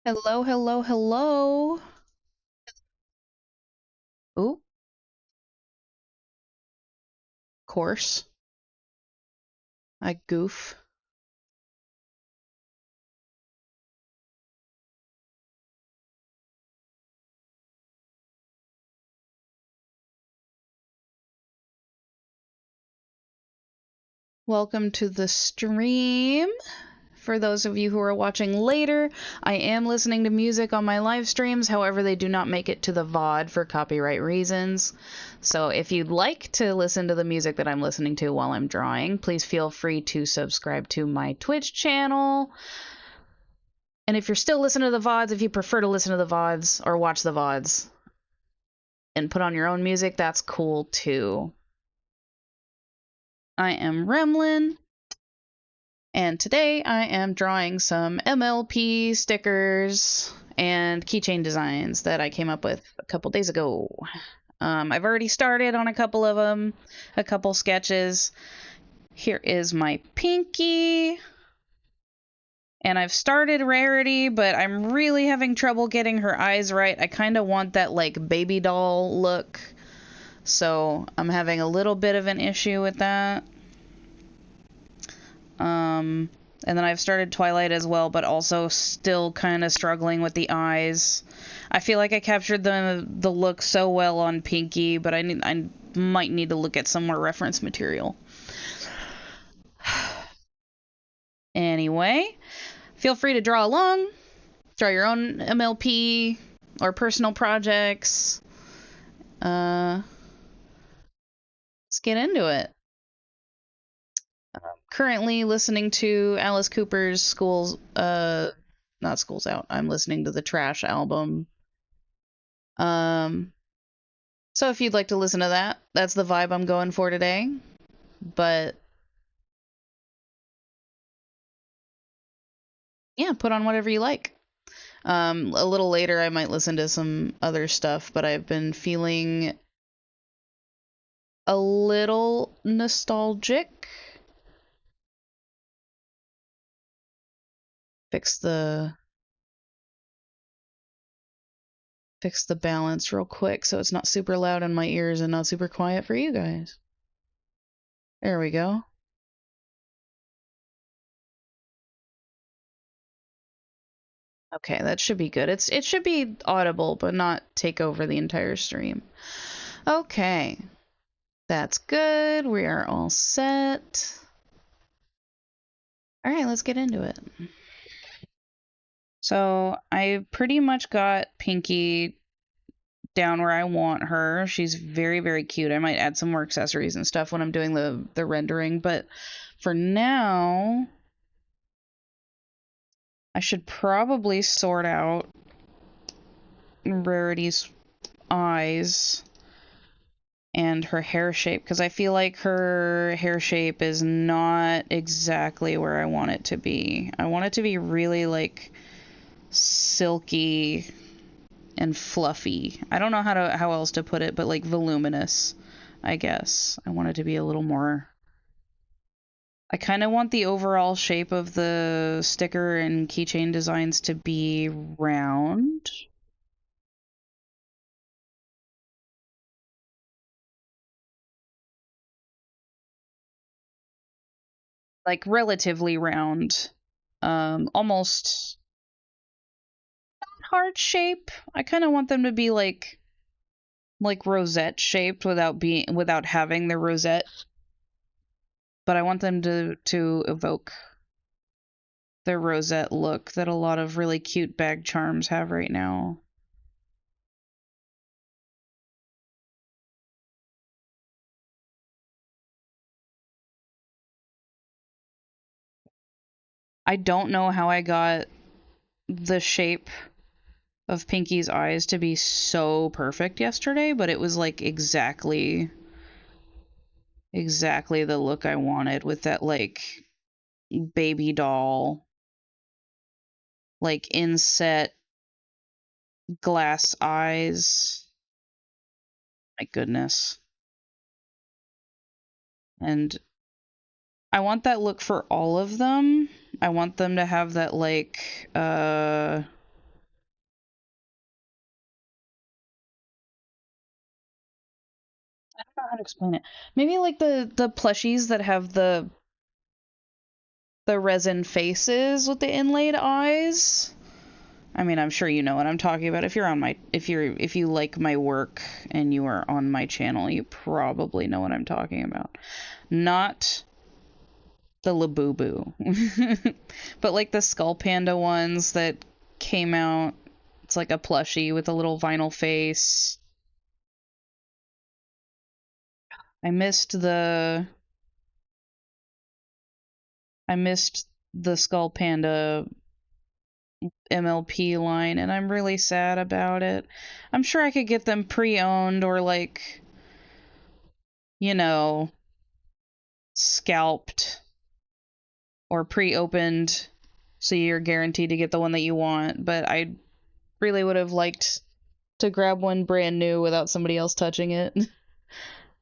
Hello, hello, hello. Ooh, course. I goof. Welcome to the stream. For those of you who are watching later, I am listening to music on my live streams. However, they do not make it to the VOD for copyright reasons. So if you'd like to listen to the music that I'm listening to while I'm drawing, please feel free to subscribe to my Twitch channel. And if you're still listening to the VODs, if you prefer to listen to the VODs or watch the VODs and put on your own music, that's cool too. I am Remlin, and today I am drawing some MLP stickers and keychain designs that I came up with a couple days ago. I've already started on a couple of them, a couple sketches. Here is my pinky. And I've started Rarity, but I'm really having trouble getting her eyes right. I kind of want that like baby doll look. So I'm having a little bit of an issue with that. And then I've started Twilight as well, but also still kind of struggling with the eyes. I feel like I captured the look so well on Pinky, but I might need to look at some more reference material. Anyway, feel free to draw along, draw your own MLP or personal projects. Let's get into it. Currently listening to Alice Cooper's not School's Out. I'm listening to the Trash album. So if you'd like to listen to that, that's the vibe I'm going for today. But yeah, put on whatever you like. A little later I might listen to some other stuff, but I've been feeling a little nostalgic. Fix the balance real quick so it's not super loud in my ears and not super quiet for you guys. There we go. Okay, that should be good. It should be audible, but not take over the entire stream. Okay. That's good. We are all set. All right, let's get into it. So I pretty much got Pinky down where I want her. She's very, very cute. I might add some more accessories and stuff when I'm doing the rendering, but for now, I should probably sort out Rarity's eyes and her hair shape, because I feel like her hair shape is not exactly where I want it to be. I want it to be really like silky and fluffy. I don't know how else to put it, but like voluminous, I guess. I want it to be a little more. I kind of want the overall shape of the sticker and keychain designs to be round. Like relatively round. Almost heart shape. I kind of want them to be like rosette shaped without having the rosette. But I want them to evoke the rosette look that a lot of really cute bag charms have right now. I don't know how I got the shape of Pinky's eyes to be so perfect yesterday, but it was like exactly the look I wanted, with that like baby doll, like inset glass eyes. My goodness. And I want that look for all of them. I want them to have that like how to explain it. Maybe like the plushies that have the resin faces with the inlaid eyes. I mean, I'm sure you know what I'm talking about. If you like my work and you are on my channel, you probably know what I'm talking about. Not the Labubu, but like the Skull Panda ones that came out. It's like a plushie with a little vinyl face. I missed the Skull Panda MLP line, and I'm really sad about it. I'm sure I could get them pre-owned or like, you know, scalped or pre-opened so you're guaranteed to get the one that you want, but I really would have liked to grab one brand new without somebody else touching it.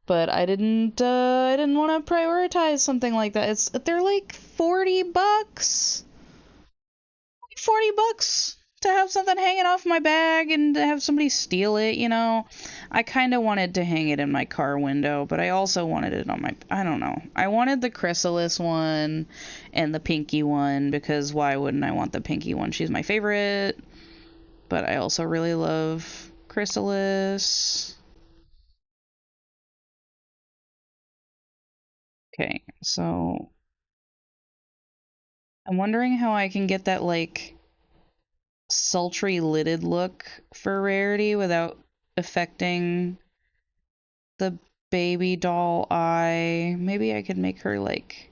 But I didn't want to prioritize something like that. They're like $40. $40 to have something hanging off my bag and to have somebody steal it, you know. I kind of wanted to hang it in my car window, but I also wanted it on my, I don't know. I wanted the chrysalis one and the pinky one because why wouldn't I want the pinky one? She's my favorite. But I also really love chrysalis. Okay, so I'm wondering how I can get that like sultry lidded look for Rarity without affecting the baby doll eye. Maybe I could make her like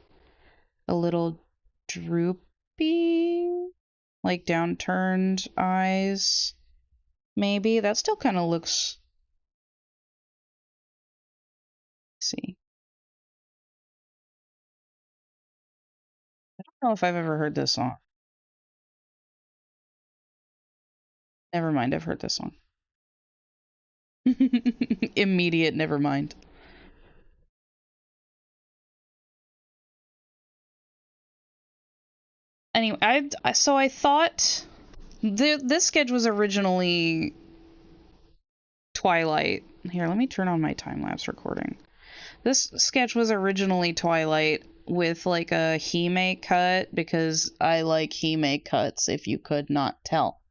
a little droopy, like downturned eyes. Maybe that still kind of looks. Let's see. I don't know if I've ever heard this song. Never mind, I've heard this song. Immediate never mind. Anyway, I thought this sketch was originally Twilight. Here, let me turn on my time-lapse recording. This sketch was originally Twilight with like a Hime cut because I like Hime cuts, if you could not tell.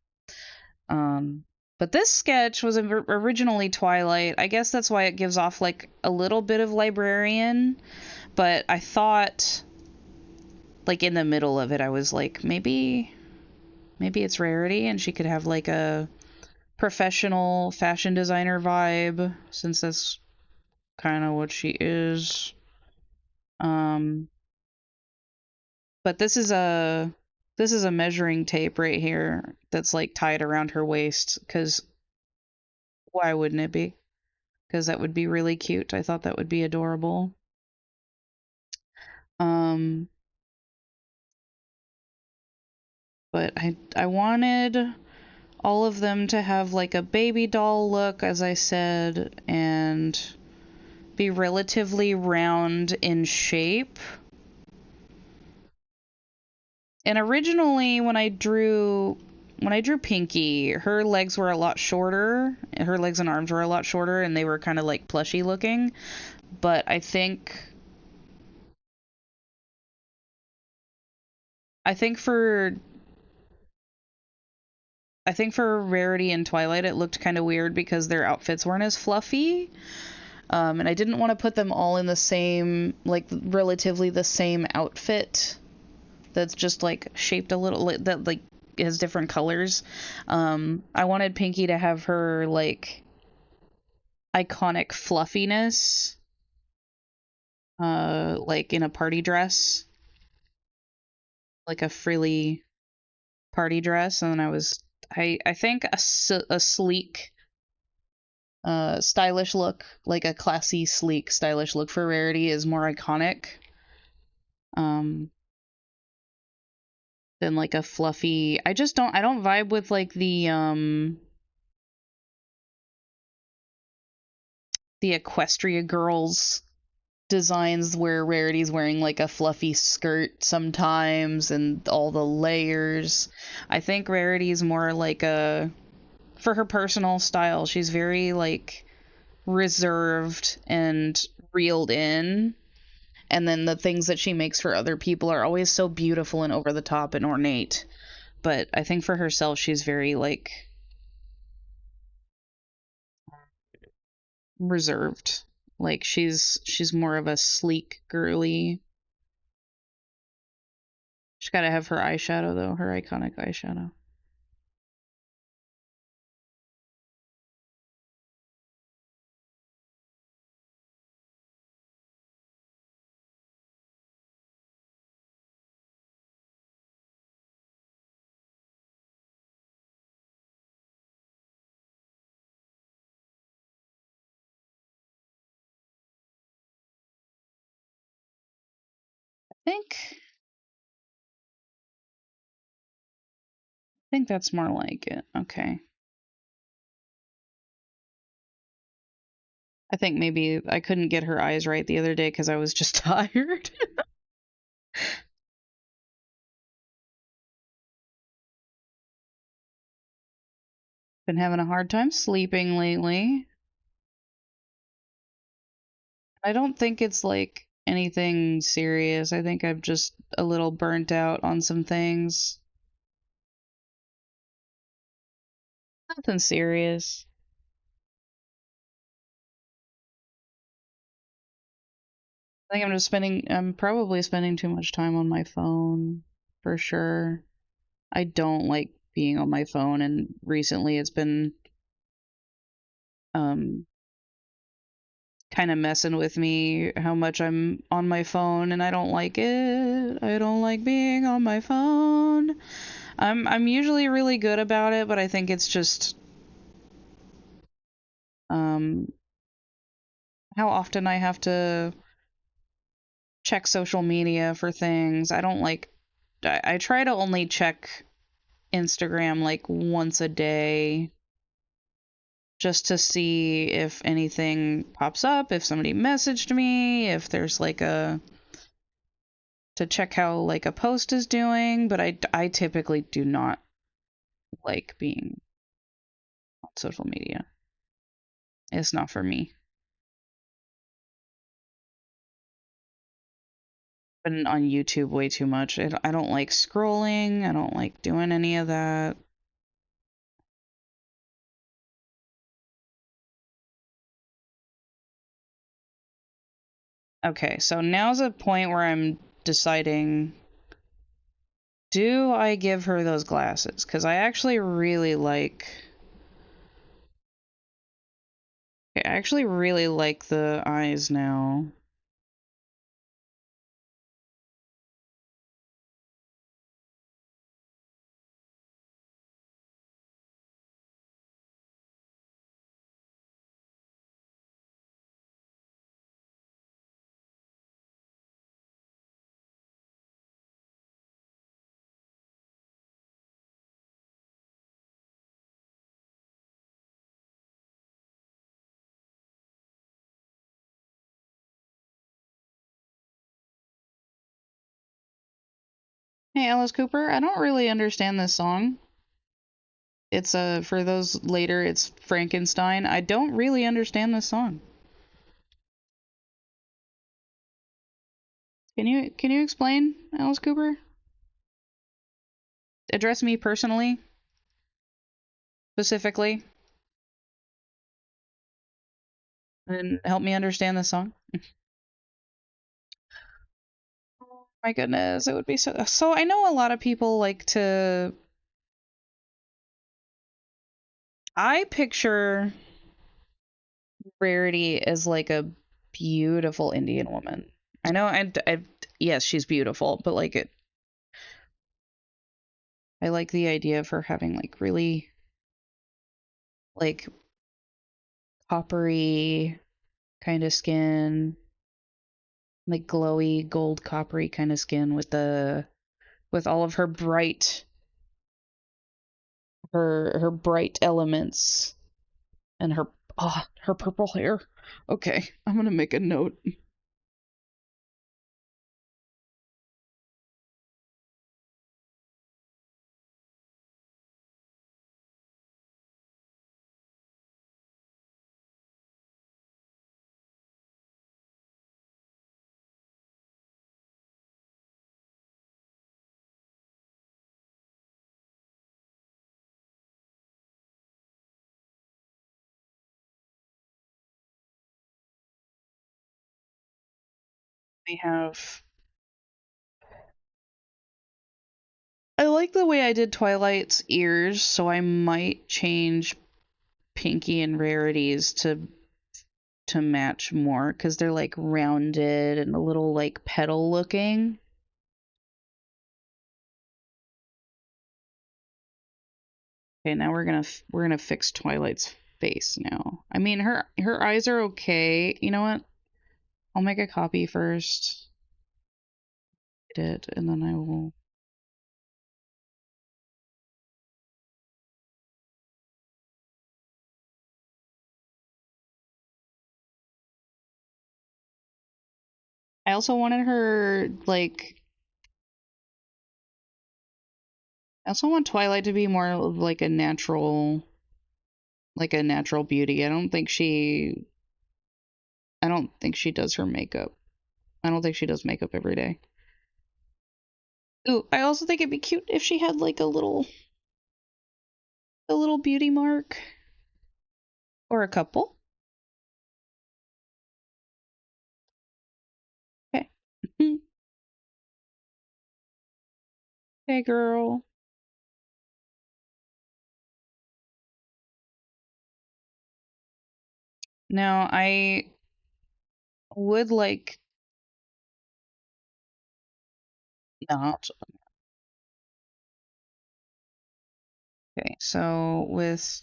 But this sketch was originally Twilight. I guess that's why it gives off like a little bit of Librarian, but I thought like in the middle of it I was like maybe it's Rarity and she could have like a professional fashion designer vibe since that's kind of what she is. But this is a measuring tape right here that's like tied around her waist because why wouldn't it be? Because that would be really cute. I thought that would be adorable. Um, but I wanted all of them to have like a baby doll look, as I said, and be relatively round in shape. And originally when I drew Pinky, her legs were a lot shorter. Her legs and arms were a lot shorter and they were kind of like plushy looking. But I think for Rarity and Twilight it looked kind of weird because their outfits weren't as fluffy. And I didn't want to put them all in the same, like relatively the same outfit that's just like shaped a little, that like has different colors. I wanted Pinky to have her like iconic fluffiness, like in a party dress, like a frilly party dress. And then I think a sleek, stylish look, like a classy, sleek, stylish look for Rarity is more iconic. Than like a fluffy. I don't vibe with like the Equestria Girls designs where Rarity's wearing like a fluffy skirt sometimes and all the layers. I think Rarity's more like for her personal style, she's very like reserved and reeled in. And then the things that she makes for other people are always so beautiful and over the top and ornate. But I think for herself, she's very, like, reserved. Like, she's more of a sleek girly. She's got to have her eyeshadow, though, her iconic eyeshadow. I think that's more like it. Okay. I think maybe I couldn't get her eyes right the other day because I was just tired. Been having a hard time sleeping lately. I don't think it's like anything serious. I think I'm just a little burnt out on some things. Nothing serious. I think I'm probably spending too much time on my phone, for sure. I don't like being on my phone, and recently it's been um kind of messing with me how much I'm on my phone, and I don't like it. I don't like being on my phone. I'm usually really good about it, but I think it's just um how often I have to check social media for things. I don't like I try to only check Instagram like once a day just to see if anything pops up, if somebody messaged me, if there's like a to check how like a post is doing, but I typically do not like being on social media. It's not for me. Been on YouTube way too much. I don't like scrolling. I don't like doing any of that. Okay, so now's a point where I'm deciding, do I give her those glasses? Because I actually really like the eyes now. Hey, Alice Cooper, I don't really understand this song. It's for those later, it's Frankenstein. I don't really understand this song. Can you explain, Alice Cooper? Address me personally, specifically, and help me understand this song. Oh my goodness, it would be so. I know a lot of people like to. I picture Rarity as like a beautiful Indian woman. I know, yes, she's beautiful, but like I like the idea of her having like really like coppery kind of skin, like glowy gold coppery kind of skin with all of her bright elements and her purple hair. Okay, I'm gonna make a note. We have... I like the way I did Twilight's ears, so I might change Pinky and Rarity's to match more, because they're like rounded and a little like petal looking. Okay, now we're gonna fix Twilight's face now. I mean, her eyes are okay. You know what? I'll make a copy first. I did, and then I will. I also wanted her like. I also want Twilight to be more like a natural beauty. I don't think she does her makeup. I don't think she does makeup every day. Ooh, I also think it'd be cute if she had like a little beauty mark or a couple. Okay. Hey girl. Now I would like not. Okay, so with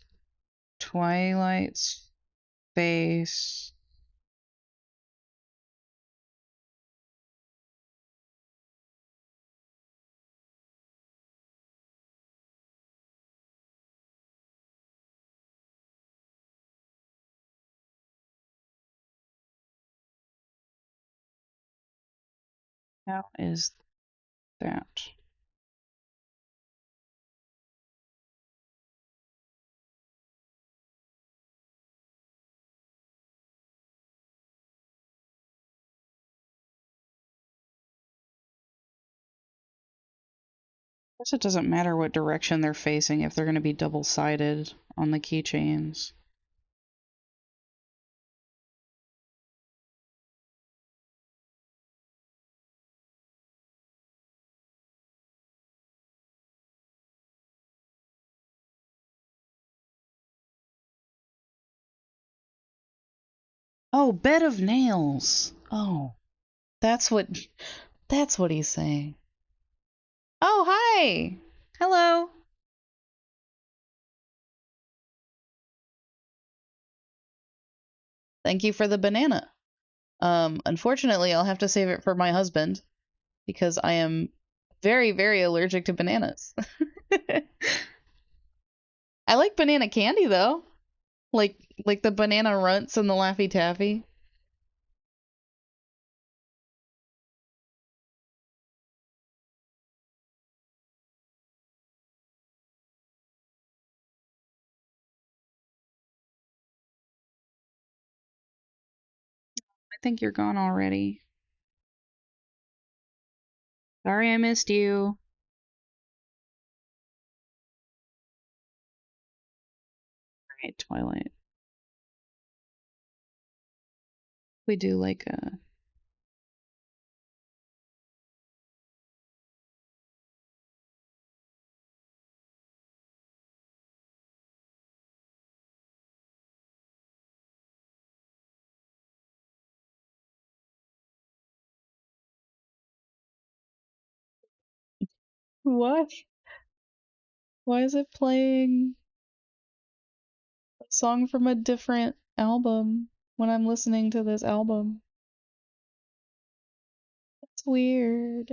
Twilight's face. How is that? I guess it doesn't matter what direction they're facing if they're going to be double-sided on the keychains. Oh, bed of nails. Oh, that's what that's what he's saying. Oh, hi. Hello. Thank you for the banana. Unfortunately, I'll have to save it for my husband because I am very, very allergic to bananas. I like banana candy though. Like the banana runts and the Laffy Taffy. I think you're gone already. Sorry I missed you. Alright, Twilight. We do like a... What? Why is it playing a song from a different album when I'm listening to this album? That's weird.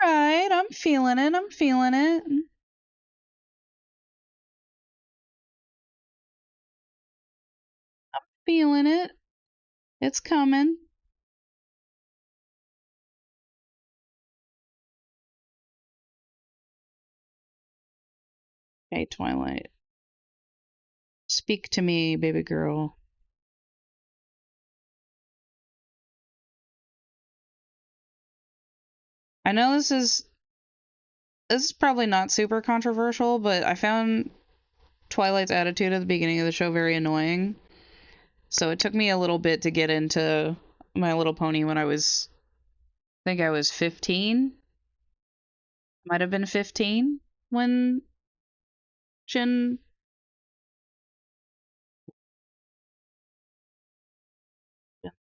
Alright, I'm feeling it. I'm feeling it. Feeling it. It's coming. Okay, Twilight. Speak to me, baby girl. I know this is this is probably not super controversial, but I found Twilight's attitude at the beginning of the show very annoying. So it took me a little bit to get into My Little Pony when I think I was 15. Might have been 15 when Gen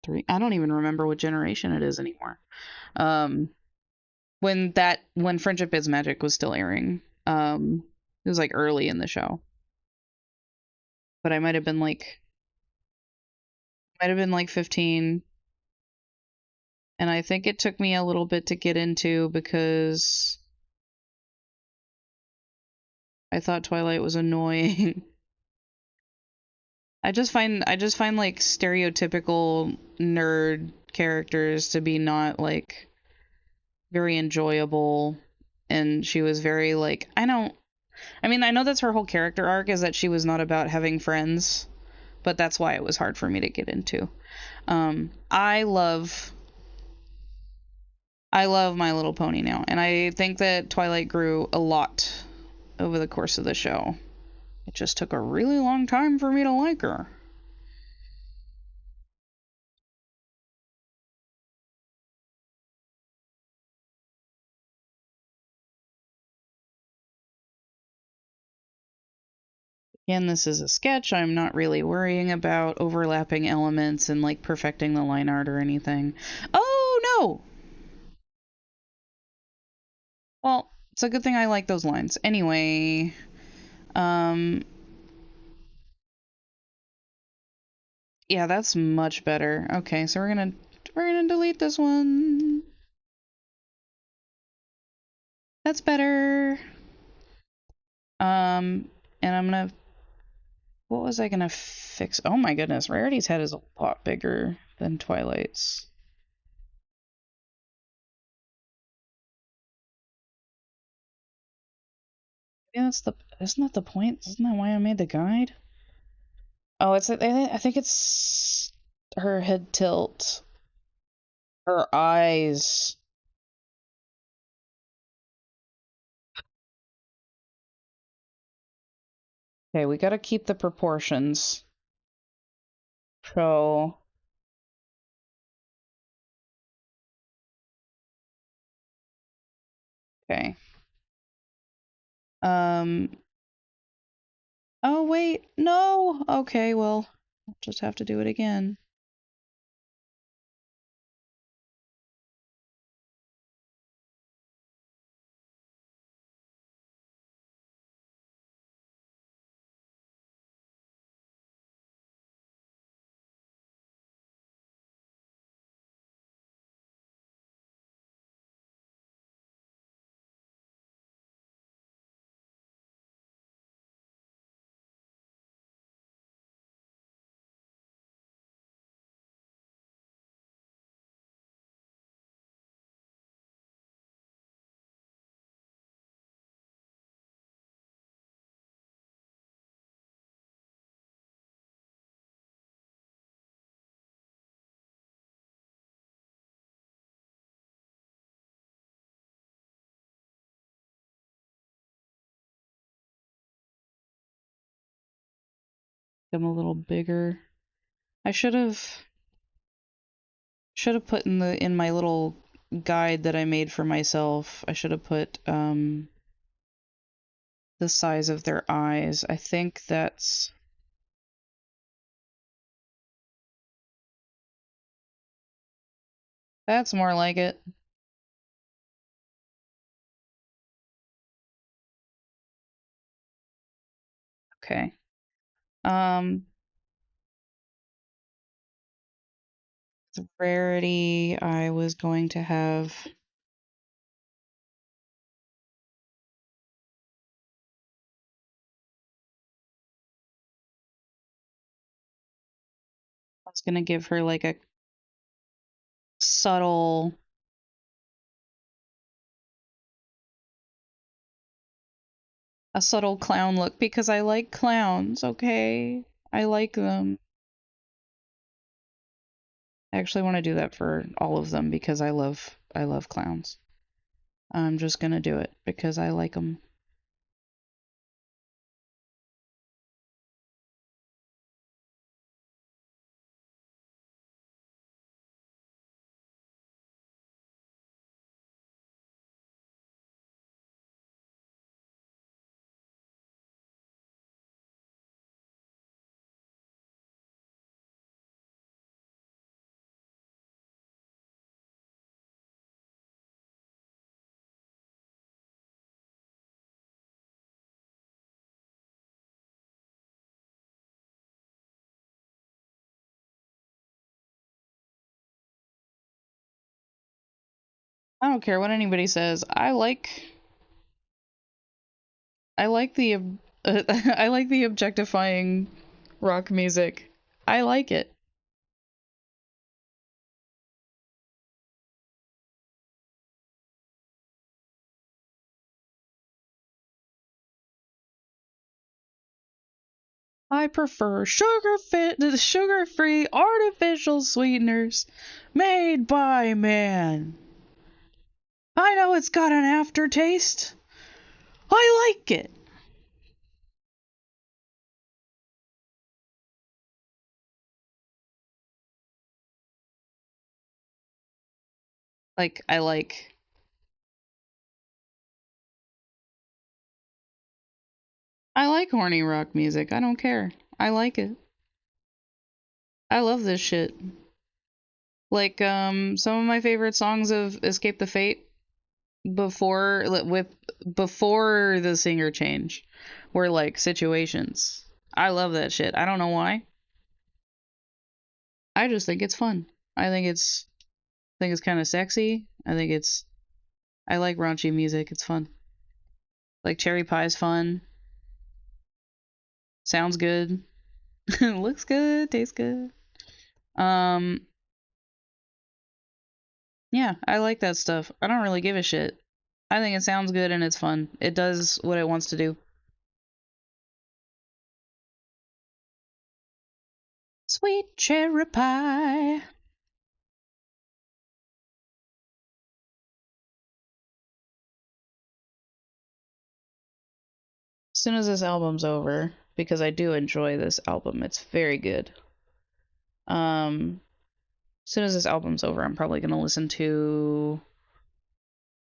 3. I don't even remember what generation it is anymore. Um, when Friendship is Magic was still airing. It was like early in the show, but I might have been like 15, and I think it took me a little bit to get into because I thought Twilight was annoying. I just find like stereotypical nerd characters to be not like very enjoyable, and she was very like I mean, I know that's her whole character arc is that she was not about having friends, but that's why it was hard for me to get into. I love My Little Pony now, and I think that Twilight grew a lot over the course of the show. It just took a really long time for me to like her. Again, this is a sketch. I'm not really worrying about overlapping elements and like perfecting the line art or anything. Oh no! Well, it's a good thing I like those lines. Anyway, um, yeah, that's much better. Okay, so we're gonna delete this one. That's better. And I'm gonna. What was I gonna fix? Oh my goodness, Rarity's head is a lot bigger than Twilight's. Yeah, that's the. Isn't that the point? Isn't that why I made the guide? Oh, I think it's her head tilt, her eyes. Okay, we gotta keep the proportions. So, okay. Um. Oh wait, no. Okay, well, I'll just have to do it again. I'm a little bigger. I should have put in my little guide that I made for myself. I should have put the size of their eyes. I think that's more like it. Okay. Um the rarity I was going to have I was going to give her like subtle a subtle clown look because I like clowns, okay? I like them. I actually want to do that for all of them because I love clowns. I'm just gonna do it because I like them. I don't care what anybody says. I like the I like the objectifying rock music. I like it. I prefer sugar-free artificial sweeteners made by man. I know it's got an aftertaste. I like it. Like I like horny rock music. I don't care. I like it. I love this shit. Like some of my favorite songs of Escape the Fate before the singer change were like situations. I love that shit. I don't know why. I just think it's fun. I think it's kind of sexy. I like raunchy music. It's fun. Like Cherry Pie's fun. Sounds good. Looks good. Tastes good. Um, yeah, I like that stuff. I don't really give a shit. I think it sounds good and it's fun. It does what it wants to do. Sweet cherry pie. As soon as this album's over, because I do enjoy this album, it's very good. As soon as this album's over, I'm probably gonna listen to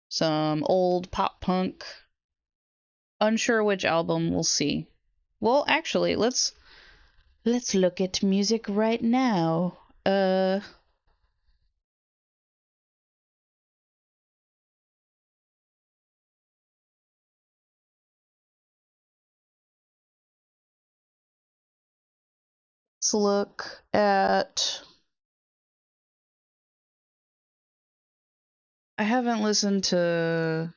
some old pop punk. Unsure which album, we'll see. Well, actually, let's look at music right now. Let's look at. I haven't listened to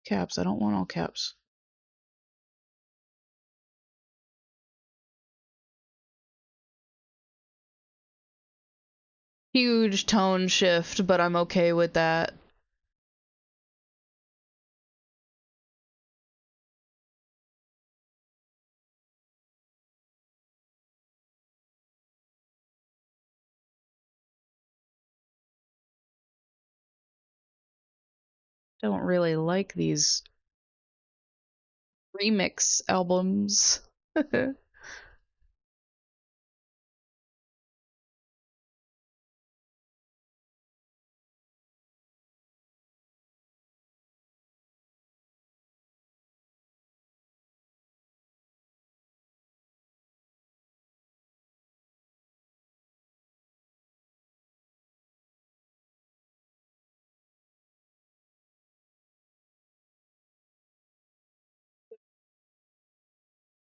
caps. I don't want all caps. Huge tone shift, but I'm okay with that. Don't really like these remix albums.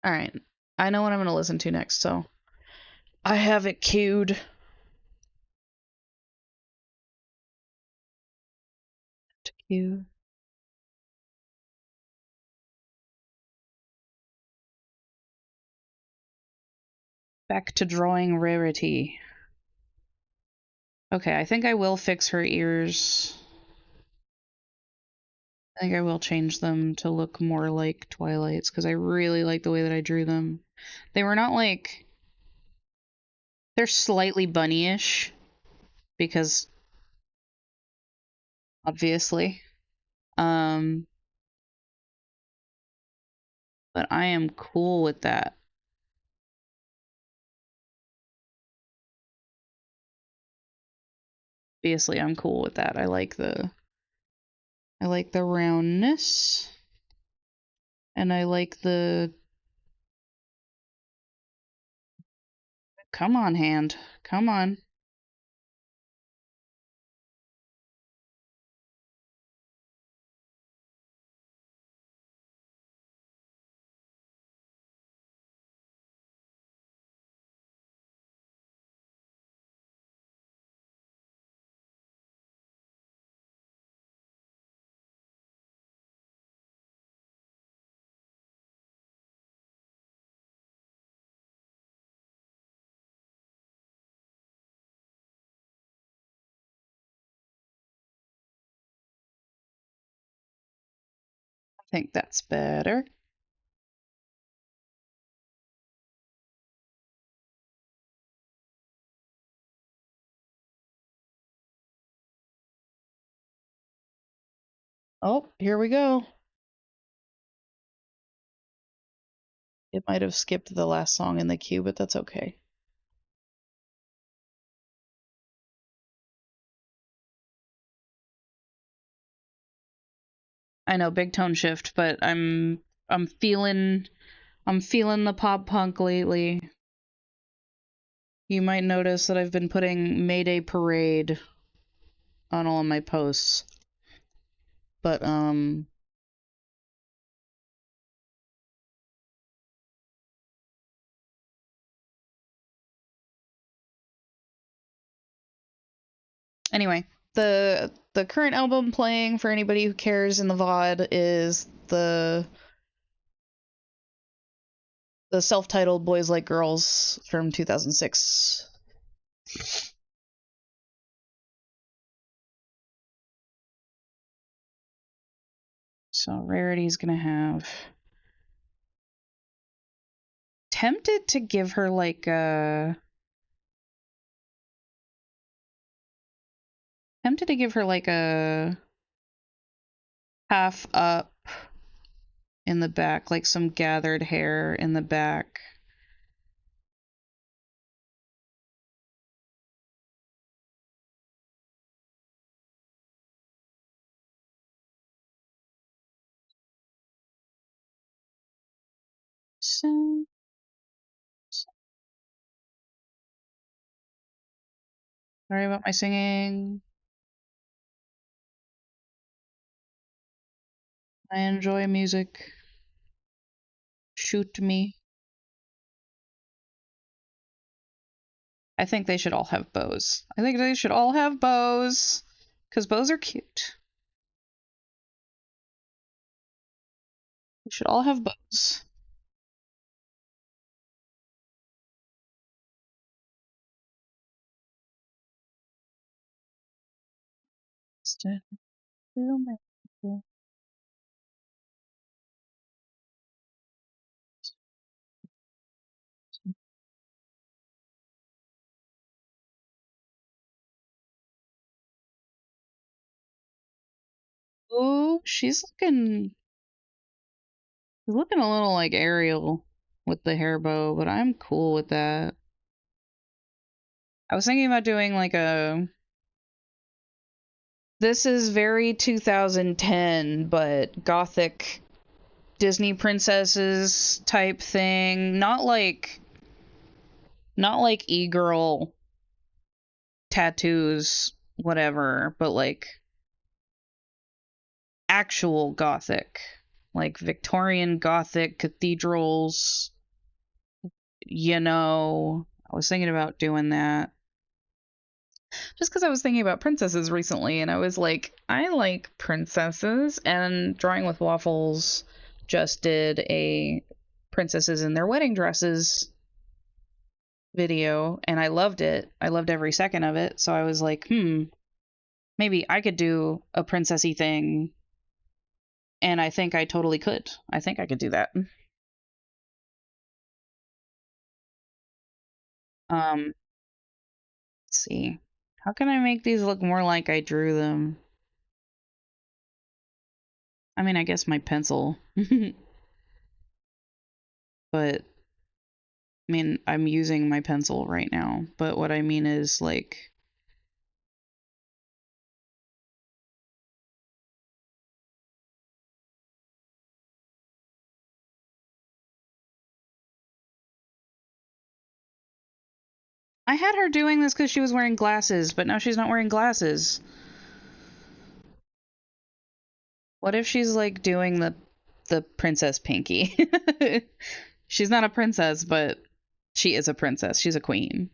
All right. I know what I'm going to listen to next, so I have it queued. Queue. Back to drawing Rarity. Okay, I think I will fix her ears. I think I will change them to look more like Twilight's because I really like the way that I drew them. They were not like. They're slightly bunnyish because obviously. Um, but I am cool with that. Obviously, I'm cool with that. I like the roundness, and I like the. Come on, hand. Come on. I think that's better. Oh, here we go. It might have skipped the last song in the queue, but that's okay. I know, big tone shift, but I'm feeling the pop punk lately. You might notice that I've been putting Mayday Parade on all of my posts. But anyway, the current album playing for anybody who cares in the VOD is the self-titled Boys Like Girls from 2006. So Rarity's gonna have tempted to give her like a tempted to give her like a half up in the back, like some gathered hair in the back. So, sorry about my singing. I enjoy music. Shoot me. I think they should all have bows. I think they should all have bows because bows are cute. They should all have bows. Oh, she's looking a little like Ariel with the hair bow, but I'm cool with that. I was thinking about doing like a. This is very 2010, but gothic Disney princesses type thing. Not like e-girl tattoos, whatever, but like actual gothic. Like Victorian gothic cathedrals, I was thinking about doing that. Just because I was thinking about princesses recently, and I was like, I like princesses, and Drawing with Waffles just did a princesses in their wedding dresses video, and I loved it. I loved every second of it. So I was like, maybe I could do a princessy thing, and I think I totally could. I think I could do that. Let's see. How can I make these look more like I drew them? I mean, I guess my pencil. But I mean, I'm using my pencil right now. But what I mean is, like, I had her doing this because she was wearing glasses, but now she's not wearing glasses. What if she's like doing the princess pinky? She's not a princess, but she is a princess. She's a queen.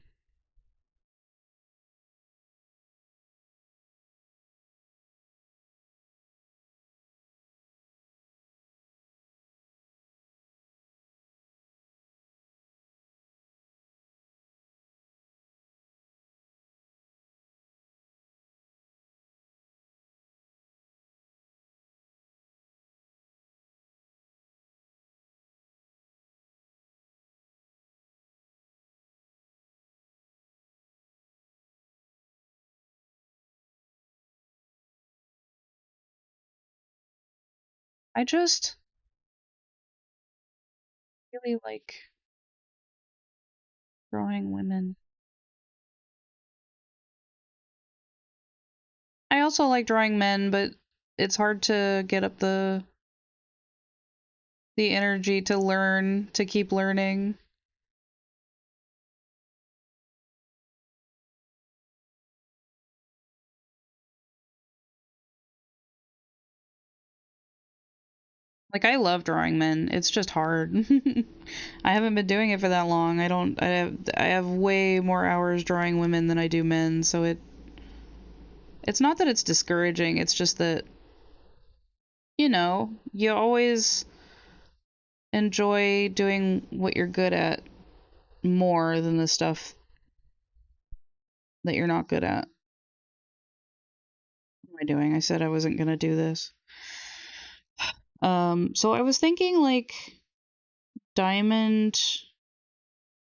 I just really like drawing women. I also like drawing men, but it's hard to get up the energy to learn, to keep learning. Like I love drawing men. It's just hard. I haven't been doing it for that long. I have way more hours drawing women than I do men, so it's not that it's discouraging. It's just that, you always enjoy doing what you're good at more than the stuff that you're not good at. What am I doing? I said I wasn't gonna do this. So I was thinking like diamond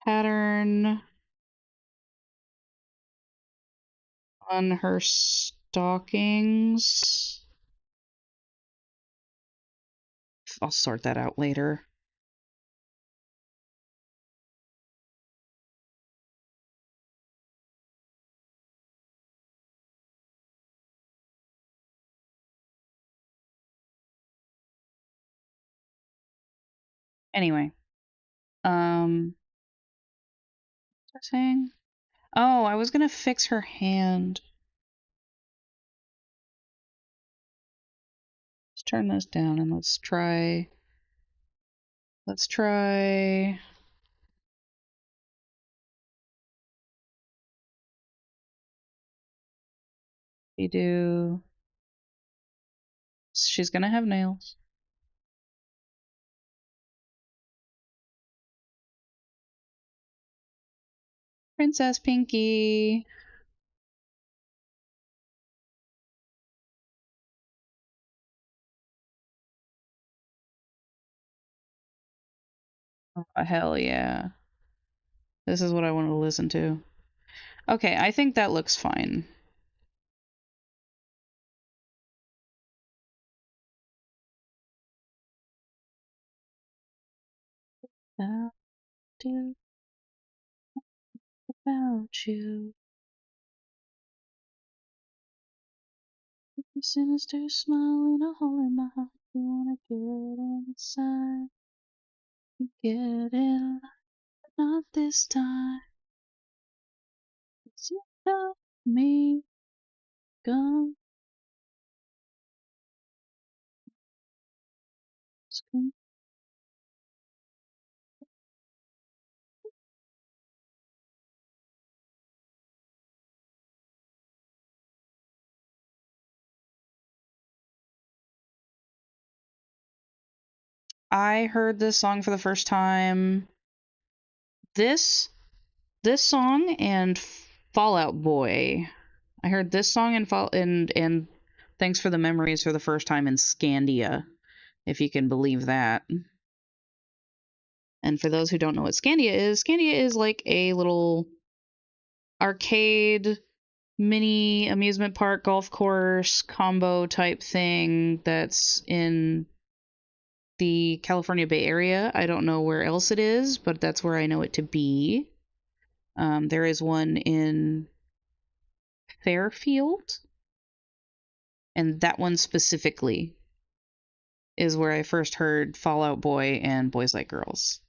pattern on her stockings. I'll sort that out later. Anyway, what was I saying? Oh, I was gonna fix her hand. Let's turn this down and let's try. Let's try. We do. She's gonna have nails. Princess Pinky. Oh, hell yeah. This is what I want to listen to. Okay, I think that looks fine. I'll do about you. A sinister smile in a hole in my heart. You wanna get inside. Get in, but not this time. It's you got me gone. I heard this song for the first time. This this song and Fallout Boy. I heard this song and Thanks for the Memories for the first time in Scandia, if you can believe that. And for those who don't know what Scandia is like a little arcade mini amusement park, golf course combo type thing that's in the California Bay Area. I don't know where else it is, but that's where I know it to be. There is one in Fairfield, and that one specifically is where I first heard Fall Out Boy and Boys Like Girls.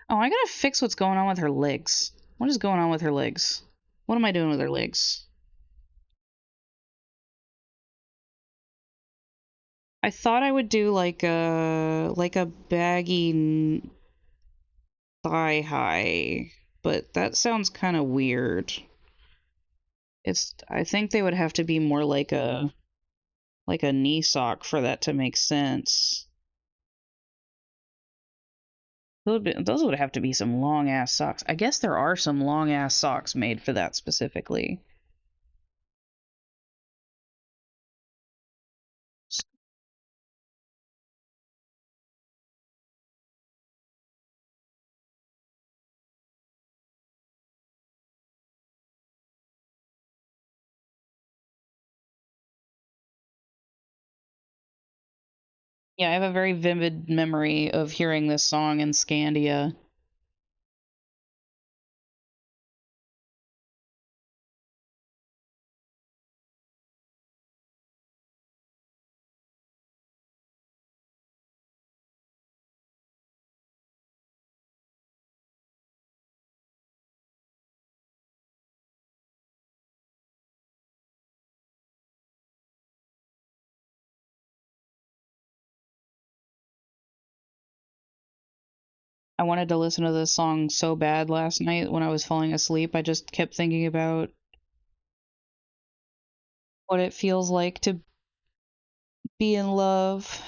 Oh, I gotta fix what's going on with her legs. What is going on with her legs? What am I doing with her legs? I thought I would do like a baggy thigh high, but that sounds kind of weird. I think they would have to be more like a knee sock for that to make sense. Those would have to be some long ass socks. I guess there are some long ass socks made for that specifically. Yeah, I have a very vivid memory of hearing this song in Scandia. I wanted to listen to this song so bad last night when I was falling asleep. I just kept thinking about what it feels like to be in love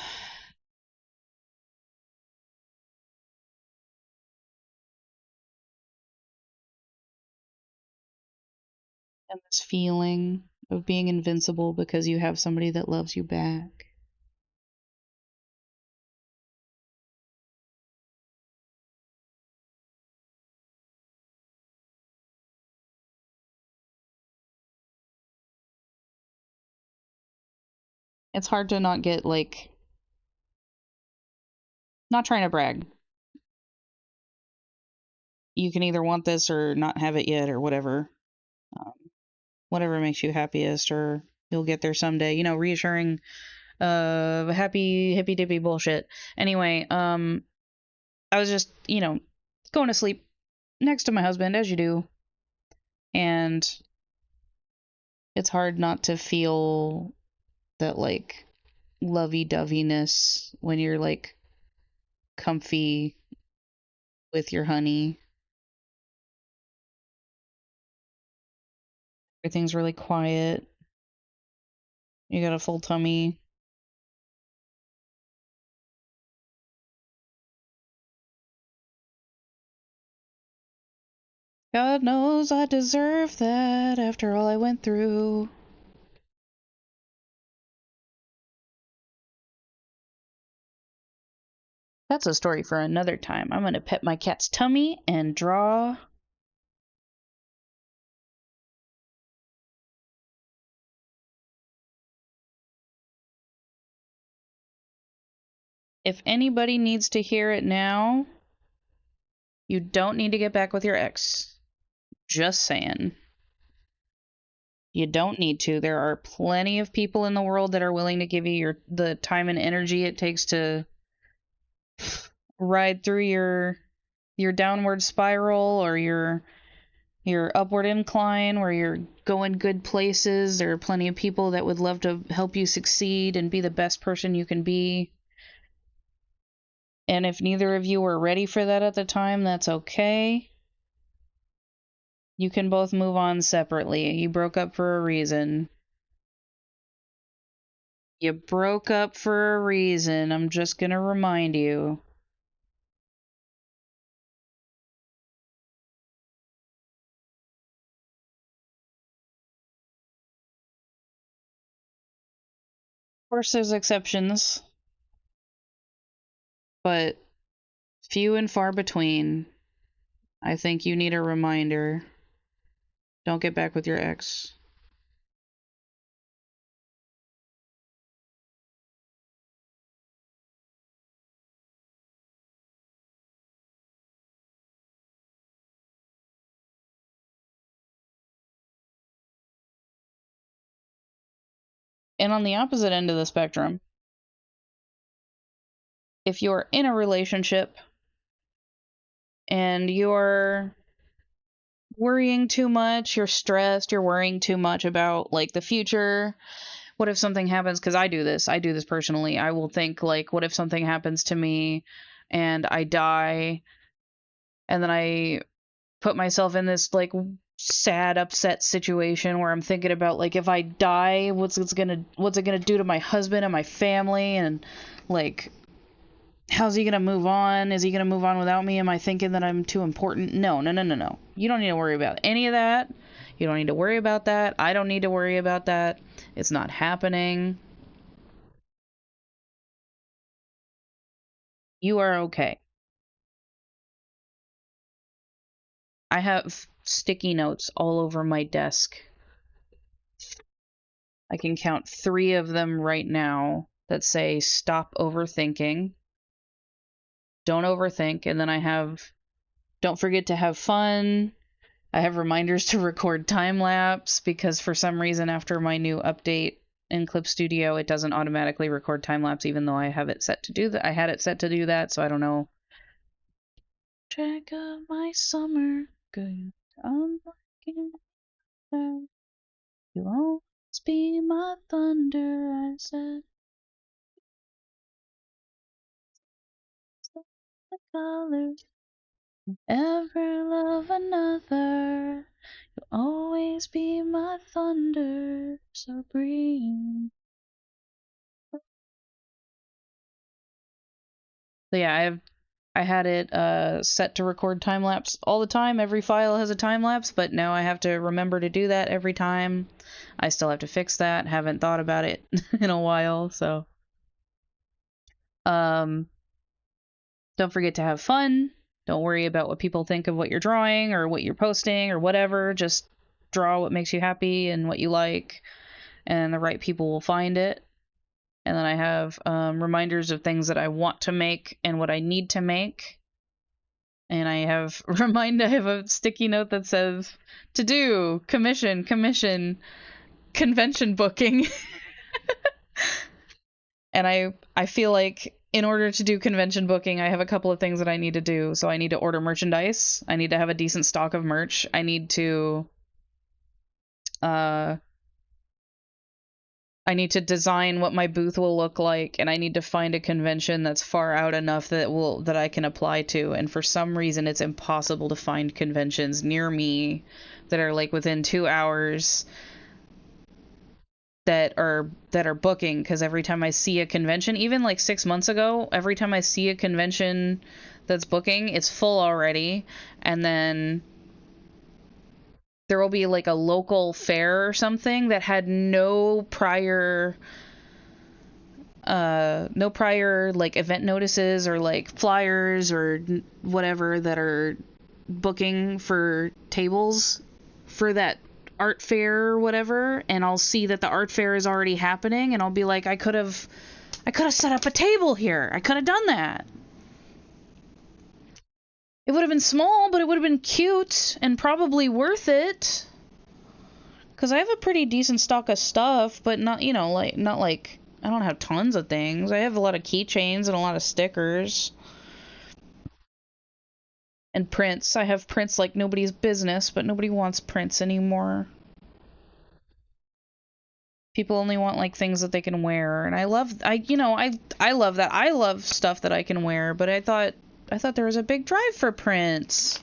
and this feeling of being invincible because you have somebody that loves you back. It's hard to not get like, not trying to brag. You can either want this or not have it yet or whatever. Um, Whatever makes you happiest, or you'll get there someday. Reassuring happy hippy dippy bullshit. Anyway, I was just, going to sleep next to my husband as you do, and it's hard not to feel that like lovey-doveyness when you're like comfy with your honey. Everything's really quiet. You got a full tummy. God knows I deserve that after all I went through. That's a story for another time. I'm gonna pet my cat's tummy and draw. If anybody needs to hear it now, you don't need to get back with your ex. Just saying. You don't need to. There are plenty of people in the world that are willing to give you the time and energy it takes to ride through your downward spiral or your upward incline where you're going good places. There are plenty of people that would love to help you succeed and be the best person you can be. And if neither of you were ready for that at the time, that's okay. You can both move on separately. You broke up for a reason. You broke up for a reason. I'm just gonna remind you. Of course, there's exceptions, but few and far between. I think you need a reminder. Don't get back with your ex. And on the opposite end of the spectrum, if you're in a relationship and you're worrying too much, you're stressed, you're worrying too much about like the future. What if something happens? Because I do this personally. I will think like, what if something happens to me and I die, and then I put myself in this like sad, upset situation where I'm thinking about like, if I die, what's it gonna do to my husband and my family, and like, how's he gonna move on? Is he gonna move on without me? Am I thinking that I'm too important? No, no, no, no, no. You don't need to worry about any of that. You don't need to worry about that. I don't need to worry about that. It's not happening. You are okay. I have sticky notes all over my desk. I can count 3 of them right now that say stop overthinking, don't overthink, and then I have don't forget to have fun. I have reminders to record time lapse because for some reason after my new update in Clip Studio it doesn't automatically record time lapse even though I have it set to do that. I had it set to do that, so I don't know. Track of my summer, good. I'm looking there. You'll always be my thunder, I said. The colors ever love another. You'll always be my thunder, so breathe. So yeah, I had it set to record time lapse all the time. Every file has a time lapse, but now I have to remember to do that every time. I still have to fix that. Haven't thought about it in a while, so um don't forget to have fun. Don't worry about what people think of what you're drawing or what you're posting or whatever. Just draw what makes you happy and what you like, and the right people will find it. And then I have reminders of things that I want to make and what I need to make. And I have a sticky note that says to do, commission, convention booking. And I feel like in order to do convention booking, I have a couple of things that I need to do. So I need to order merchandise. I need to have a decent stock of merch. Uh I need to design what my booth will look like, and I need to find a convention that's far out enough that I can apply to. And for some reason it's impossible to find conventions near me that are like within 2 hours that are booking, because every time I see a convention, even like 6 months ago, every time I see a convention that's booking, it's full already. And then there will be like a local fair or something that had no prior like event notices or like flyers or whatever that are booking for tables for that art fair or whatever, and I'll see that the art fair is already happening, and I'll be like, I could have set up a table here. I could have done that. It would have been small, but it would have been cute and probably worth it. Cause I have a pretty decent stock of stuff, but not, not like I don't have tons of things. I have a lot of keychains and a lot of stickers and prints. I have prints like nobody's business, but nobody wants prints anymore. People only want like things that they can wear, and I love that. I love stuff that I can wear, but I thought there was a big drive for prints.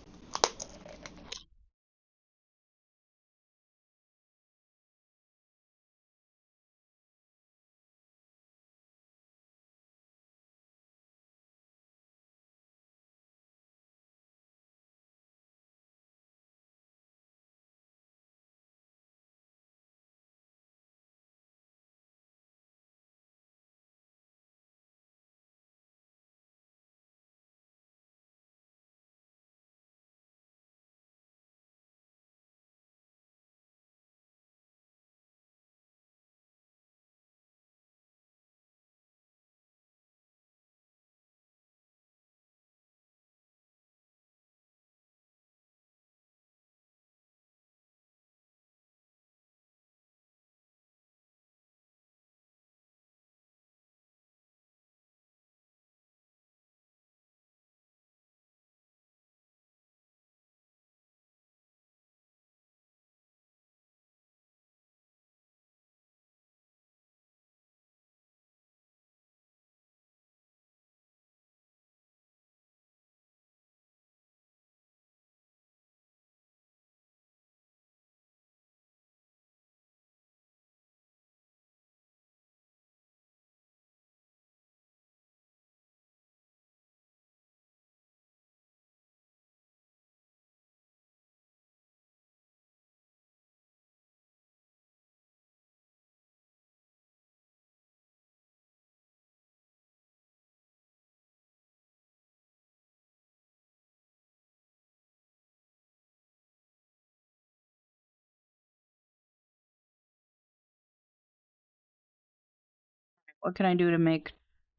What can I do to make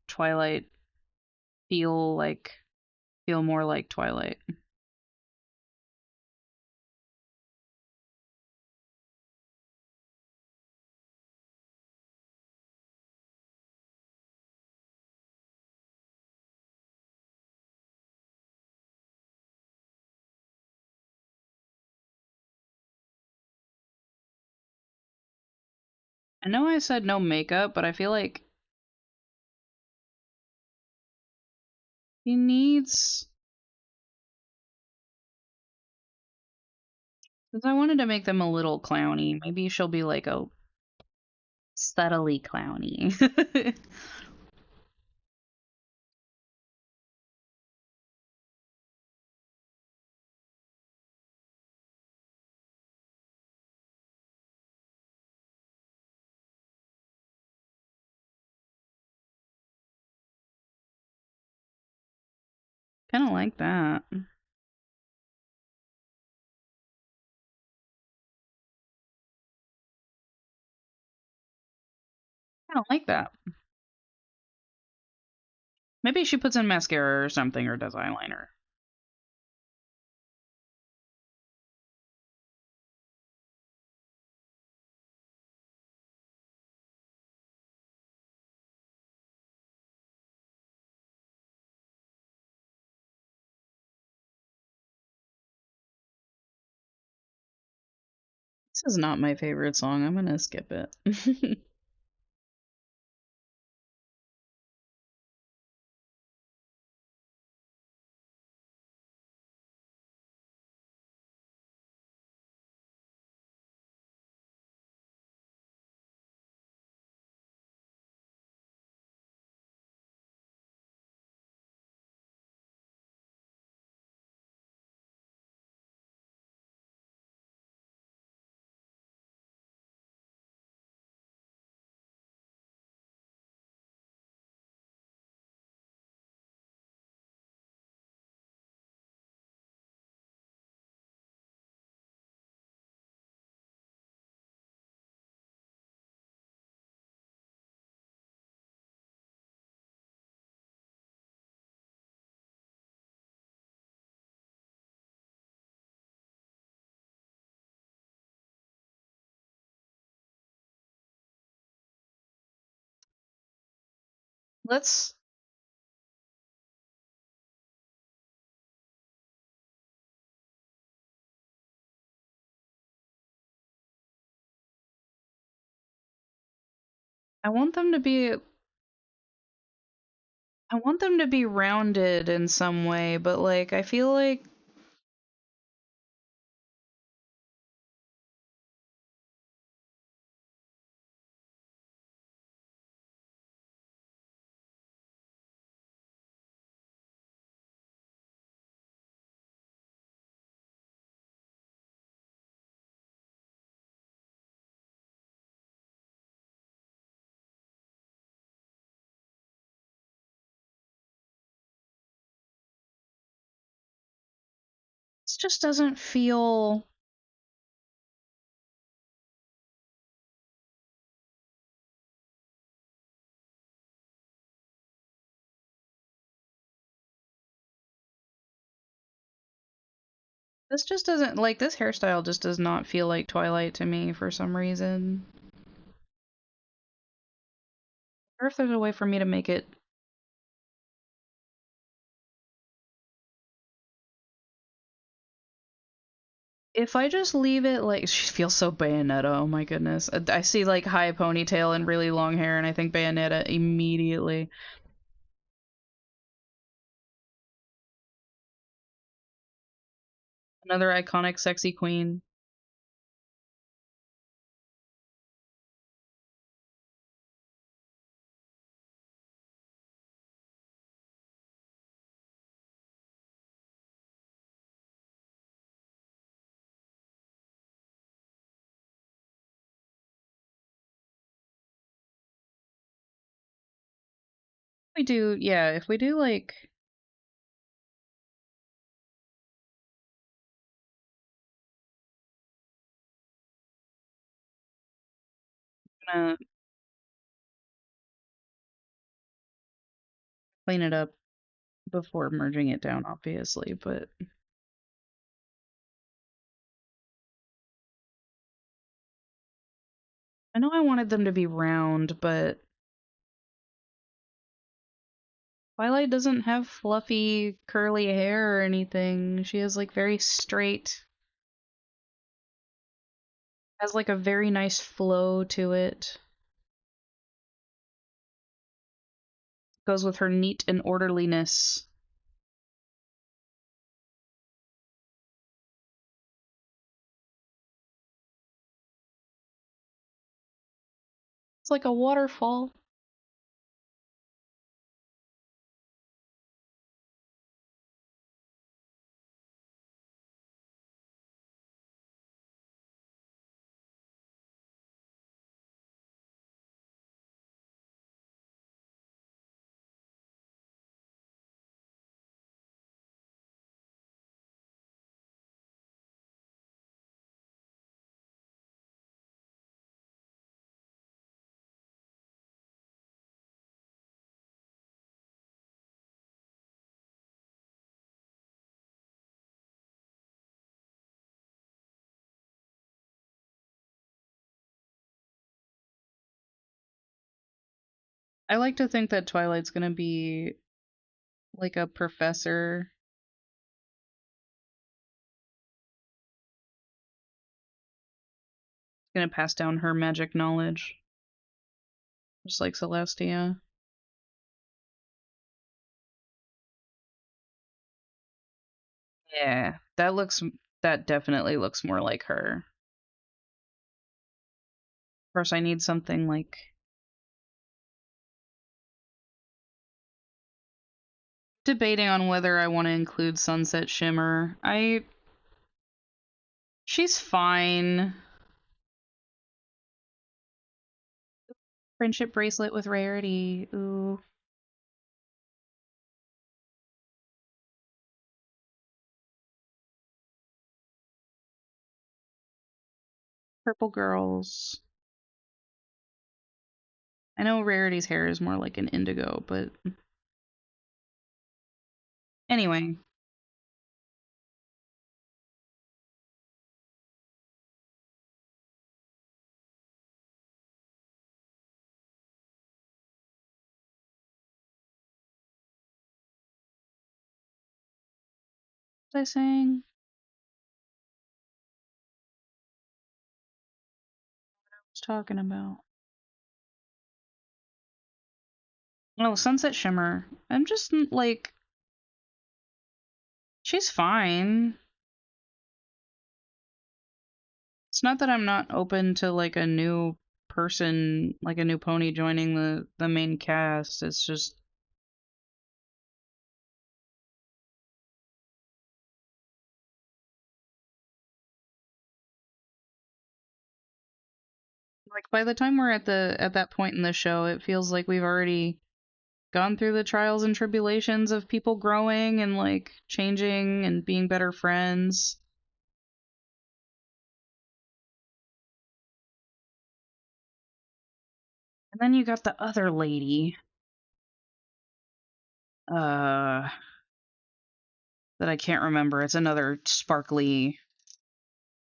Twilight feel more like Twilight? I know I said no makeup, but I feel like he needs. Since I wanted to make them a little clowny, maybe she'll be like a subtly clowny. Kind of like that. Kind of like that. Maybe she puts in mascara or something or does eyeliner. This is not my favorite song. I'm gonna skip it. Let's. I want them to be. I want them to be rounded in some way, but like I feel like this just doesn't feel. This just doesn't like this hairstyle just does not feel like Twilight to me for some reason. Or if there's a way for me to make it. If I just leave it like she feels so Bayonetta, oh my goodness. I see like high ponytail and really long hair and I think Bayonetta immediately. Another iconic sexy queen. We do, yeah, if we do like clean it up before merging it down, obviously, but I know I wanted them to be round, but Twilight doesn't have fluffy, curly hair or anything. She has like very straight, has like a very nice flow to it. Goes with her neat and orderliness. It's like a waterfall. I like to think that Twilight's gonna be like a professor, gonna pass down her magic knowledge, just like Celestia. Yeah, that definitely looks more like her. Of course, I need something like debating on whether I want to include Sunset Shimmer. She's fine. Friendship bracelet with Rarity. Ooh, purple girls. I know Rarity's hair is more like an indigo, but anyway, what was I saying? What was I talking about? Oh, Sunset Shimmer. I'm just like, she's fine. It's not that I'm not open to like a new person, like a new pony joining the main cast. It's just like by the time we're at that point in the show, it feels like we've already gone through the trials and tribulations of people growing and like changing and being better friends. And then you got the other lady, uh, that I can't remember. It's another sparkly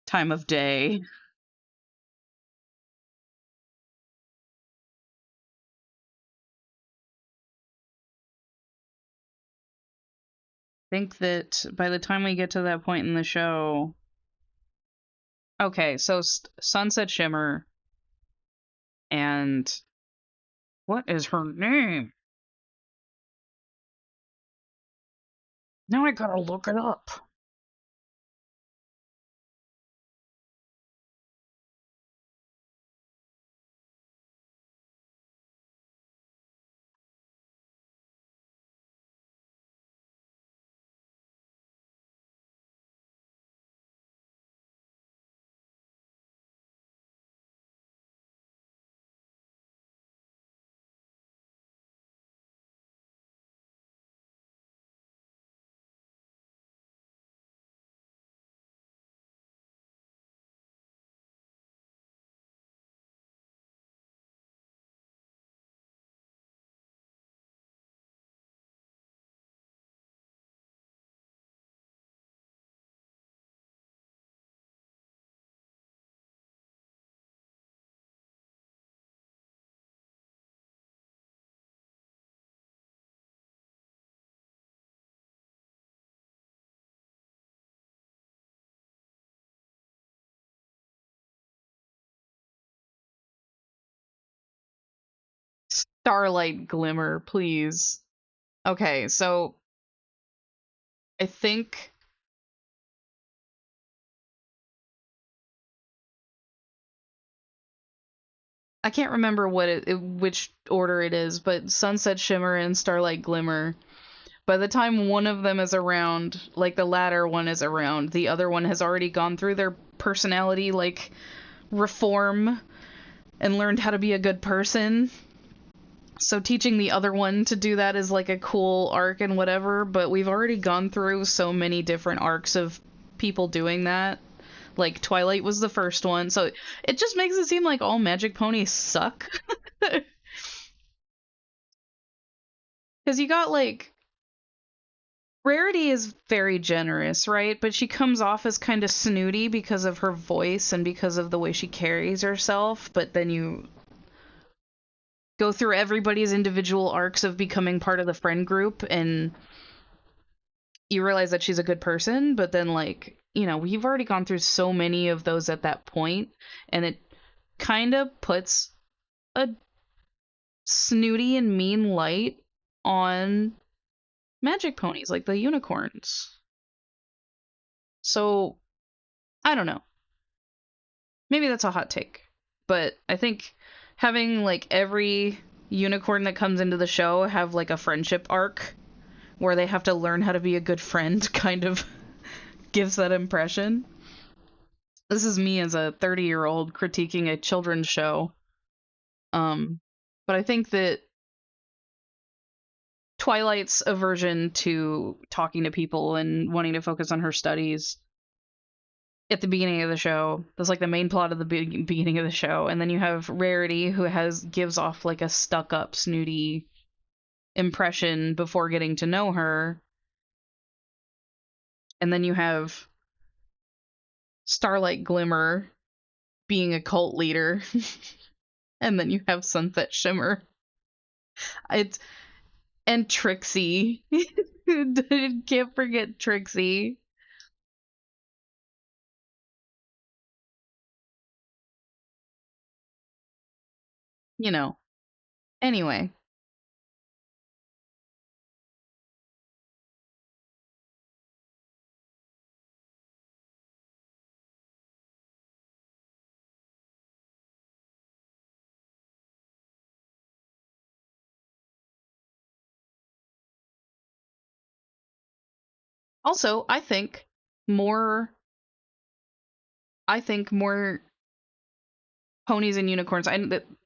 time of day. I think that by the time we get to that point in the show, okay, so Sunset Shimmer and what is her name? Now I gotta look it up. Starlight Glimmer, please. Okay, so I think I can't remember which order it is, but Sunset Shimmer and Starlight Glimmer. By the time one of them is around, like the latter one is around, the other one has already gone through their personality like reform and learned how to be a good person. So teaching the other one to do that is like a cool arc and whatever, but we've already gone through so many different arcs of people doing that. Like Twilight was the first one, so it just makes it seem like all magic ponies suck. Because you got like Rarity is very generous, right? But she comes off as kind of snooty because of her voice and because of the way she carries herself. But then you go through everybody's individual arcs of becoming part of the friend group and you realize that she's a good person. But then, like, you know, we've already gone through so many of those at that point, and it kind of puts a snooty and mean light on magic ponies like the unicorns. So, I don't know. Maybe that's a hot take, but I think having like every unicorn that comes into the show have like a friendship arc where they have to learn how to be a good friend kind of gives that impression. This is me as a 30-year-old critiquing a children's show. Um but I think that Twilight's aversion to talking to people and wanting to focus on her studies at the beginning of the show. That's like the main plot of the beginning of the show. And then you have Rarity, who gives off like a stuck up, snooty impression before getting to know her. And then you have Starlight Glimmer being a cult leader. And then you have Sunset Shimmer. It's and Trixie. Can't forget Trixie. You know. Anyway, also, more I think more ponies and unicorns.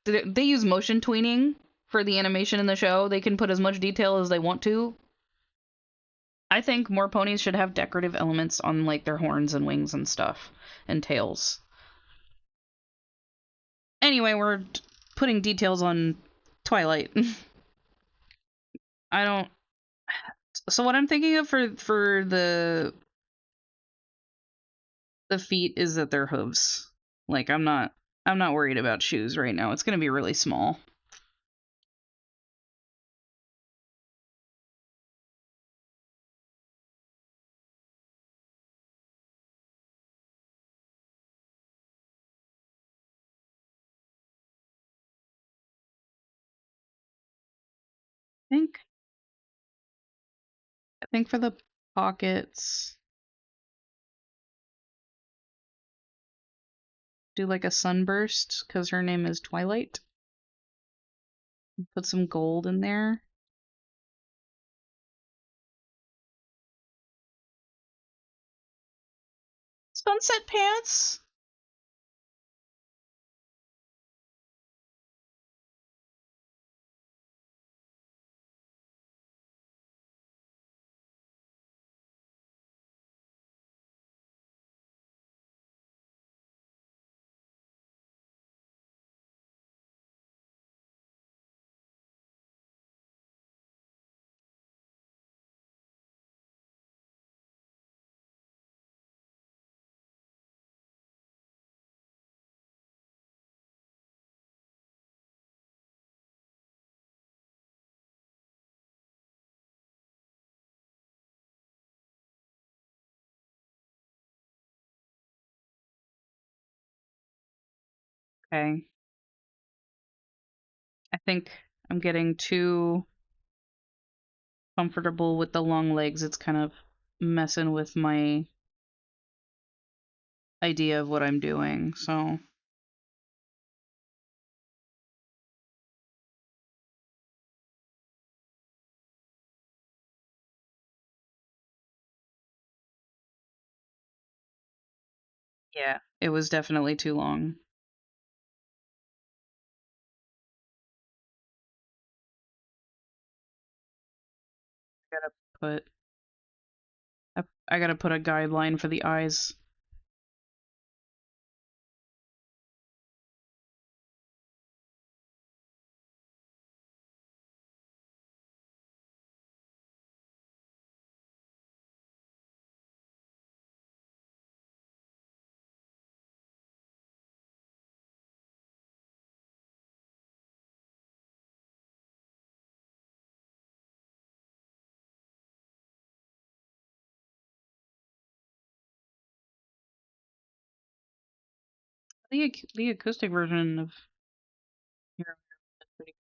They use motion tweening for the animation in the show. They can put as much detail as they want to. I think more ponies should have decorative elements on like their horns and wings and stuff and tails. Anyway, we're putting details on Twilight. I don't. So what I'm thinking of for the feet is that they're hooves. Like I'm not worried about shoes right now. It's gonna be really small. think I think for the pockets, do like a sunburst because her name is Twilight. Put some gold in there. Sunset pants. Okay. I think I'm getting too comfortable with the long legs. It's kind of messing with my idea of what I'm doing, so. Yeah, it was definitely too long. I gotta put I gotta put a guideline for the eyes. The acoustic version of Hero is pretty.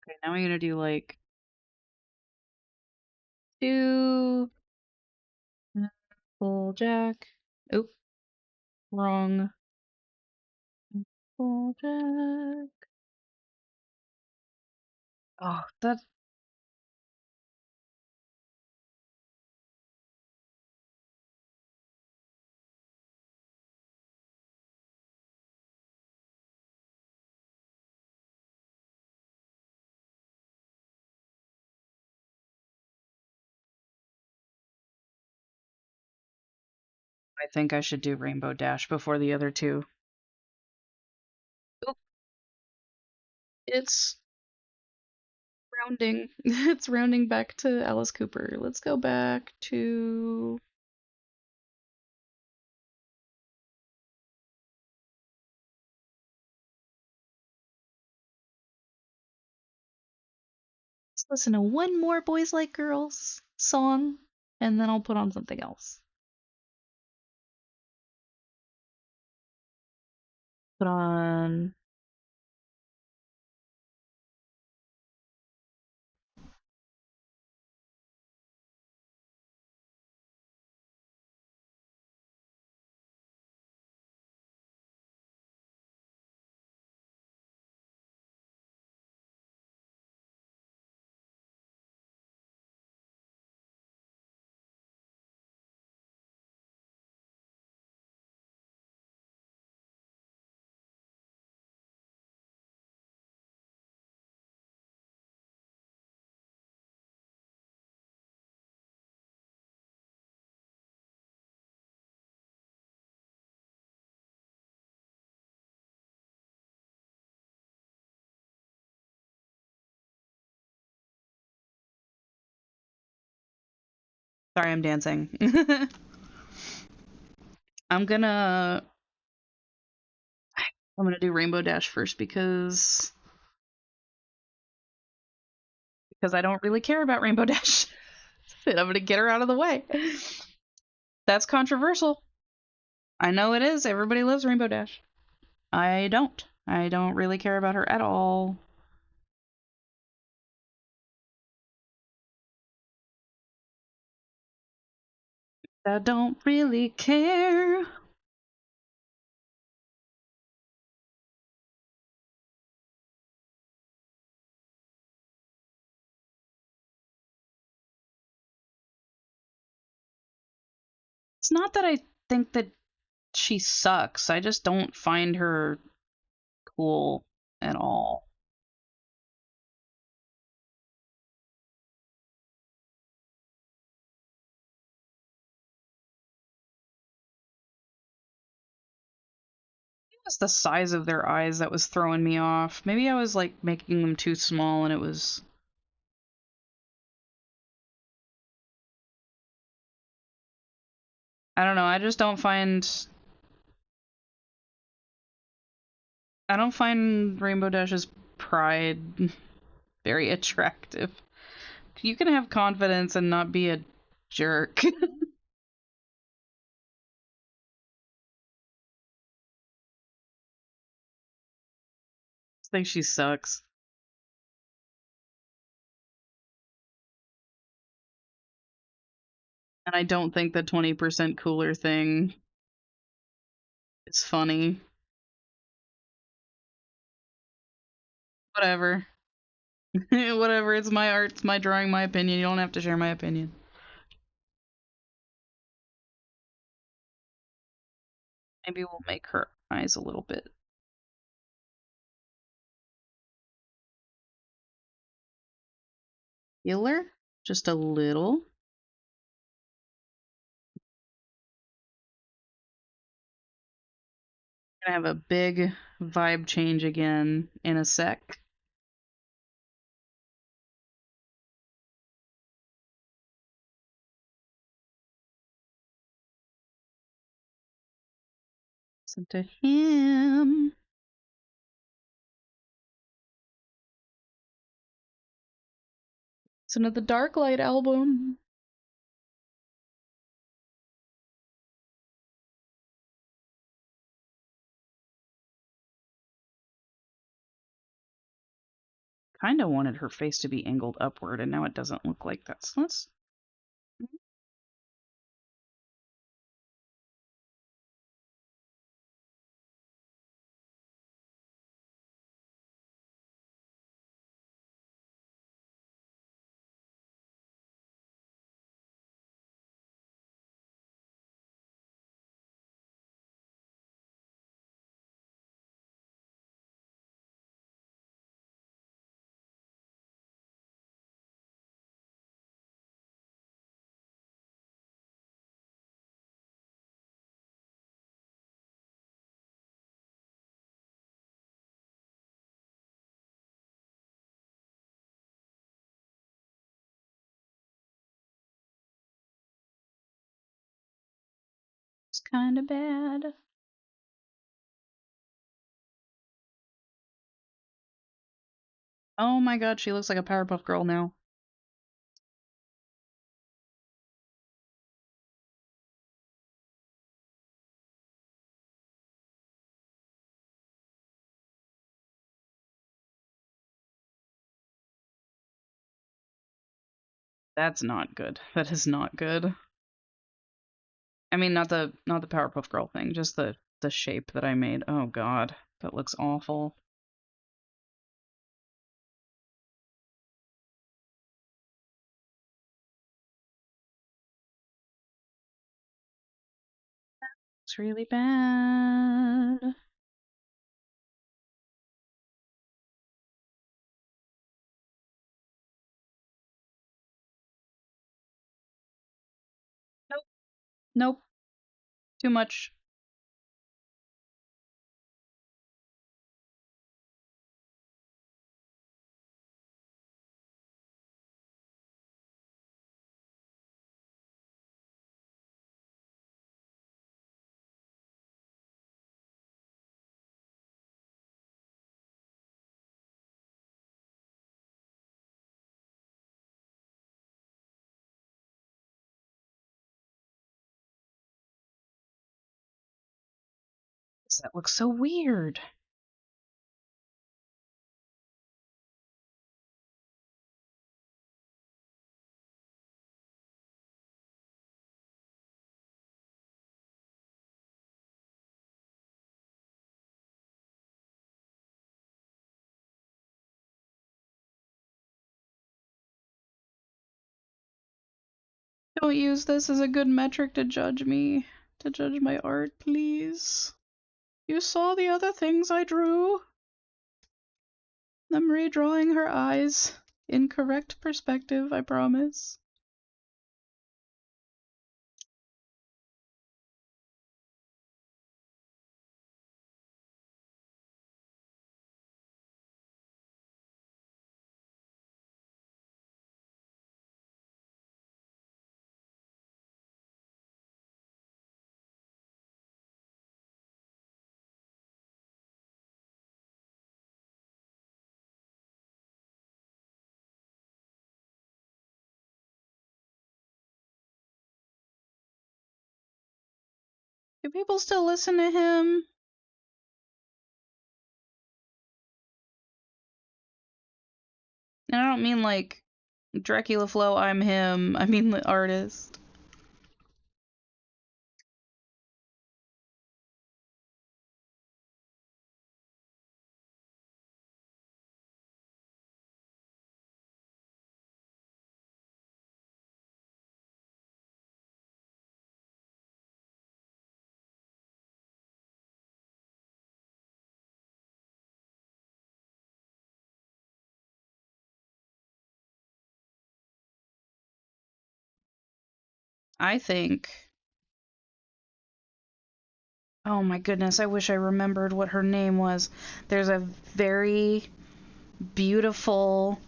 Okay, now I'm gonna do like two full jack. Oop, wrong. Full jack. Oh, that. I think I should do Rainbow Dash before the other two. Oop, it's rounding. It's rounding back to Alice Cooper. Let's go back to. Let's listen to one more Boys Like Girls song, and then I'll put on something else. Put on. Sorry, I'm dancing. I'm gonna I'm gonna do Rainbow Dash first because I don't really care about Rainbow Dash. And I'm gonna get her out of the way. That's controversial. I know it is. Everybody loves Rainbow Dash. I don't. I don't really care about her at all. I don't really care. It's not that I think that she sucks. I just don't find her cool at all. It was the size of their eyes that was throwing me off. Maybe I was like making them too small and it was. I don't know. I just don't find. I don't find Rainbow Dash's pride very attractive. You can have confidence and not be a jerk. I think she sucks. And I don't think the 20% cooler thing is funny. Whatever. Whatever. It's my art, it's my drawing, my opinion. You don't have to share my opinion. Maybe we'll make her eyes a little bit paler. Just a little. Gonna have a big vibe change again in a sec. Listen to him. Listen to the Dark Light album. Kind of wanted her face to be angled upward, and now it doesn't look like that. So let's. It's kind of bad. Oh my god, she looks like a Powerpuff Girl now. That's not good. That is not good. I mean, not the Powerpuff Girl thing, just the shape that I made. Oh god, that looks awful. It's really bad. Nope. Nope. Too much. That looks so weird. Don't use this as a good metric to judge me, to judge my art, please. You saw the other things I drew. I'm redrawing her eyes in correct perspective, I promise. Do people still listen to him? And I don't mean like Dracula Flow, I'm him. I mean the artist. I think. Oh my goodness, I wish I remembered what her name was. There's a very beautiful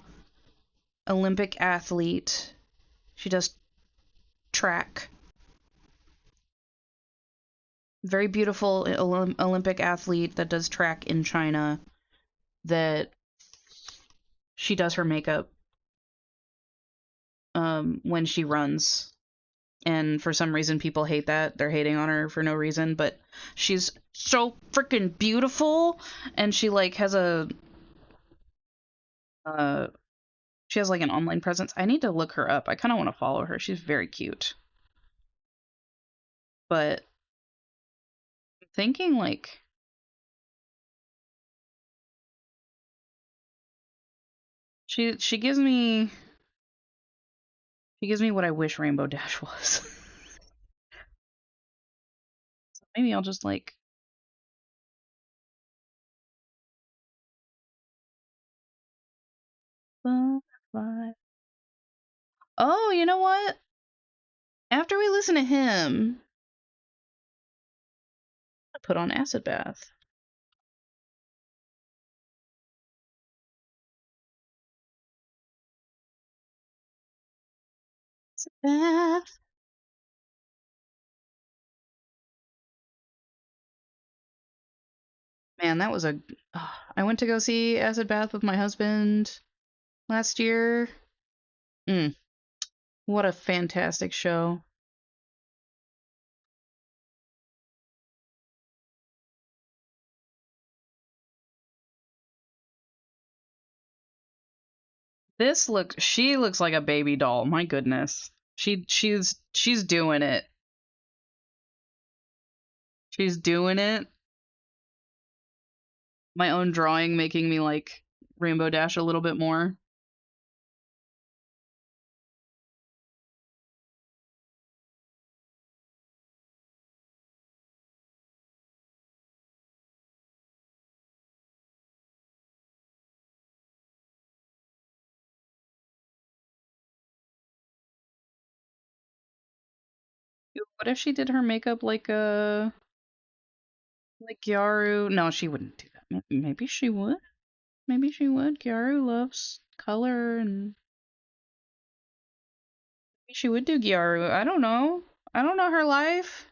Olympic athlete. She does track. Very beautiful Olympic athlete that does track in China that she does her makeup when she runs. And for some reason people hate that. They're hating on her for no reason, but she's so freaking beautiful, and she like has a uh she has like an online presence. I need to look her up. I kind of want to follow her. She's very cute. But I'm thinking like she gives me what I wish Rainbow Dash was. So maybe I'll just like butterfly. Oh, you know what? After we listen to him, I put on Acid Bath. Acid Bath. Man, that was a. I went to go see Acid Bath with my husband last year. Mm, what a fantastic show. She looks like a baby doll. My goodness. She's doing it. She's doing it. My own drawing making me like Rainbow Dash a little bit more. What if she did her makeup like Gyaru? No, she wouldn't do that. Maybe she would. Maybe she would. Gyaru loves color, and maybe she would do Gyaru. I don't know. I don't know her life.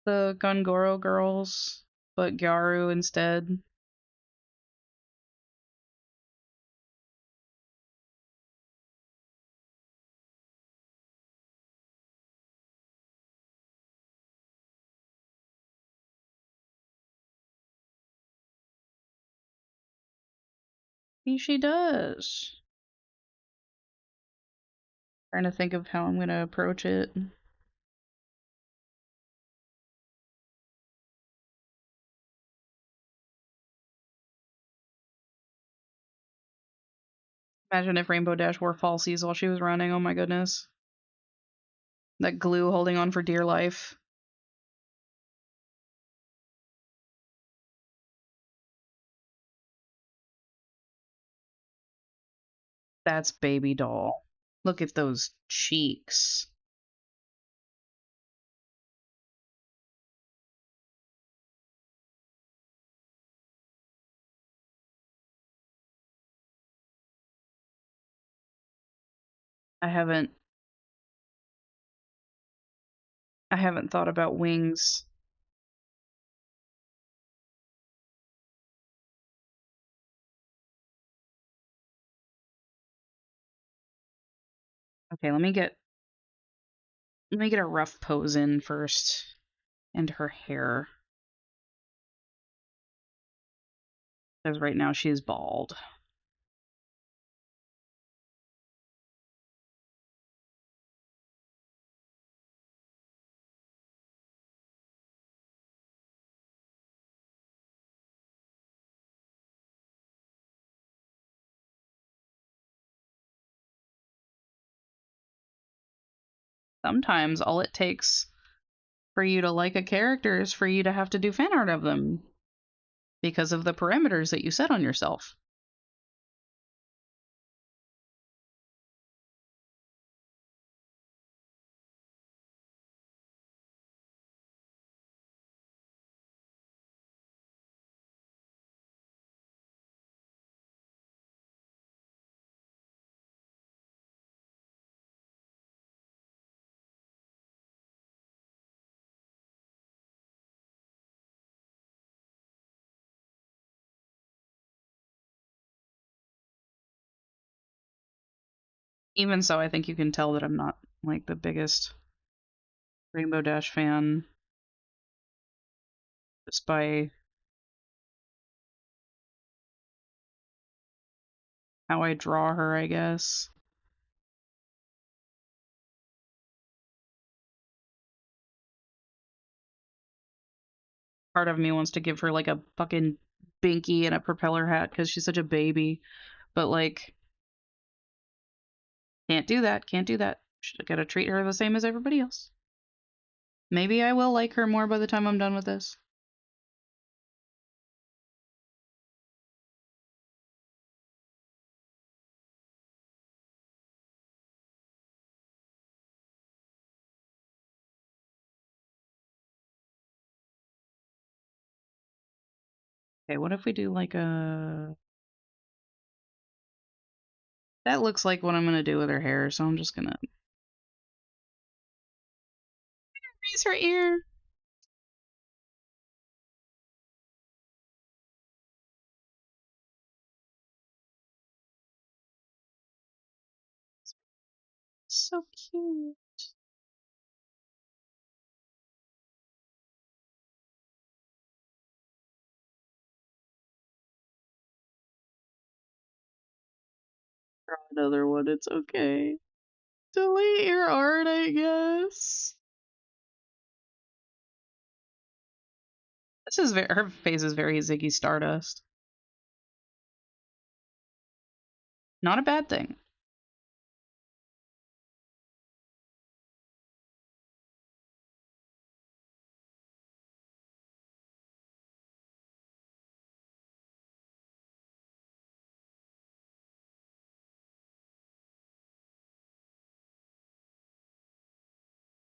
The Gongoro girls, but Gyaru instead. Maybe she does. Trying to think of how I'm gonna approach it. Imagine if Rainbow Dash wore falsies while she was running. Oh my goodness. That glue holding on for dear life. That's baby doll. Look at those cheeks. I haven't thought about wings. Okay, let me get a rough pose in first. And her hair. Because right now she's bald. Sometimes all it takes for you to like a character is for you to have to do fan art of them because of the parameters that you set on yourself. Even so, I think you can tell that I'm not like the biggest Rainbow Dash fan just by how I draw her, I guess. Part of me wants to give her like a fucking binky and a propeller hat because she's such a baby. But like, can't do that. Can't do that. Gotta treat her the same as everybody else. Maybe I will like her more by the time I'm done with this. Okay, what if we do like a... That looks like what I'm gonna do with her hair, so I'm just gonna raise her ear. So cute. Draw another one, it's okay. Delete your art, I guess. This is her face is very Ziggy Stardust. Not a bad thing.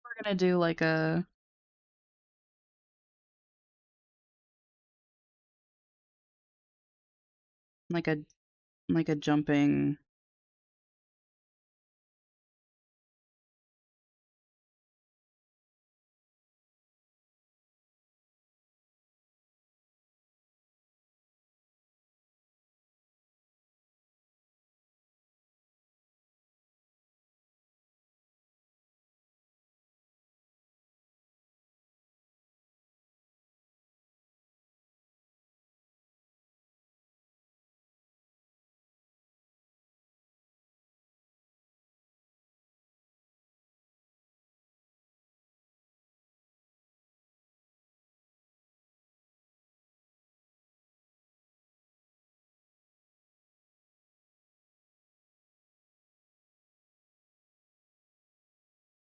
We're gonna do like a like a like a jumping.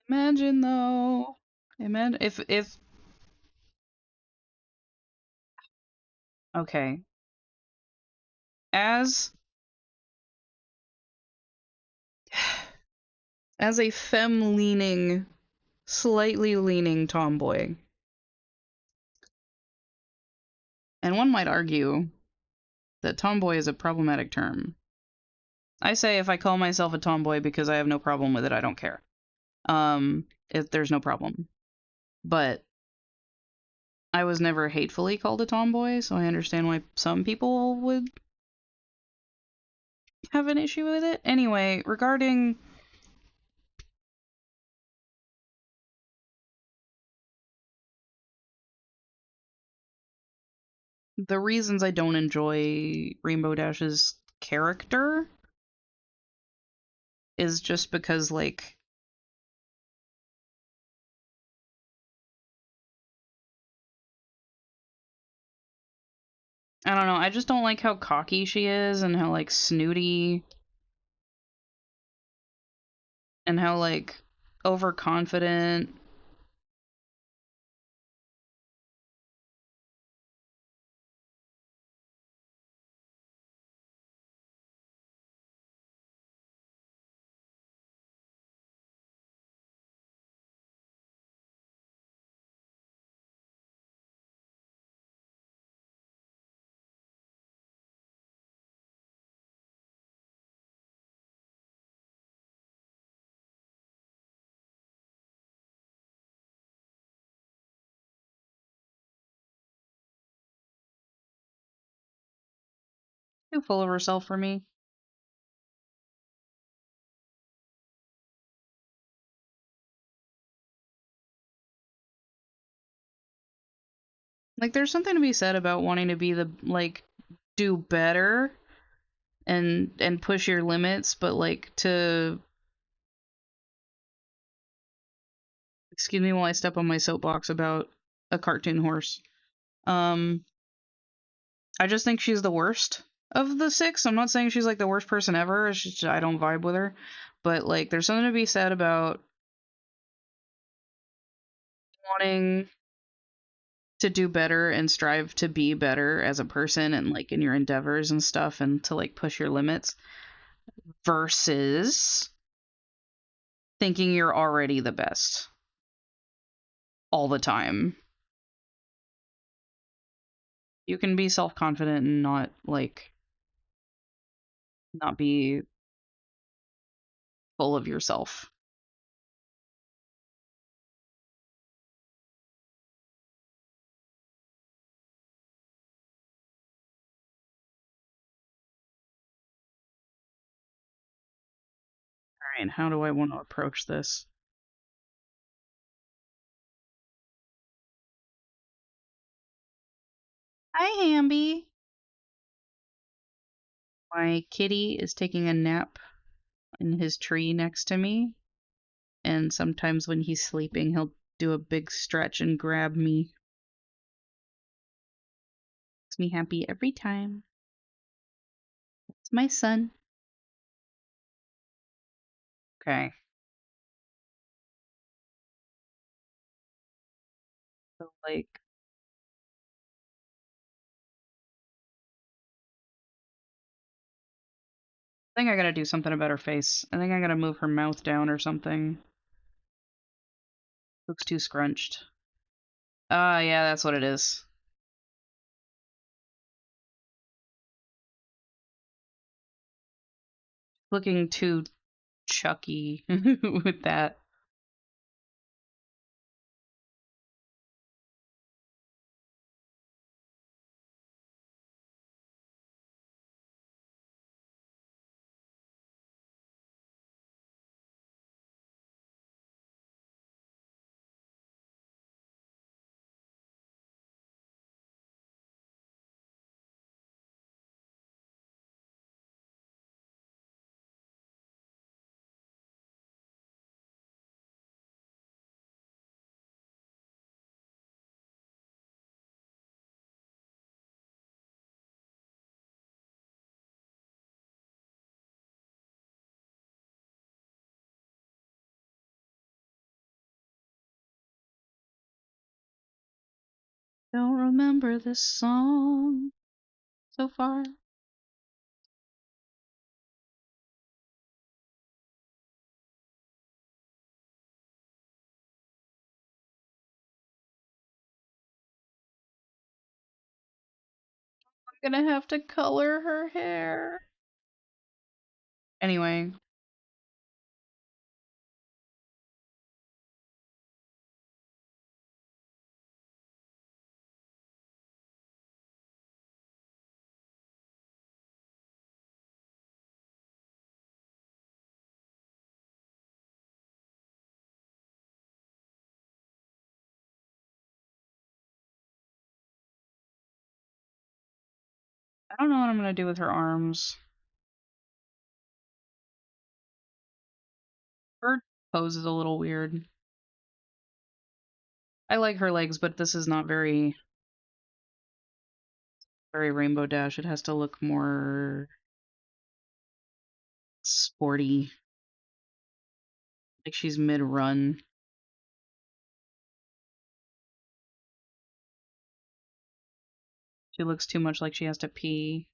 Imagine though. Imagine if okay. As as a femme leaning, slightly leaning tomboy, and one might argue that tomboy is a problematic term. I say if I call myself a tomboy because I have no problem with it, I don't care. If there's no problem. But I was never hatefully called a tomboy, so I understand why some people would have an issue with it. Anyway, regarding the reasons I don't enjoy Rainbow Dash's character is just because, like, I don't know, I just don't like how cocky she is and how, like, snooty and how, like, overconfident. Too full of herself for me. Like, there's something to be said about wanting to be the, like, do better and push your limits, but, like, to excuse me while I step on my soapbox about a cartoon horse. Um, I just think she's the worst of the six. I'm not saying she's like the worst person ever. It's just I don't vibe with her. But like, there's something to be said about wanting to do better and strive to be better as a person and like in your endeavors and stuff and to like push your limits versus thinking you're already the best all the time. You can be self-confident and not be full of yourself. All right, how do I want to approach this? Hi, Hamby. My kitty is taking a nap in his tree next to me, and sometimes when he's sleeping, he'll do a big stretch and grab me. Makes me happy every time. It's my son. Okay. So, like, I think I gotta do something about her face. I think I gotta move her mouth down or something. Looks too scrunched. Ah, yeah, that's what it is. Looking too chucky with that. Don't remember this song so far. I'm gonna have to color her hair. Anyway. I don't know what I'm gonna do with her arms. Her pose is a little weird. I like her legs, but this is not very Rainbow Dash. It has to look more sporty. Like she's mid-run. She looks too much like she has to pee.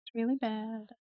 It's really bad.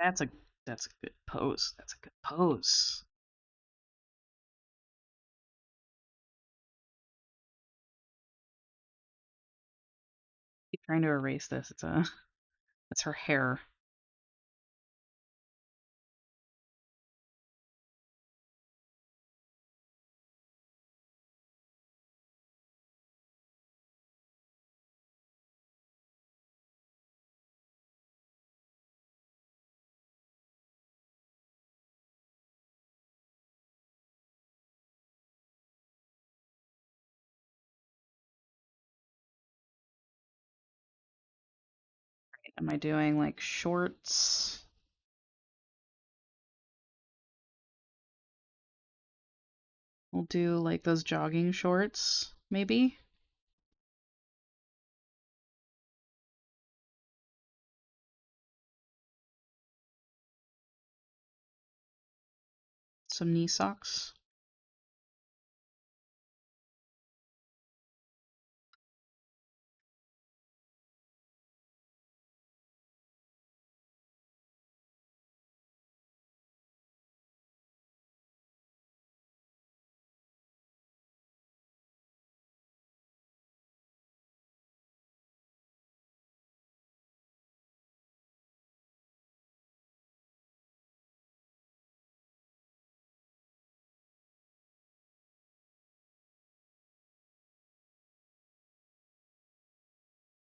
That's a good pose. That's a good pose. Keep trying to erase this. It's her hair. Am I doing like shorts? We'll do like those jogging shorts, maybe. Some knee socks.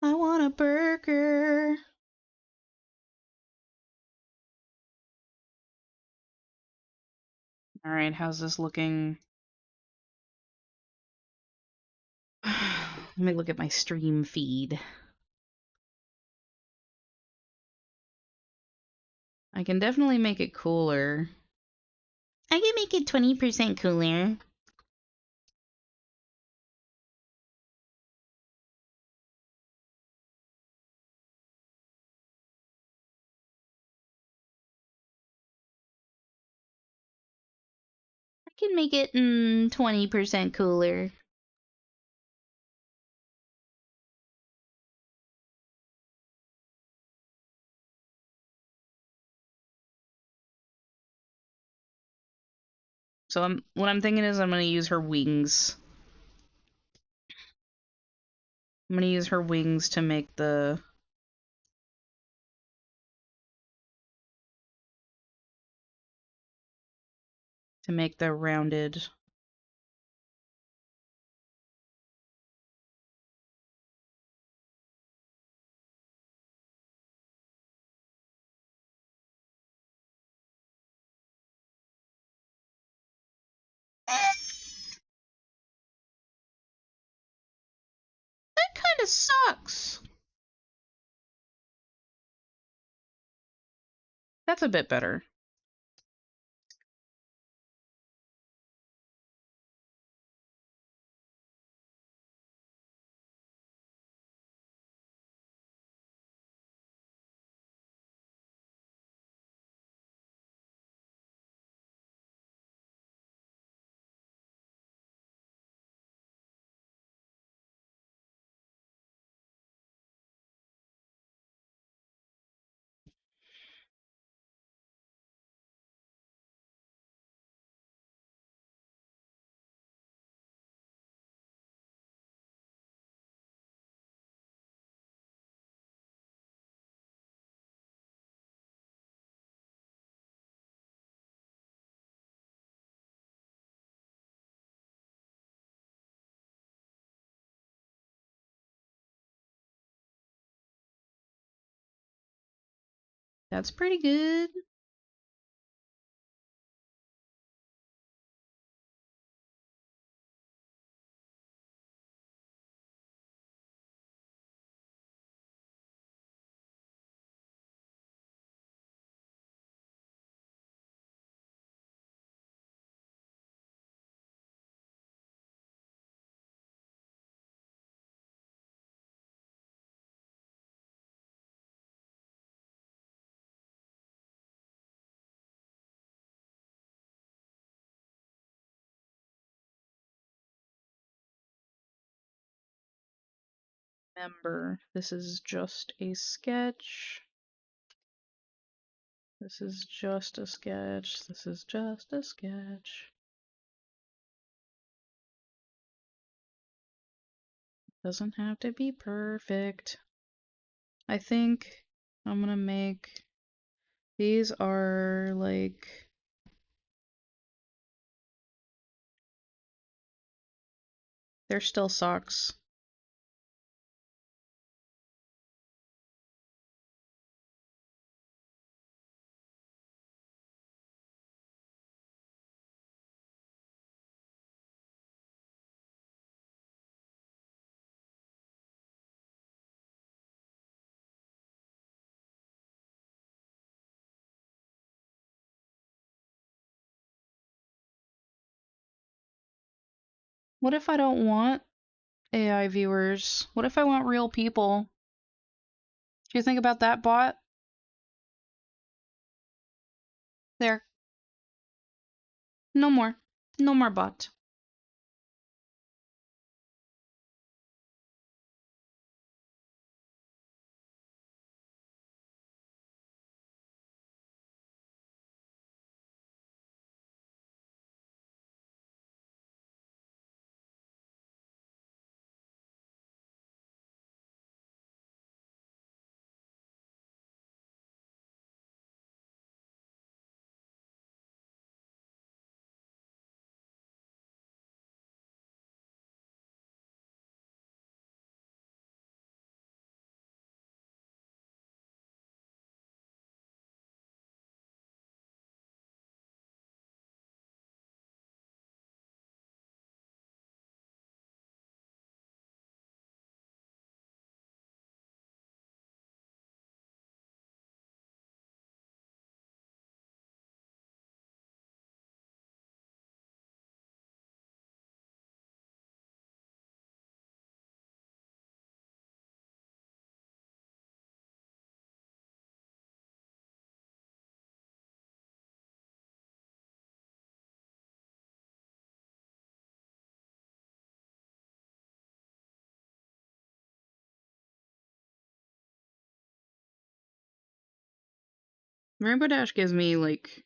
I want a burger. All right, how's this looking? Let me look at my stream feed. I can definitely make it cooler. I can make it 20% cooler. I can make it 20% cooler. So what I'm thinking is I'm gonna use her wings. I'm gonna use her wings to make the rounded. That kind of sucks. That's a bit better. That's pretty good. Remember, this is just a sketch. This is just a sketch. This is just a sketch. Doesn't have to be perfect. I think I'm gonna make these are like they're still socks. What if I don't want AI viewers? What if I want real people? Do you think about that, bot? There. No more. No more bot. Rainbow Dash gives me, like,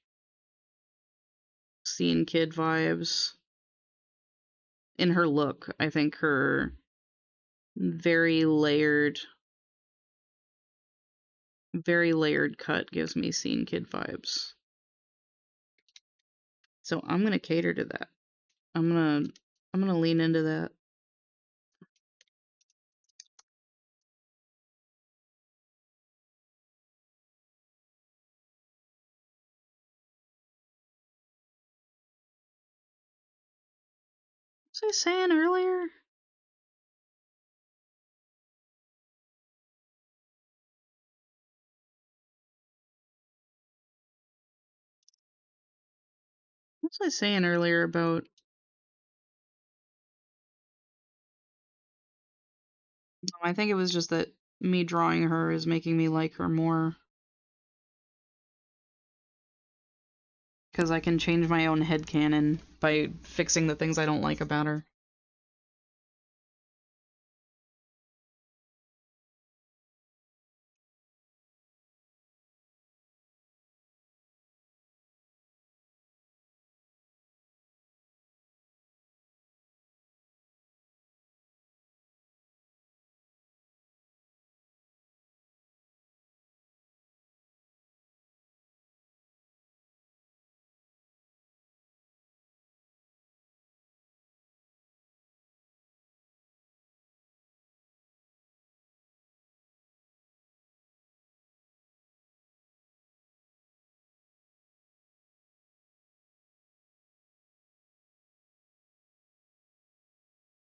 scene kid vibes in her look. I think her very layered cut gives me scene kid vibes. So I'm gonna cater to that. I'm gonna lean into that. What was I saying earlier? What was I saying earlier about? I think it was just that me drawing her is making me like her more. Because I can change my own headcanon by fixing the things I don't like about her.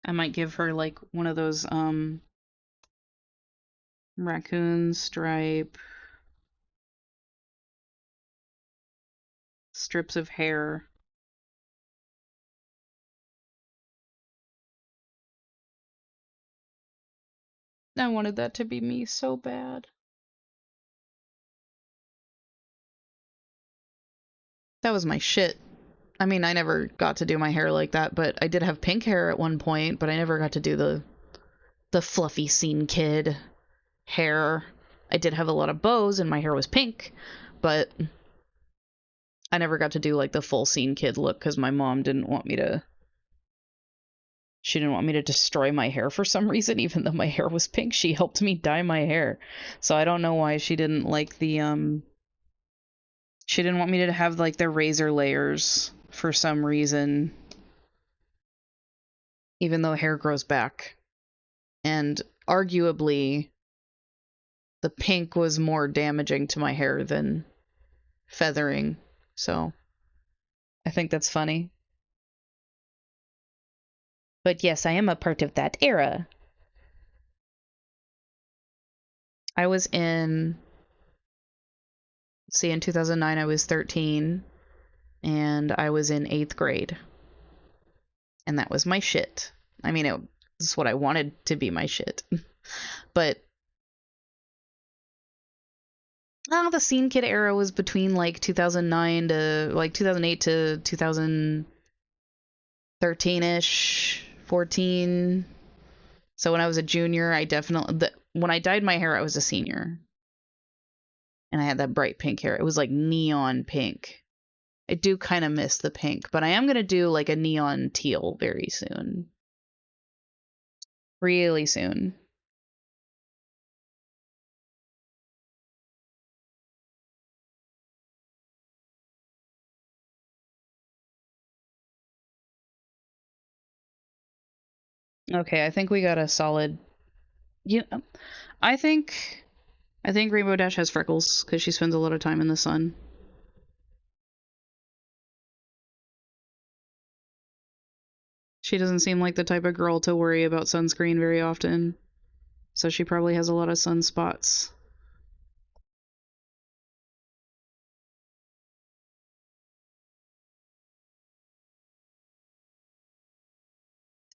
I might give her like one of those raccoon stripe strips of hair. I wanted that to be me so bad. That was my shit. I mean, I never got to do my hair like that, but I did have pink hair at one point, but I never got to do the fluffy scene kid hair. I did have a lot of bows and my hair was pink, but I never got to do like the full scene kid look because my mom didn't want me to. She didn't want me to destroy my hair for some reason, even though my hair was pink. She helped me dye my hair. So I don't know why she didn't like the she didn't want me to have like the razor layers for some reason, even though hair grows back. And arguably the pink was more damaging to my hair than feathering. So I think that's funny. But yes, I am a part of that era. I was in, see, in 2009, I was 13, and I was in 8th grade. And that was my shit. I mean, it was what I wanted to be my shit. But Oh, the Scene Kid era was between like 2009 to like 2008 to 2013-ish, 14. So when I was a junior, I definitely when I dyed my hair, I was a senior, and I had that bright pink hair. It was like neon pink. I do kind of miss the pink, but I am gonna do like a neon teal very soon. Really soon. Okay, I think we got a solid. Yeah, I think I think Rainbow Dash has freckles because she spends a lot of time in the sun. She doesn't seem like the type of girl to worry about sunscreen very often, so she probably has a lot of sunspots.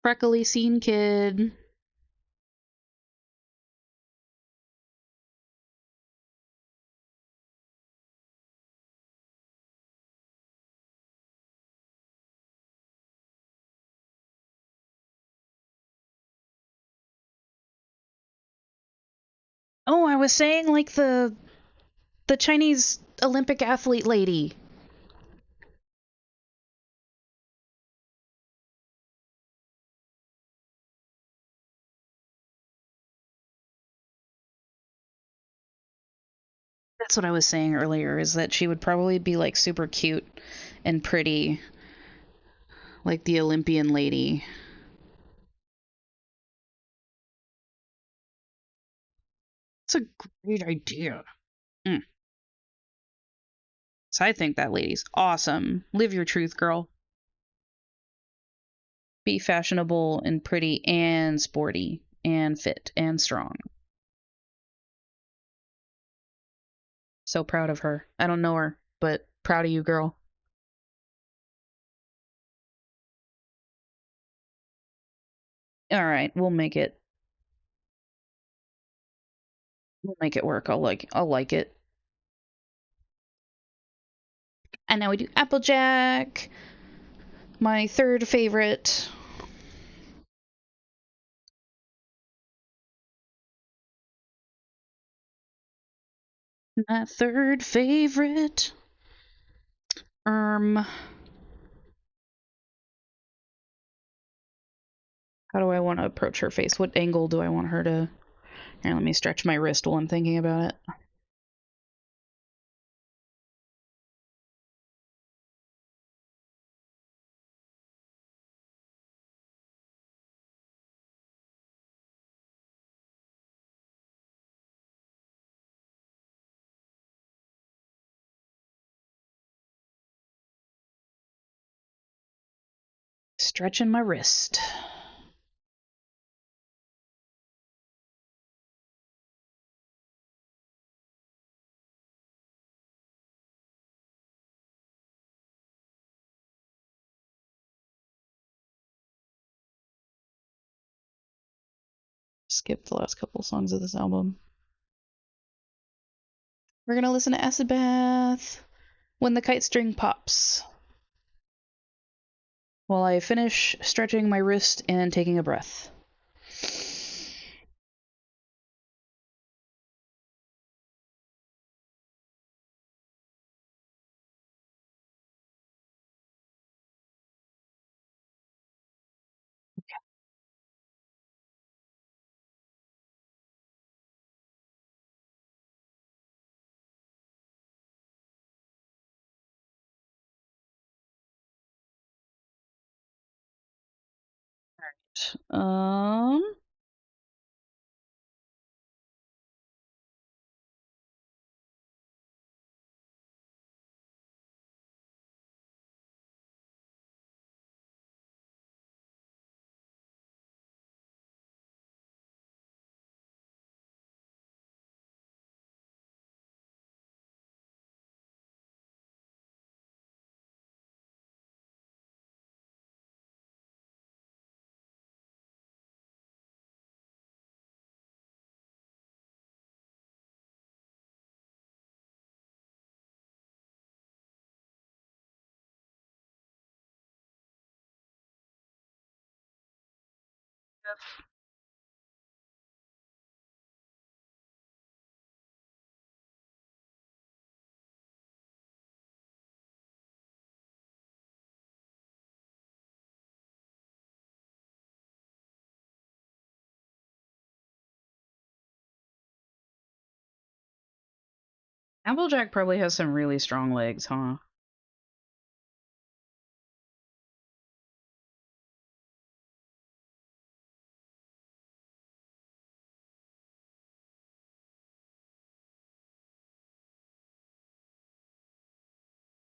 Freckly scene kid. Oh, I was saying like the Chinese Olympic athlete lady. That's what I was saying earlier, is that she would probably be like super cute and pretty, like the Olympian lady. It's a great idea. Mm. So I think that lady's awesome. Live your truth, girl. Be fashionable and pretty and sporty and fit and strong. So proud of her. I don't know her, but proud of you, girl. All right, we'll make it. We'll make it work. I'll like it. And now we do Applejack, my third favorite. My third favorite. Um, how do I want to approach her face? What angle do I want her to? Here, let me stretch my wrist while I'm thinking about it. Stretching my wrist. Skip the last couple songs of this album. We're gonna listen to Acid Bath when the kite string pops. While I finish stretching my wrist and taking a breath. Um, Applejack probably has some really strong legs, huh?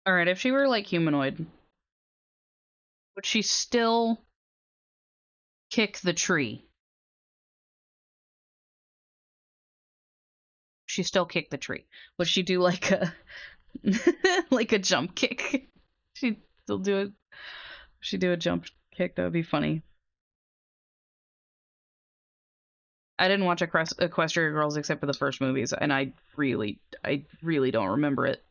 Alright, if she were like humanoid, would she still kick the tree? She still kick the tree. Would she do like a like a jump kick? She'd still do it. She'd do a jump kick. That would be funny. I didn't watch Equestria Girls except for the first movies, and I really don't remember it.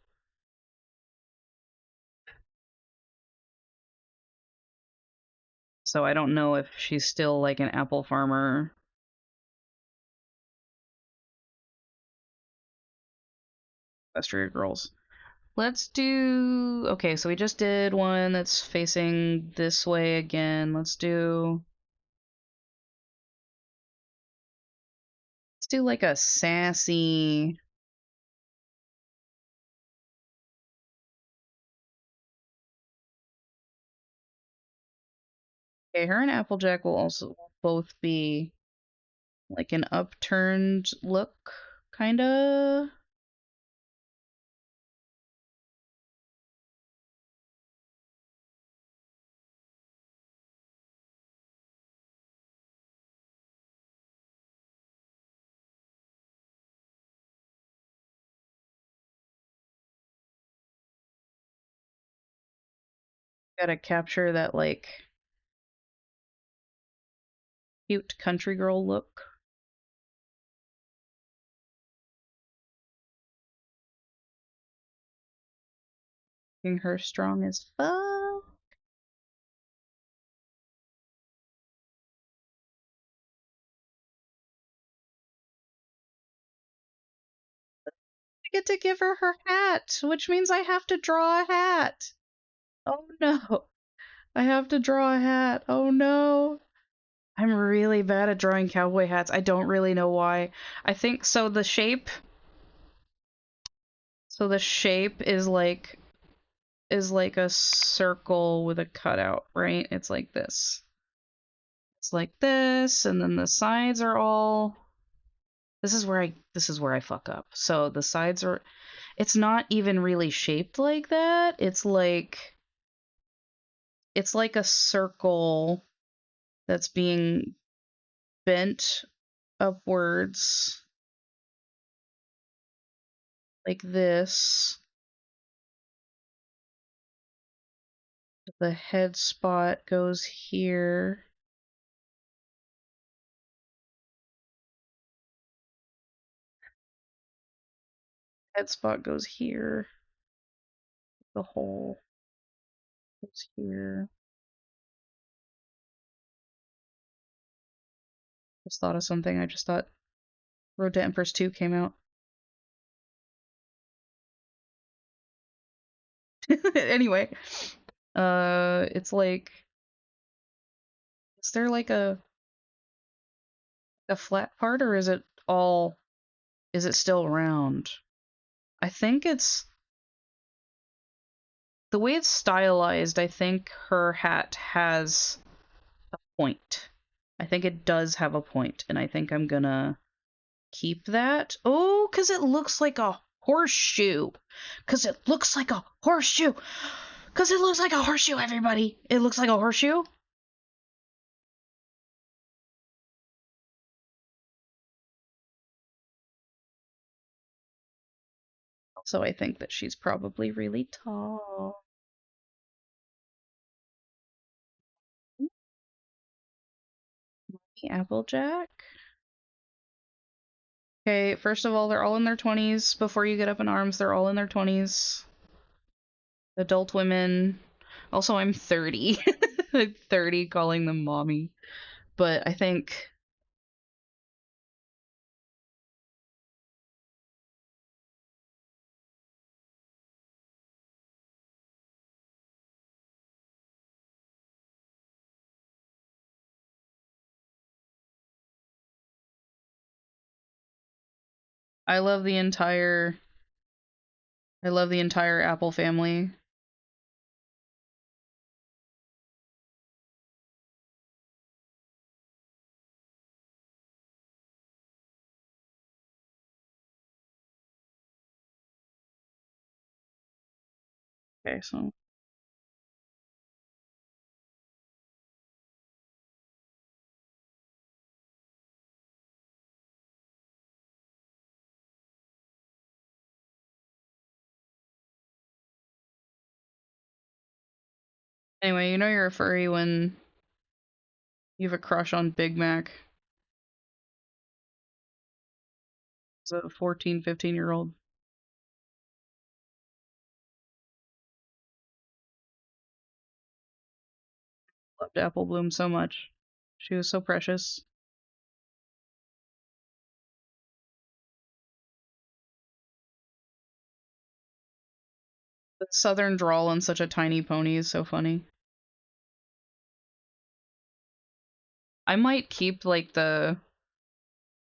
So I don't know if she's still like an apple farmer. Equestria Girls. Let's do... Okay, so we just did one that's facing this way again. Let's do like a sassy... Okay, her and Applejack will also both be like an upturned look, kinda. Gotta capture that like cute country girl look. Making her strong as fuck. I get to give her her hat, which means I have to draw a hat. Oh no. I have to draw a hat. Oh no. I'm really bad at drawing cowboy hats. I don't really know why. I think so the shape is like a circle with a cutout, right? It's like this. It's like this, and then the sides are all... This is where I fuck up. So the sides are... It's not even really shaped like that. It's like a circle that's being bent upwards like this. The head spot goes here. Head spot goes here. The hole goes here. Just thought of something. I just thought Road to Empress 2 came out. Anyway, it's like, is there like a flat part, or is it still round? I think it's the way it's stylized. I think her hat has a point. I think it does have a point, and I think I'm gonna keep that. Oh, because it looks like a horseshoe. Because it looks like a horseshoe. Because it looks like a horseshoe, everybody. It looks like a horseshoe. So I think that she's probably really tall. Applejack. Okay, first of all, they're all in their 20s. Before you get up in arms, they're all in their 20s. Adult women. Also, I'm 30. 30, calling them mommy. but I think I love the entire Apple family. Okay, so anyway, you know you're a furry when you have a crush on Big Mac. As a 14, 15-year-old. Loved Apple Bloom so much. She was so precious. The southern drawl on such a tiny pony is so funny. I might keep like the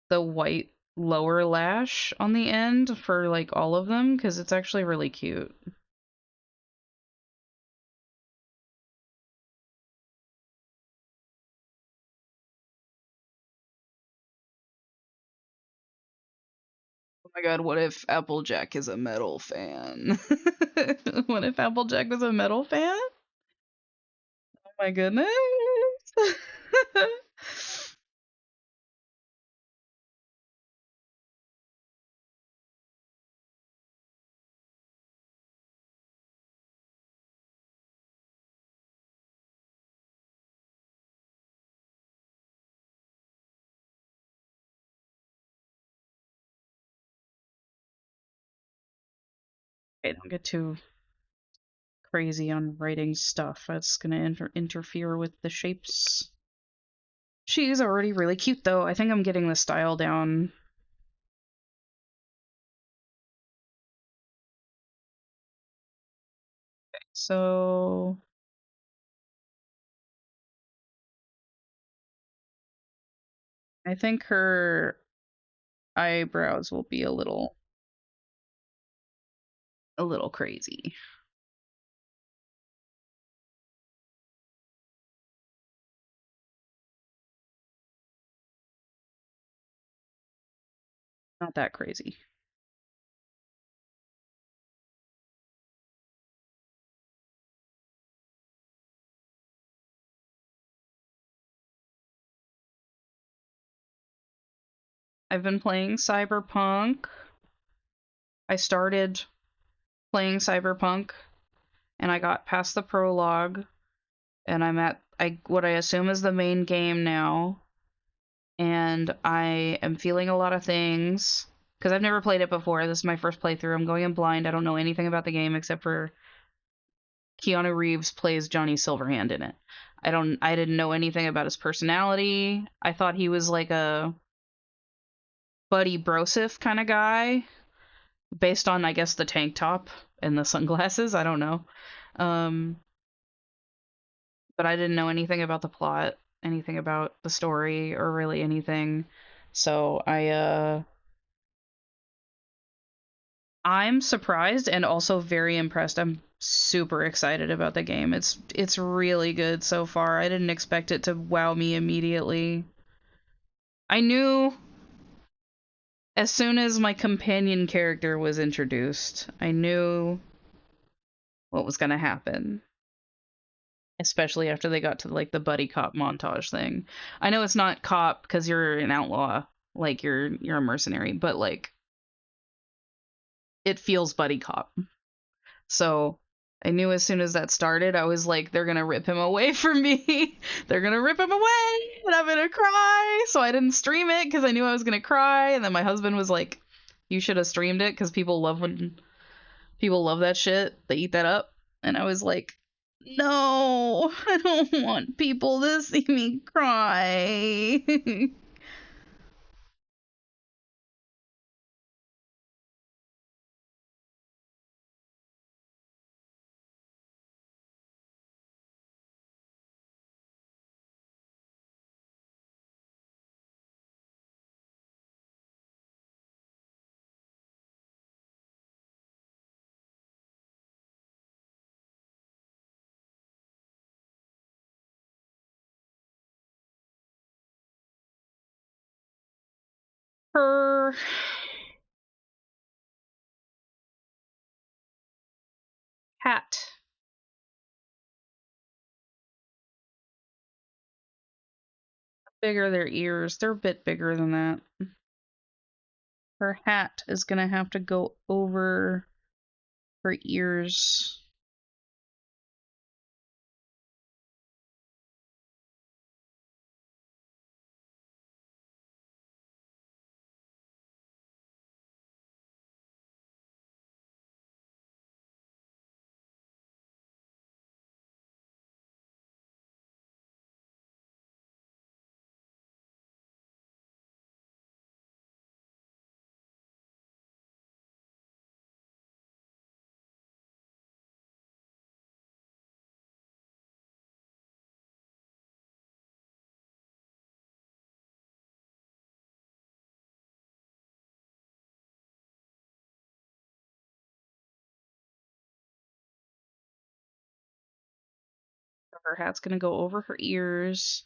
white lower lash on the end for like all of them because it's actually really cute. Oh my god, what if Applejack is a metal fan? What if Applejack was a metal fan? Oh my goodness. Okay, don't get too crazy on writing stuff. That's gonna interfere with the shapes. She's already really cute though. I think I'm getting the style down. So I think her eyebrows will be a little crazy. Not that crazy. I've been playing Cyberpunk. I started playing Cyberpunk and I got past the prologue and I'm at what I assume is the main game now, and I am feeling a lot of things because I've never played it before. This is my first playthrough. I'm going in blind. I don't know anything about the game except for Keanu Reeves plays Johnny Silverhand in it. I didn't know anything about his personality. I thought he was like a Buddy Brosif kind of guy based on I guess the tank top and the sunglasses. I don't know. Um but I didn't know anything about the plot, anything about the story or really anything. So I'm surprised and also very impressed. I'm super excited about the game. It's really good so far. I didn't expect it to wow me immediately. I knew as soon as my companion character was introduced, I knew what was going to happen. Especially after they got to like the buddy cop montage thing. I know it's not cop because you're an outlaw, like you're a mercenary, but like it feels buddy cop. So I knew as soon as that started, I was like, they're gonna rip him away from me. They're gonna rip him away, and I'm gonna cry. So I didn't stream it because I knew I was gonna cry. And then my husband was like, "You should have streamed it because people love that shit. They eat that up." And I was like, No, I don't want people to see me cry. Her hat. Bigger their ears. They're a bit bigger than that. Her hat is gonna have to go over her ears. Her hat's gonna go over her ears.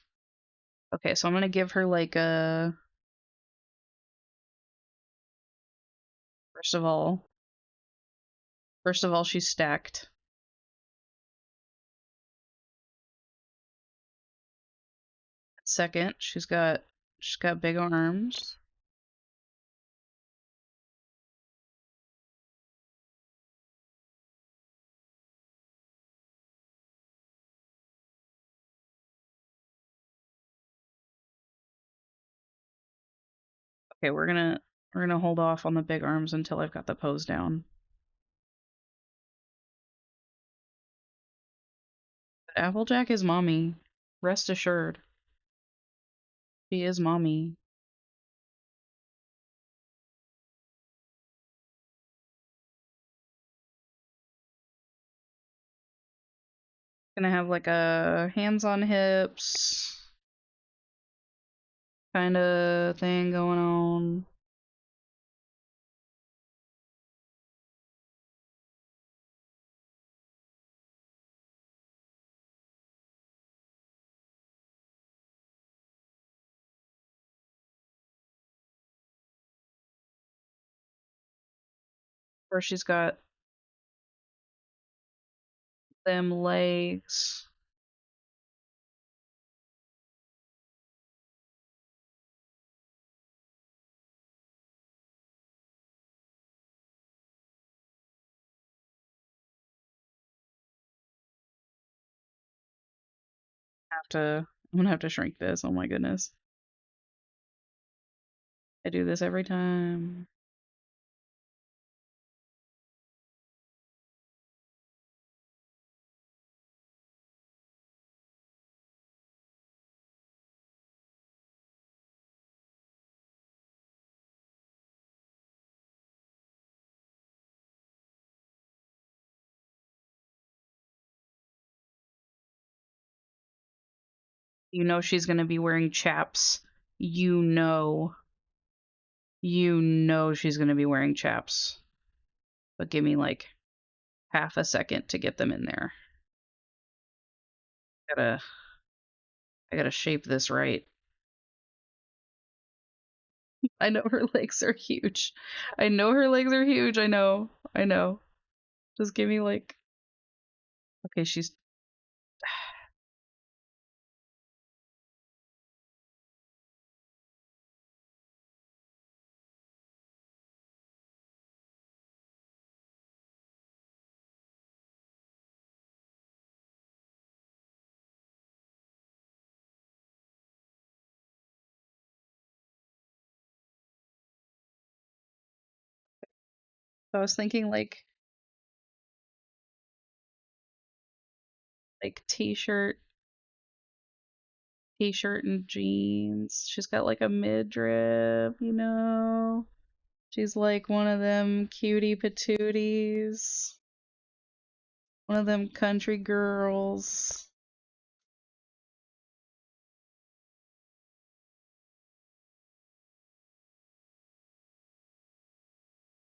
Okay, so I'm gonna give her like a. First of all, she's stacked. Second, she's got big arms. Okay, we're gonna hold off on the big arms until I've got the pose down. But Applejack is mommy. Rest assured. She is mommy. Gonna have like a hands on hips kind of thing going on. Where she's got them legs. I'm gonna have to shrink this. Oh my goodness. I do this every time. You know she's gonna be wearing chaps. You know. You know she's gonna be wearing chaps. But give me like half a second to get them in there. Gotta I gotta shape this right. I know her legs are huge. I know her legs are huge. I know. I know. Just give me like okay, she's I was thinking like like t-shirt and jeans. She's got like a midriff, you know. She's like one of them cutie patooties. One of them country girls.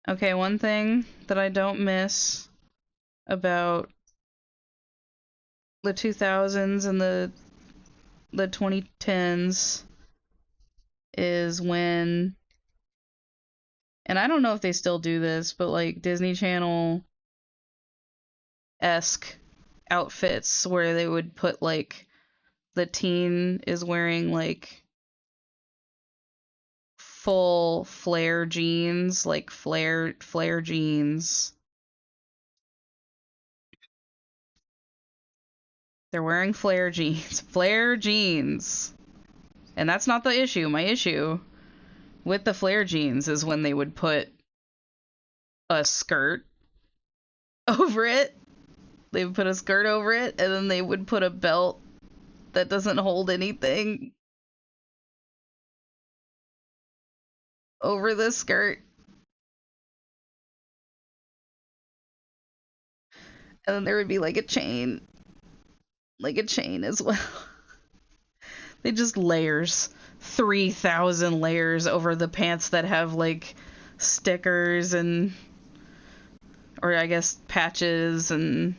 Okay, one thing that I don't miss about the 2000s and the 2010s is when, and I don't know if they still do this, but like Disney Channel esque outfits where they would put like the teen is wearing like full flare jeans, like flare jeans. They're wearing flare jeans, flare jeans. And that's not the issue. My issue with the flare jeans is when they would put a skirt over it. They would put a skirt over it, and then they would put a belt that doesn't hold anything over the skirt. And then there would be like a chain as well. They just layers. 3,000 layers over the pants that have like stickers and, or I guess patches, and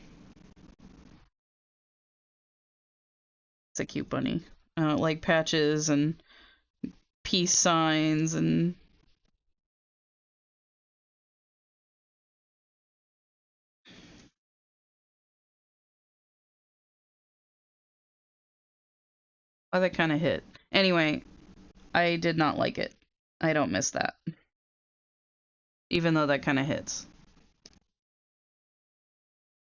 it's a cute bunny. Like patches and peace signs and oh, that kind of hit. Anyway, I did not like it. I don't miss that. Even though that kind of hits.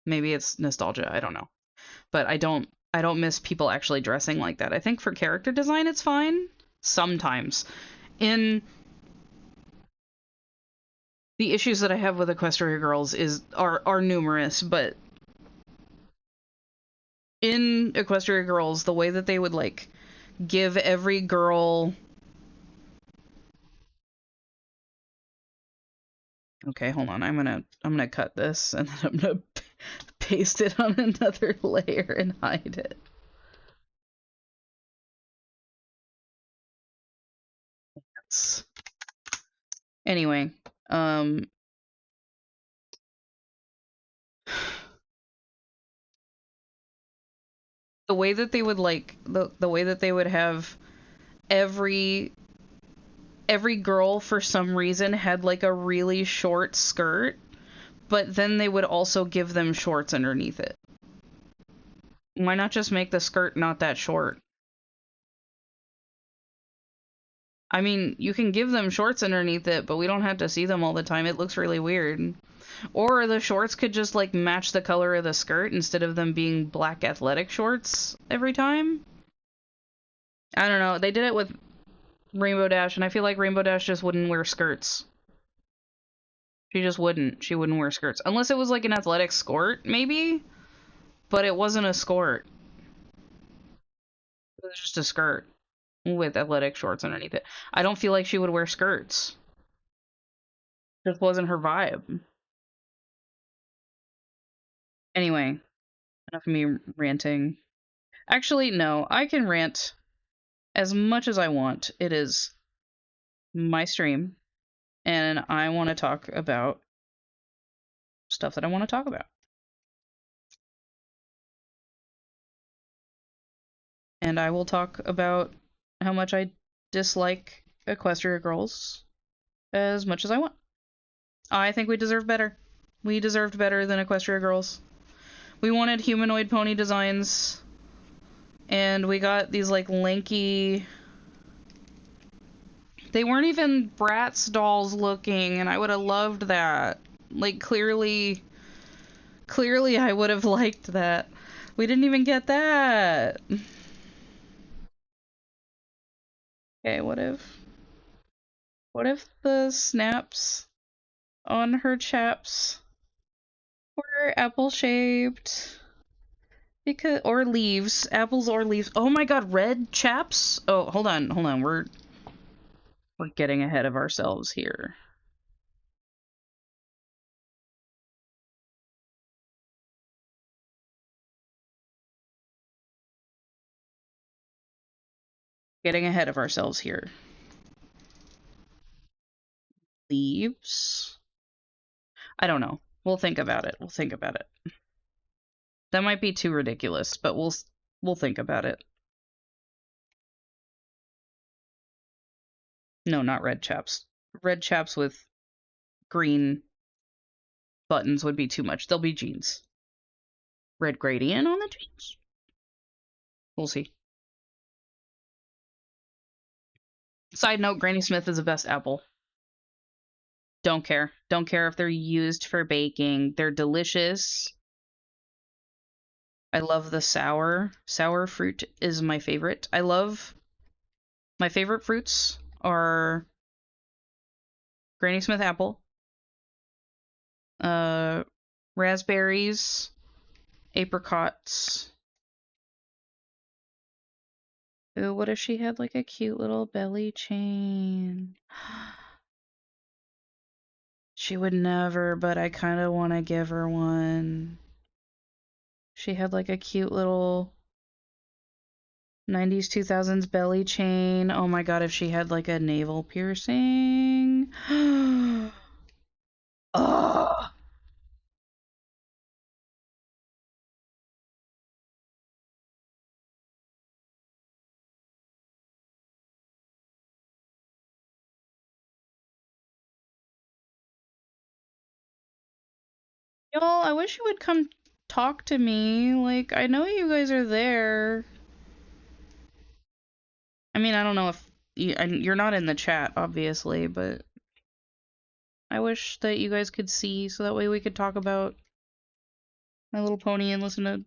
Maybe it's nostalgia, I don't know. But I don't miss people actually dressing like that. I think for character design it's fine sometimes. In the issues that I have with Equestria Girls are numerous, but in Equestria Girls, the way that they would like give every girl. Okay, hold on. I'm gonna cut this and then I'm gonna paste it on another layer and hide it. Anyway, the way that they would like the way that they would have every girl for some reason had like a really short skirt, but then they would also give them shorts underneath it. Why not just make the skirt not that short? I mean, you can give them shorts underneath it, but we don't have to see them all the time. It looks really weird. Or the shorts could just like match the color of the skirt instead of them being black athletic shorts every time. I don't know. They did it with Rainbow Dash, and I feel like Rainbow Dash just wouldn't wear skirts. She just wouldn't. She wouldn't wear skirts. Unless it was like an athletic skirt, maybe? But it wasn't a skirt. It was just a skirt with athletic shorts underneath it. I don't feel like she would wear skirts. Just wasn't her vibe. Anyway, enough of me ranting. Actually, no, I can rant as much as I want. It is my stream, and I want to talk about stuff that I want to talk about. And I will talk about how much I dislike Equestria Girls as much as I want. I think we deserve better. We deserved better than Equestria Girls. We wanted humanoid pony designs, and we got these like lanky. They weren't even Bratz dolls looking, and I would have loved that. Like clearly I would have liked that. We didn't even get that. Okay, what if the snaps on her chaps were apple shaped? Because or leaves, apples or leaves. Oh my god, red chaps. Oh, hold on, hold on. We're getting ahead of ourselves here. Getting ahead of ourselves here. Leaves. I don't know. We'll think about it. We'll think about it. That might be too ridiculous, but we'll think about it. No, not red chaps. Red chaps with green buttons would be too much. They'll be jeans. Red gradient on the jeans? We'll see. Side note, Granny Smith is the best apple. Don't care. Don't care if they're used for baking. They're delicious. I love the sour. Sour fruit is my favorite. My favorite fruits are Granny Smith apple, uh, raspberries, apricots. Ooh, what if she had like a cute little belly chain? She would never, but I kind of want to give her one. She had like a cute little 90s 2000s belly chain. Oh my god, if she had like a navel piercing. Oh. Y'all, I wish you would come talk to me. Like, I know you guys are there. I mean, I don't know if you're not in the chat, obviously, but I wish that you guys could see so that way we could talk about My Little Pony and listen to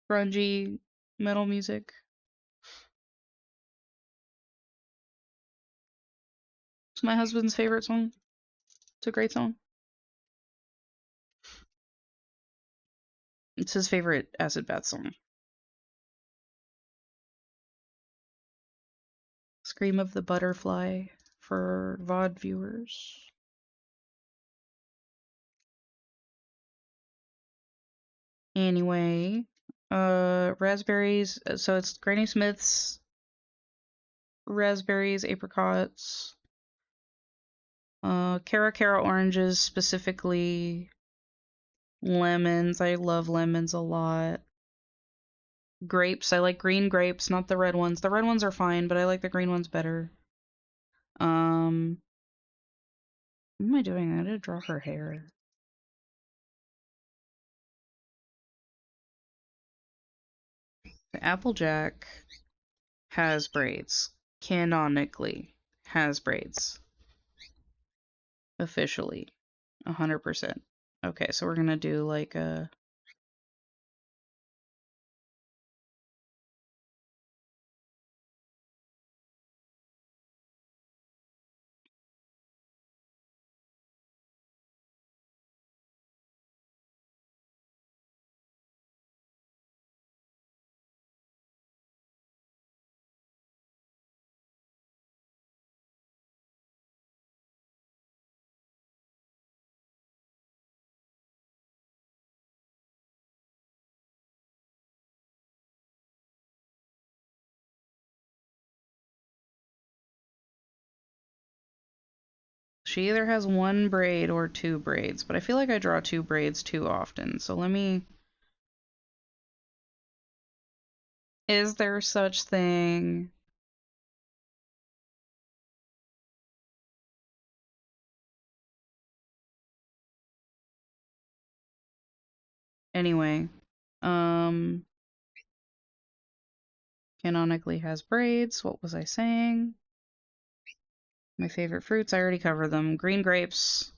grungy metal music. It's my husband's favorite song. It's a great song. It's his favorite acid bath song. Scream of the Butterfly for VOD viewers. Anyway, raspberries. So it's Granny Smith's raspberries, apricots, Cara oranges, specifically lemons. I love lemons a lot. Grapes. I like green grapes, not the red ones. The red ones are fine, but I like the green ones better. What am I doing? I gotta draw her hair. Applejack has braids. Canonically has braids. Officially. 100%. Okay, so we're gonna do like a... She either has one braid or two braids, but I feel like I draw two braids too often, so let me... Is there such thing? Anyway, canonically has braids. What was I saying? My favorite fruits, I already covered them. Green grapes.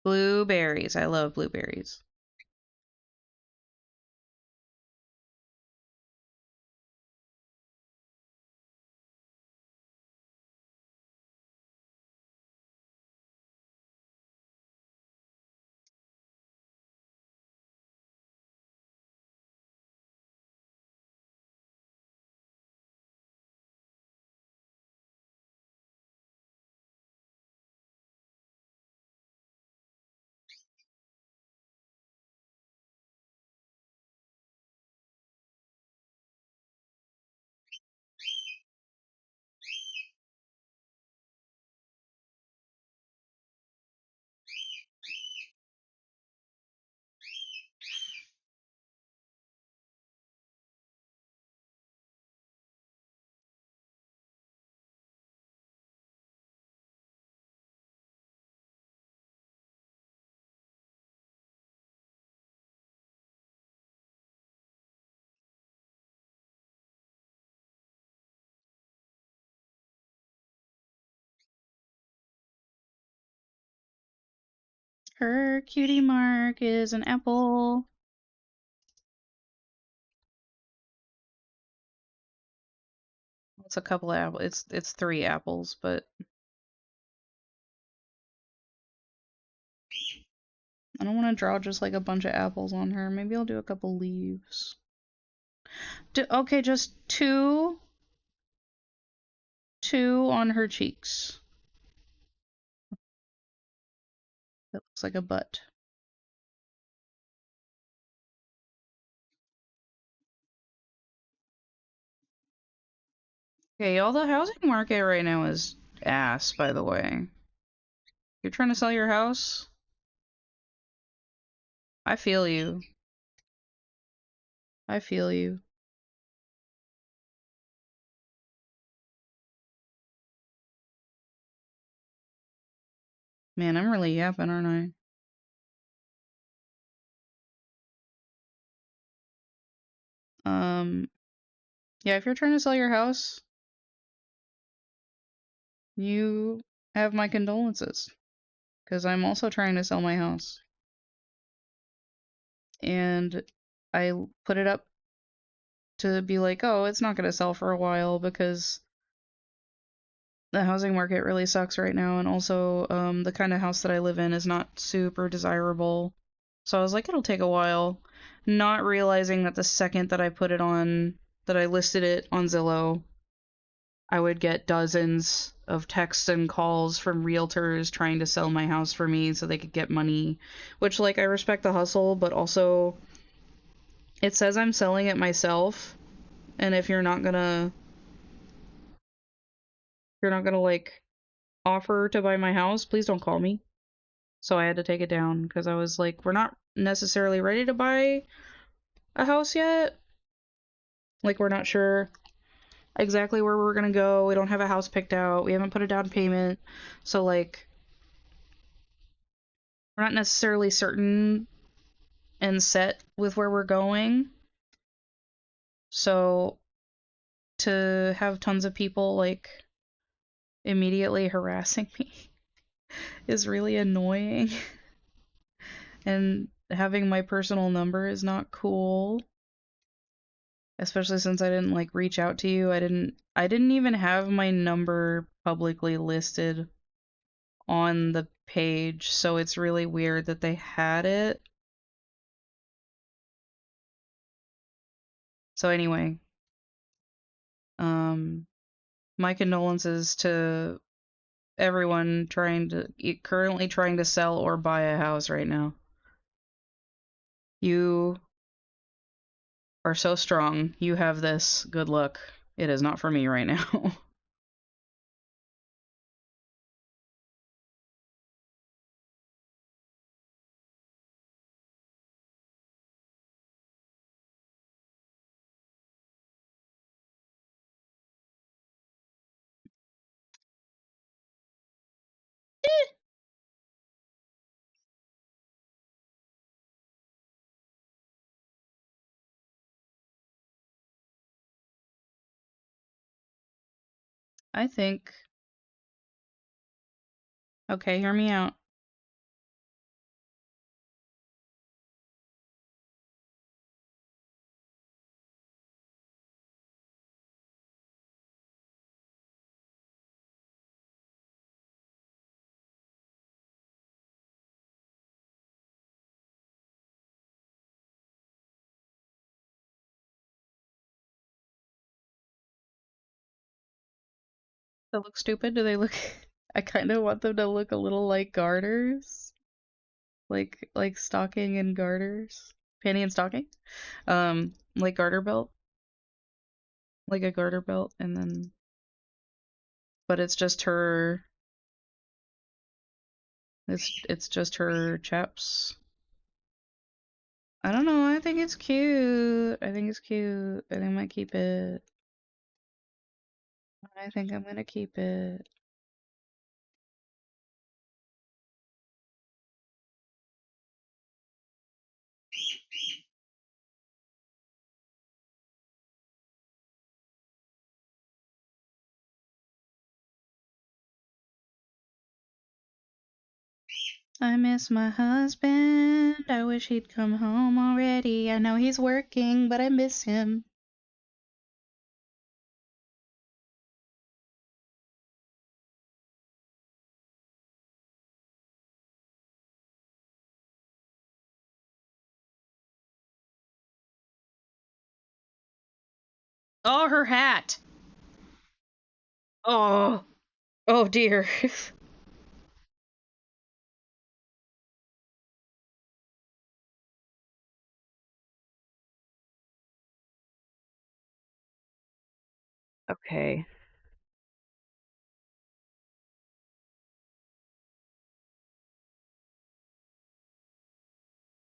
Blueberries. I love blueberries. Her cutie mark is an apple. It's a couple of apples. It's 3 apples, but I don't want to draw just like a bunch of apples on her. Maybe I'll do a couple leaves. Okay, just two on her cheeks. That looks like a butt. Okay, all the housing market right now is ass, by the way. You're trying to sell your house? I feel you. I feel you. Man, I'm really yapping, aren't I? Yeah, if you're trying to sell your house, you have my condolences. Because I'm also trying to sell my house. And I put it up to be like, oh, it's not going to sell for a while because the housing market really sucks right now. And also, the kind of house that I live in is not super desirable. So I was like, it'll take a while. Not realizing that the second that I put it on, that I listed it on Zillow, I would get dozens of texts and calls from realtors trying to sell my house for me so they could get money. Which, like, I respect the hustle, but also it says I'm selling it myself. And if you're not gonna like offer to buy my house, please don't call me. So I had to take it down because I was like, we're not necessarily ready to buy a house yet. Like, we're not sure exactly where we're gonna go. We don't have a house picked out. We haven't put a down payment. So, like, we're not necessarily certain and set with where we're going. So, to have tons of people, like, immediately harassing me is really annoying. And having my personal number is not cool. Especially since I didn't like reach out to you. I didn't even have my number publicly listed on the page, so it's really weird that they had it. So anyway, um my condolences to everyone currently trying to sell or buy a house right now. You are so strong. You have this. Good luck. It is not for me right now. I think, okay, hear me out. They look stupid? Do they look I kind of want them to look a little like garters. Like stocking and garters. Panty and stocking? Like garter belt. Like a garter belt and then but it's just her chaps. I don't know, I think it's cute. I think it's cute. I think I might keep it. I think I'm gonna keep it. I miss my husband. I wish he'd come home already. I know he's working, but I miss him. Oh, her hat. Oh, oh dear. Okay.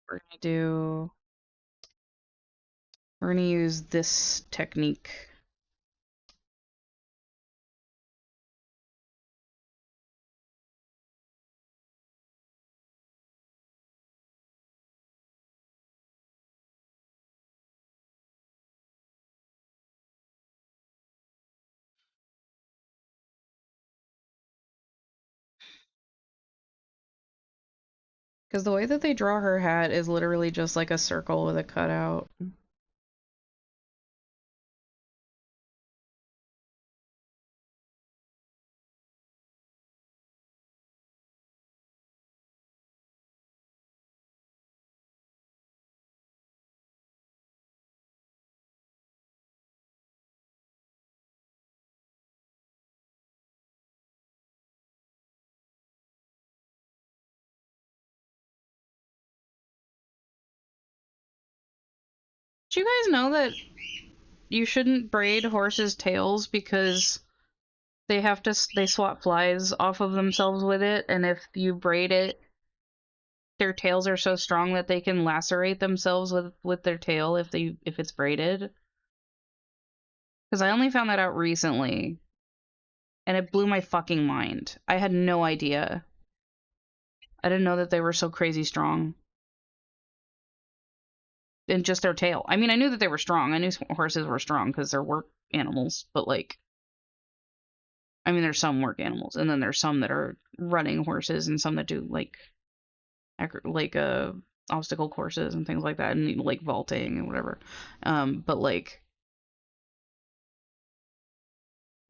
We're gonna do. We're gonna use this technique. Because the way that they draw her hat is literally just like a circle with a cutout. Do you guys know that you shouldn't braid horses' tails because they swat flies off of themselves with it, and if you braid it, their tails are so strong that they can lacerate themselves with their tail if it's braided. Because I only found that out recently, and it blew my fucking mind. I had no idea. I didn't know that they were so crazy strong. And just their tail. I mean, I knew that they were strong. I knew horses were strong because they're work animals, but like, I mean, there's some work animals, and then there's some that are running horses, and some that do like obstacle courses and things like that, and like vaulting and whatever. But like,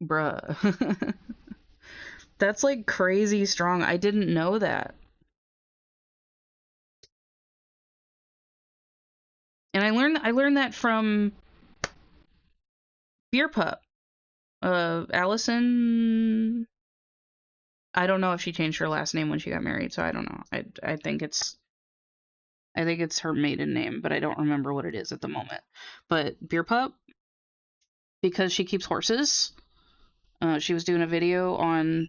bruh, that's like crazy strong. I didn't know that, and I learned that from Beer Pup. Allison. I don't know if she changed her last name when she got married, so I don't know. I think it's her maiden name, but I don't remember what it is at the moment. But Beer Pup, because she keeps horses, she was doing a video on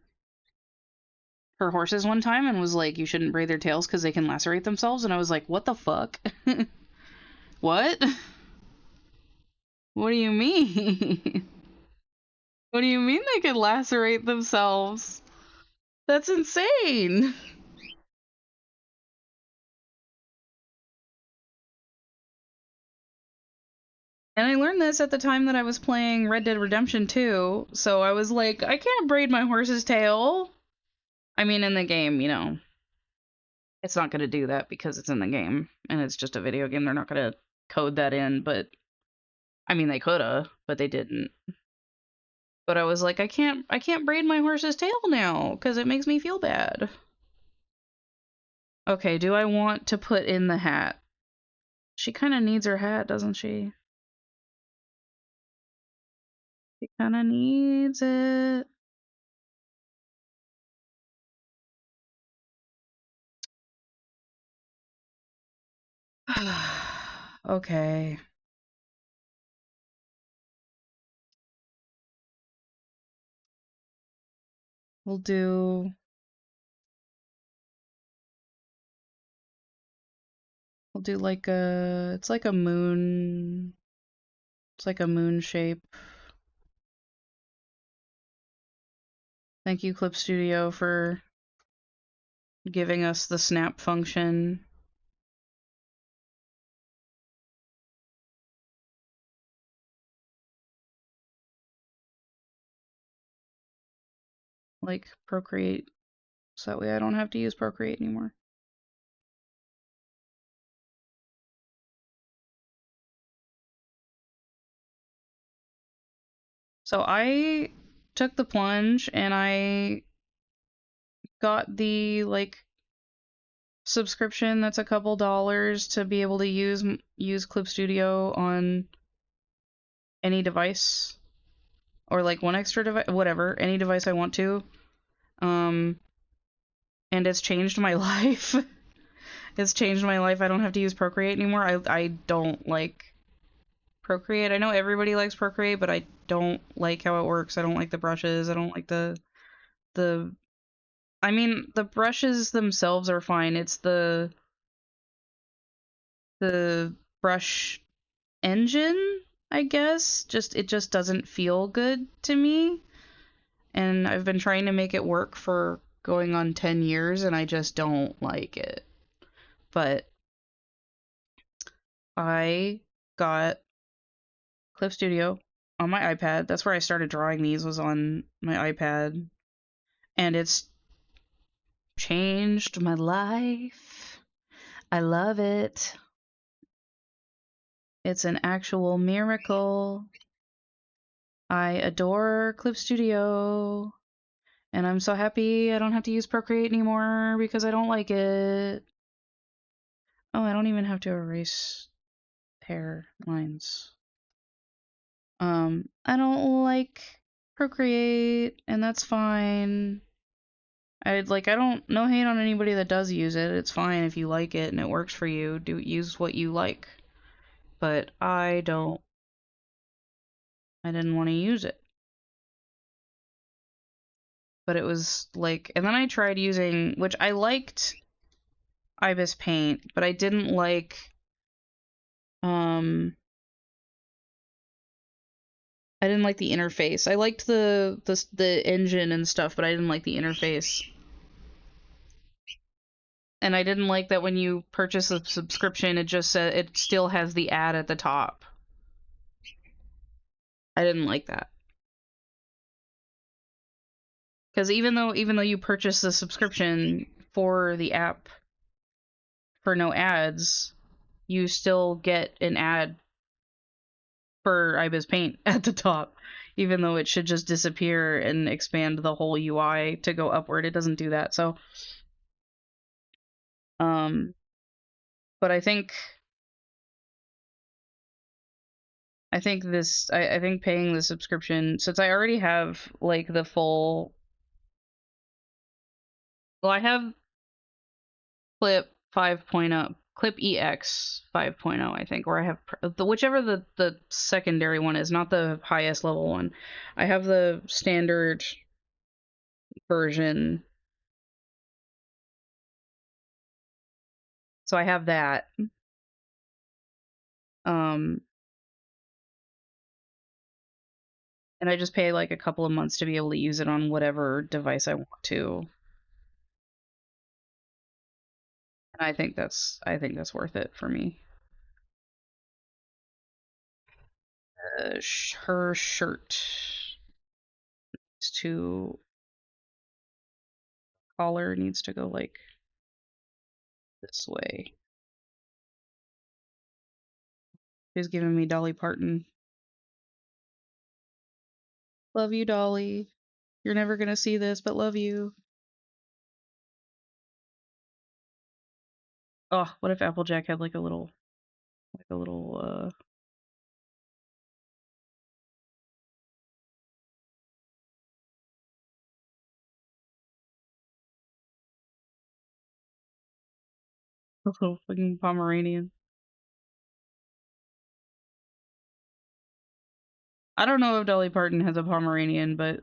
her horses one time and was like, "You shouldn't braid their tails because they can lacerate themselves." And I was like, "What the fuck? What? What do you mean? What do you mean they could lacerate themselves? That's insane." And I learned this at the time that I was playing Red Dead Redemption 2, so I was like, I can't braid my horse's tail. I mean, in the game, it's not going to do that because it's in the game and it's just a video game. They're not going to code that in, but I mean, they could have, but they didn't. But I was like, I can't braid my horse's tail now because it makes me feel bad. Okay, do I want to put in the hat? She kind of needs her hat, doesn't she? She kind of needs it. Okay. We'll do we'll do like a it's like a moon. It's like a moon shape. Thank you, Clip Studio, for giving us the snap function. Like Procreate So that way I don't have to use Procreate anymore. So I took the plunge and I got the like subscription that's a couple dollars to be able to use Clip Studio on any device or like one extra device, whatever, any device I want to. Um, and it's changed my life. It's changed my life. I don't have to use Procreate anymore. I don't like Procreate. I know everybody likes Procreate, but I don't like how it works. I don't like the brushes. I don't like the I mean, the brushes themselves are fine. It's the brush engine, I guess. It just doesn't feel good to me. And I've been trying to make it work for going on 10 years and I just don't like it. But I got Clip Studio on my iPad. That's where I started drawing these, was on my iPad. And it's changed my life. I love it. It's an actual miracle. I adore Clip Studio. And I'm so happy I don't have to use Procreate anymore because I don't like it. Oh, I don't even have to erase hair lines. I don't like Procreate, and that's fine. I don't, no hate on anybody that does use it. It's fine if you like it and it works for you. Use what you like. But I didn't want to use it. But it was like, and then I tried using, which I liked Ibis Paint, but I didn't like, um, I didn't like the interface. I liked the engine and stuff, but I didn't like the interface. And I didn't like that when you purchase a subscription, it just said it still has the ad at the top. I didn't like that. Because even though you purchase the subscription for the app for no ads, you still get an ad for Ibis Paint at the top. Even though it should just disappear and expand the whole UI to go upward, it doesn't do that. So, um, but I think paying the subscription, since I already have like the full, well, I have Clip 5.0, Clip EX 5.0, I think, or I have whichever the secondary one is, not the highest level one. I have the standard version, so I have that. Um, and I just pay like a couple of months to be able to use it on whatever device I want to. And I think that's worth it for me. Her shirt to collar needs to go like this way. She's giving me Dolly Parton. Love you, Dolly. You're never gonna see this, but love you. Oh, what if Applejack had like a little, a little fucking Pomeranian? I don't know if Dolly Parton has a Pomeranian, but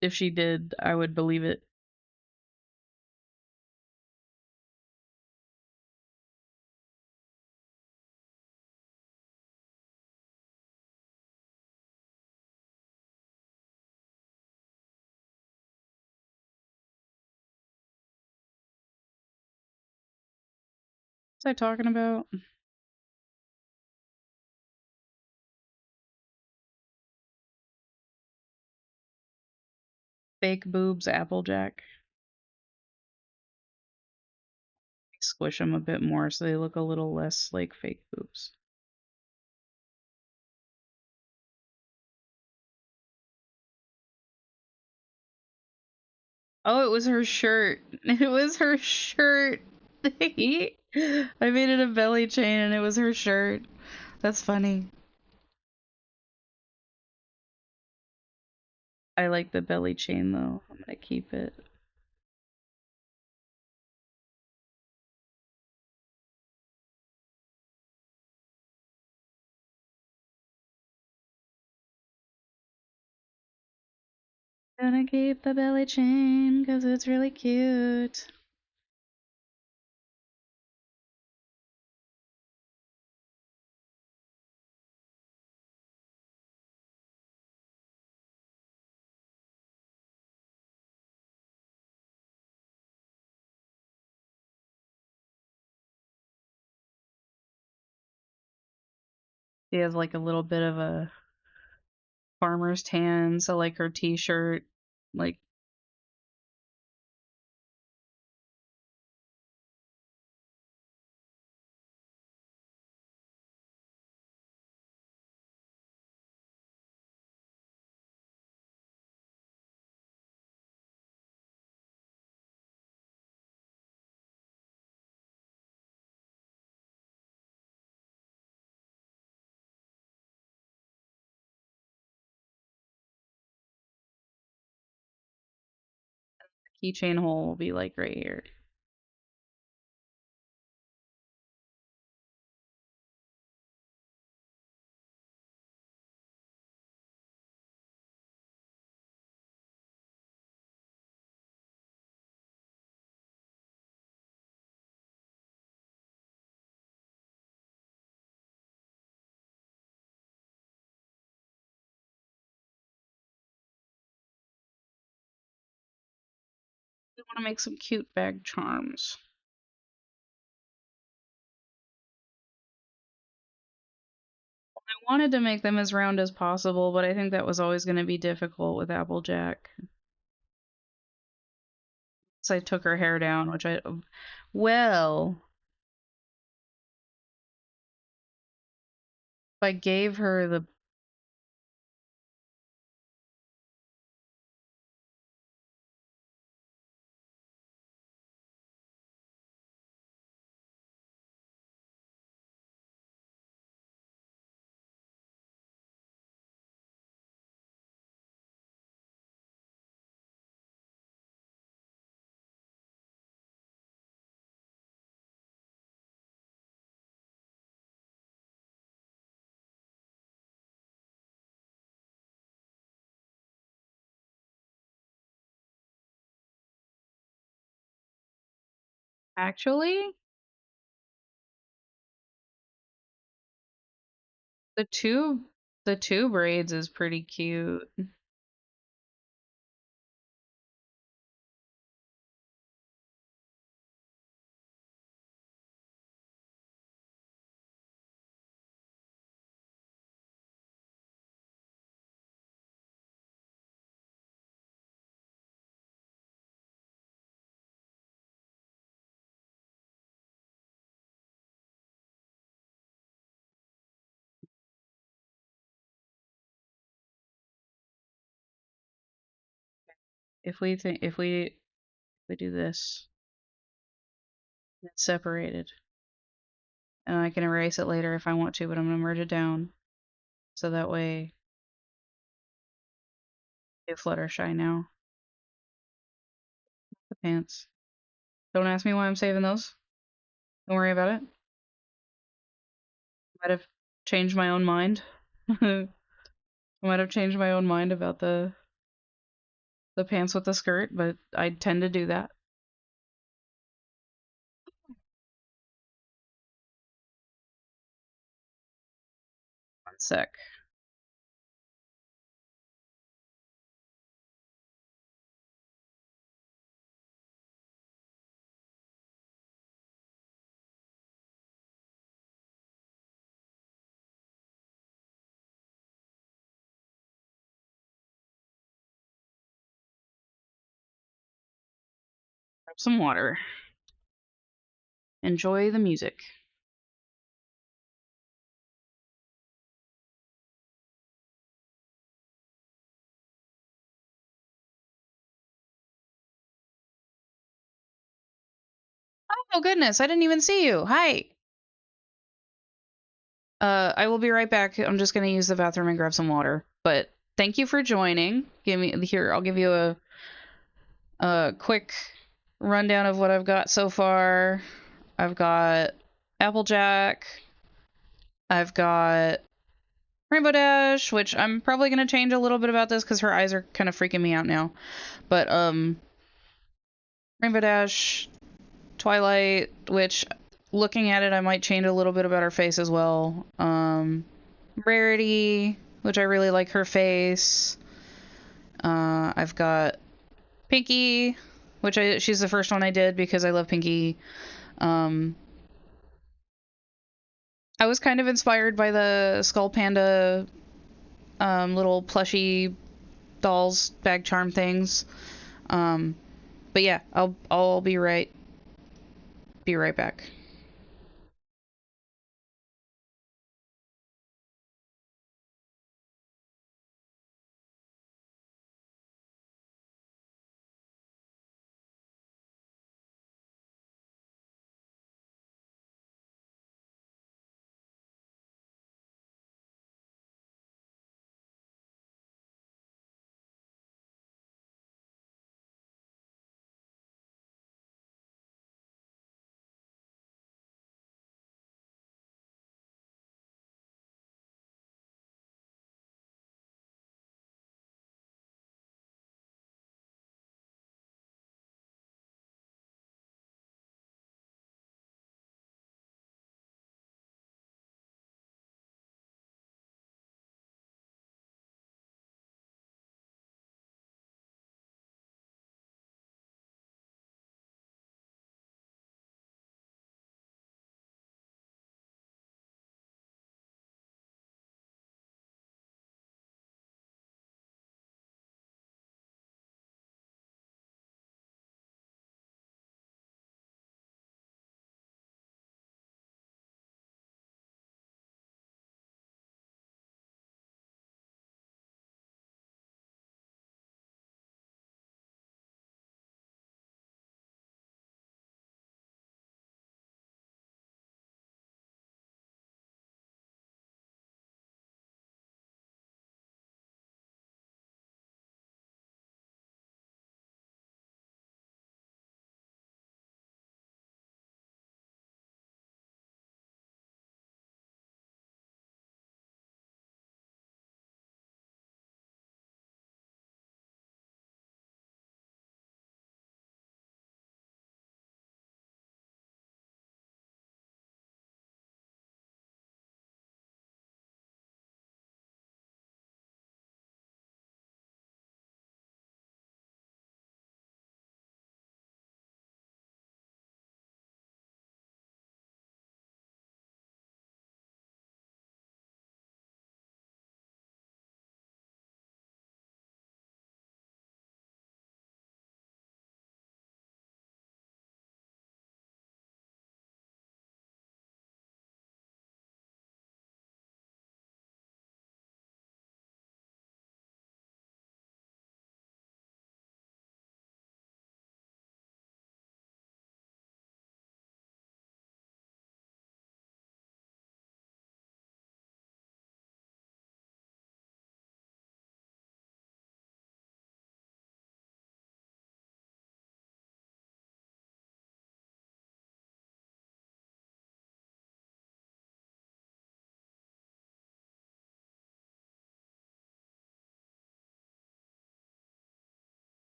if she did, I would believe it. What's I talking about? Fake boobs, Applejack. squish them a bit more so they look a little less like fake boobs. Oh, it was her shirt. It was her shirt. I made it a belly chain and it was her shirt. That's funny. I like the belly chain though. I'm gonna keep it. Gonna keep the belly chain because it's really cute. She has like a little bit of a farmer's tan, so like her t-shirt, like keychain hole will be like right here. We want to make some cute bag charms. I wanted to make them as round as possible, but I think that was always going to be difficult with Applejack. So I took her hair down, which well, if I gave her the actually the two braids is pretty cute. If we do this, it's separated, and I can erase it later if I want to, but I'm gonna merge it down so that way it Fluttershy now. The pants. Don't ask me why I'm saving those. Don't worry about it. Might have changed my own mind. I might have changed my own mind about the pants with the skirt, but I tend to do that. One sec. Grab some water. Enjoy the music. Oh goodness, I didn't even see you. Hi. I will be right back. I'm just gonna use the bathroom and grab some water. But thank you for joining. Give me here. I'll give you a quick rundown of what I've got so far. I've got Applejack. I've got Rainbow Dash, which I'm probably gonna change a little bit about this because her eyes are kind of freaking me out now. But Rainbow Dash, Twilight, which looking at it, I might change a little bit about her face as well. Rarity, which I really like her face. I've got Pinky, which she's the first one I did because I love Pinky. Um, I was kind of inspired by the Skull Panda little plushy dolls bag charm things. Um, but yeah, I'll be right back.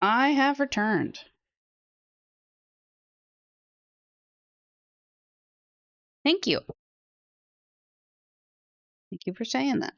I have returned. Thank you. Thank you for saying that.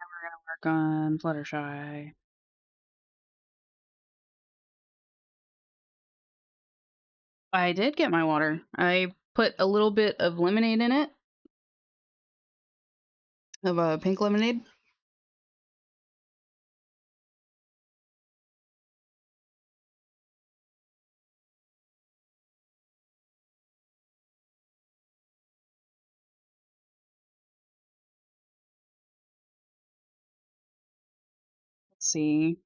We're gonna work on Fluttershy. I did get my water. I put a little bit of lemonade in it, of a pink lemonade. Let's see.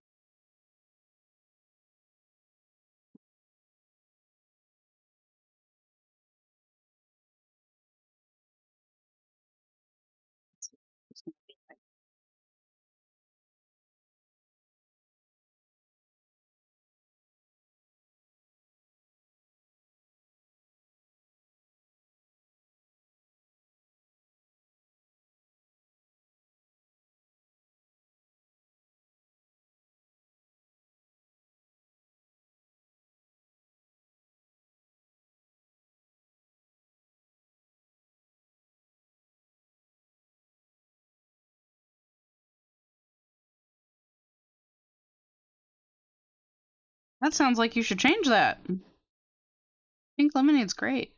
That sounds like you should change that. Pink lemonade's great.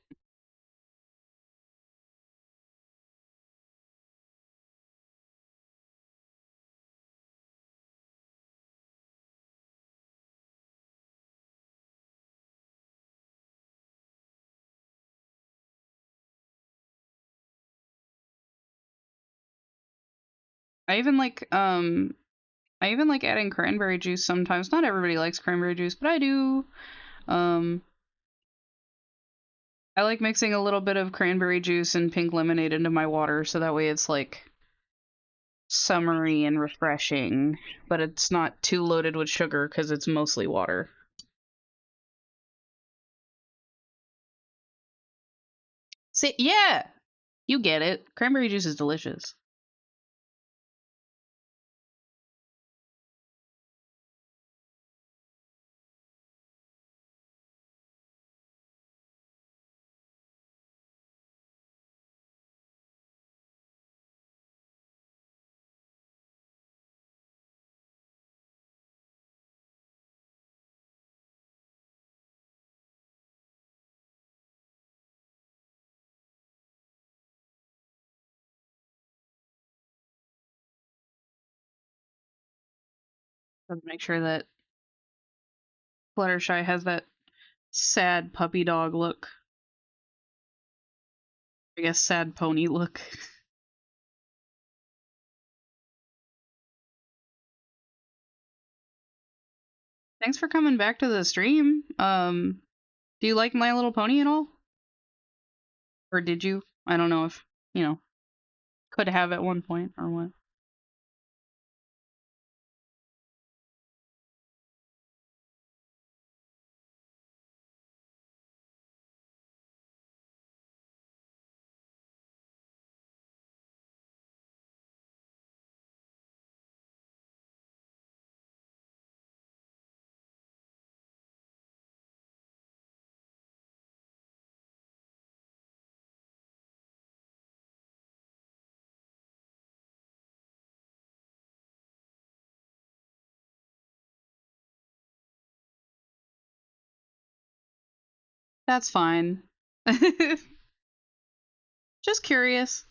I even like adding cranberry juice sometimes. Not everybody likes cranberry juice, but I do. Um I like mixing a little bit of cranberry juice and pink lemonade into my water so that way it's like summery and refreshing, but it's not too loaded with sugar because it's mostly water. See, yeah, you get it. Cranberry juice is delicious. Let's make sure that Fluttershy has that sad puppy dog look. I guess sad pony look. Thanks for coming back to the stream. Do you like My Little Pony at all? Or did you? I don't know if, could have at one point or what. That's fine. Just curious.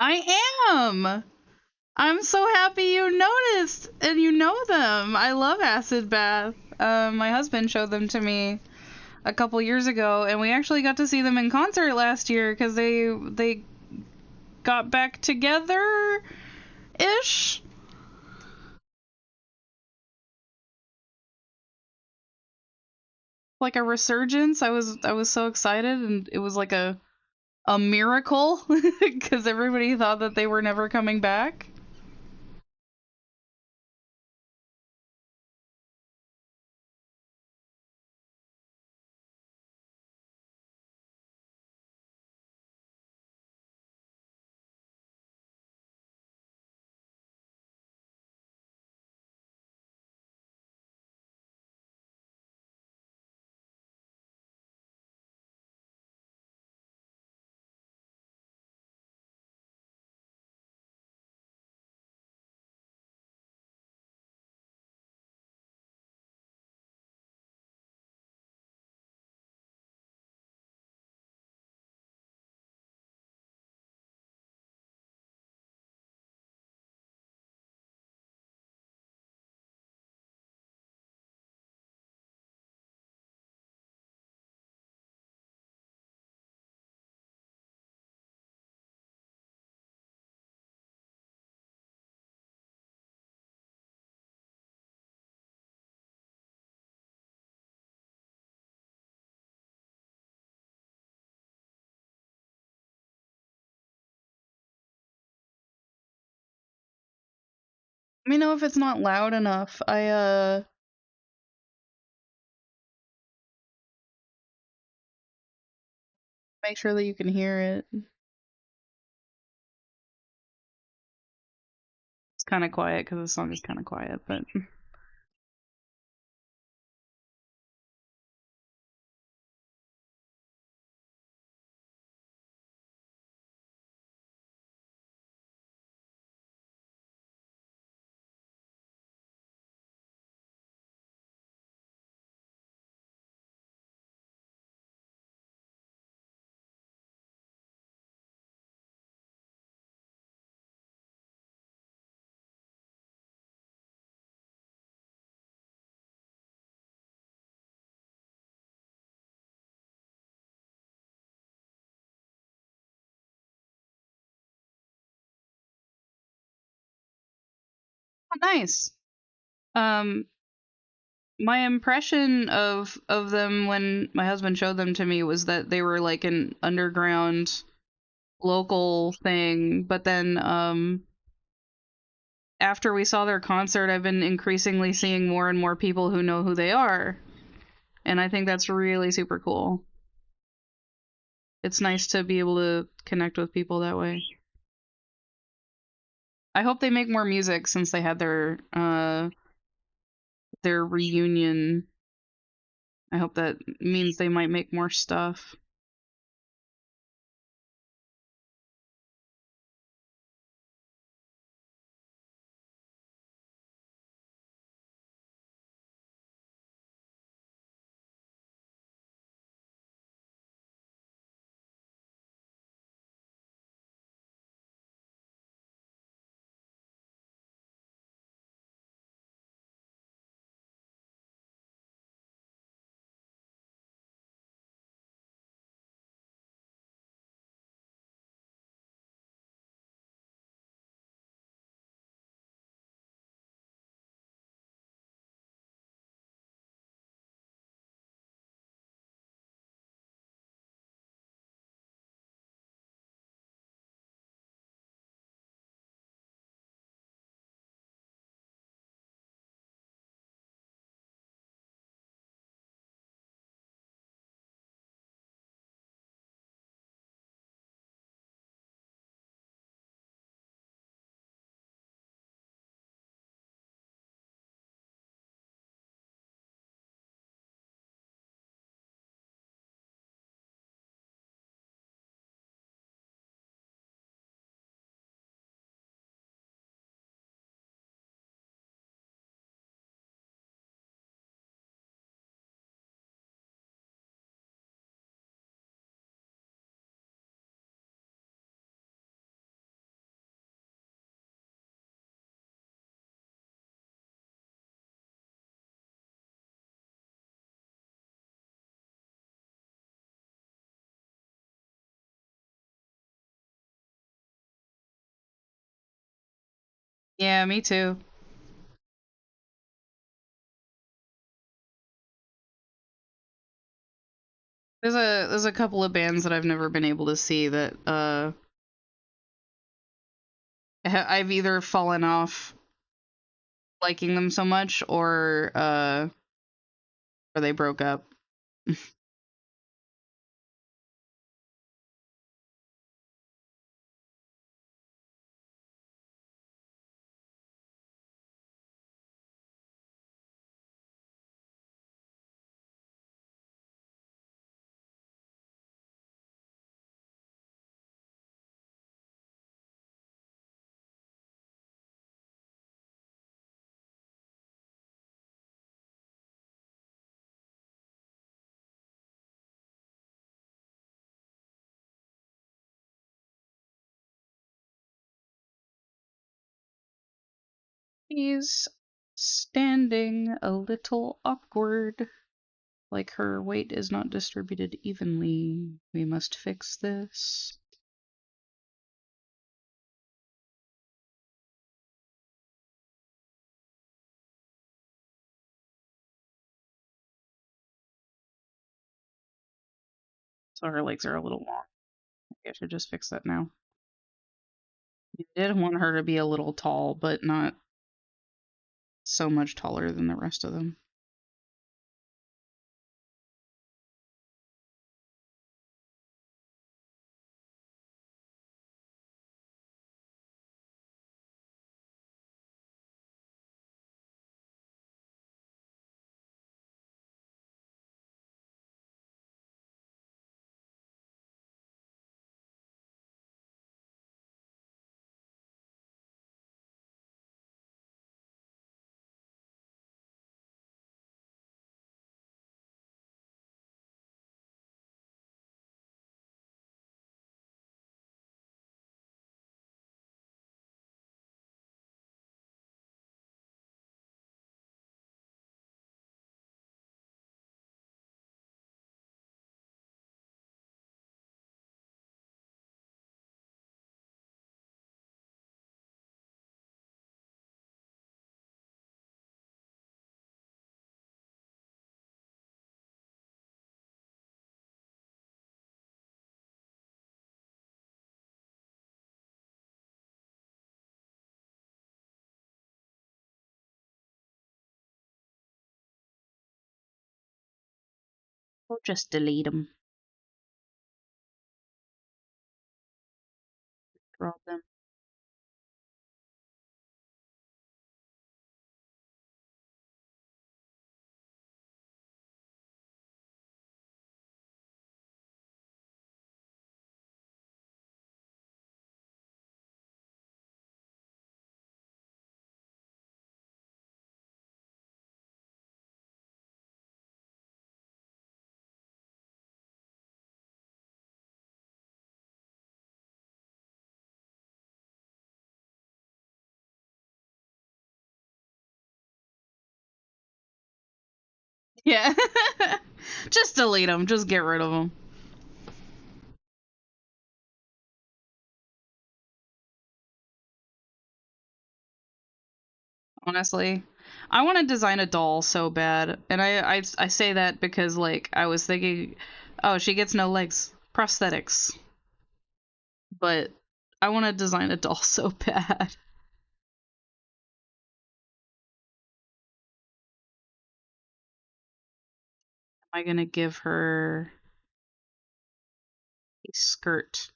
I am. I'm so happy you noticed and you know them. I love Acid Bath. My husband showed them to me a couple years ago, and we actually got to see them in concert last year because they got back together ish. Like a resurgence. I was so excited, and it was like a miracle because everybody thought that they were never coming back. Let me know if it's not loud enough. I make sure that you can hear it. It's kind of quiet because the song is kind of quiet, but nice. Um, my impression of them when my husband showed them to me was that they were like an underground local thing, but then after we saw their concert, I've been increasingly seeing more and more people who know who they are, and I think that's really super cool. It's nice to be able to connect with people that way. I hope they make more music since they had their reunion. I hope that means they might make more stuff. Yeah, me too. There's a couple of bands that I've never been able to see that I've either fallen off liking them so much or they broke up. She's standing a little awkward, like her weight is not distributed evenly. We must fix this. So her legs are a little long. Maybe I should just fix that now. I did want her to be a little tall, but not so much taller than the rest of them. We'll just delete them. Drop them. Yeah. Just delete them. Just get rid of them. Honestly, I want to design a doll so bad, and I say that because like I was thinking, oh, she gets no legs, prosthetics, but I want to design a doll so bad. Am I gonna give her a skirt?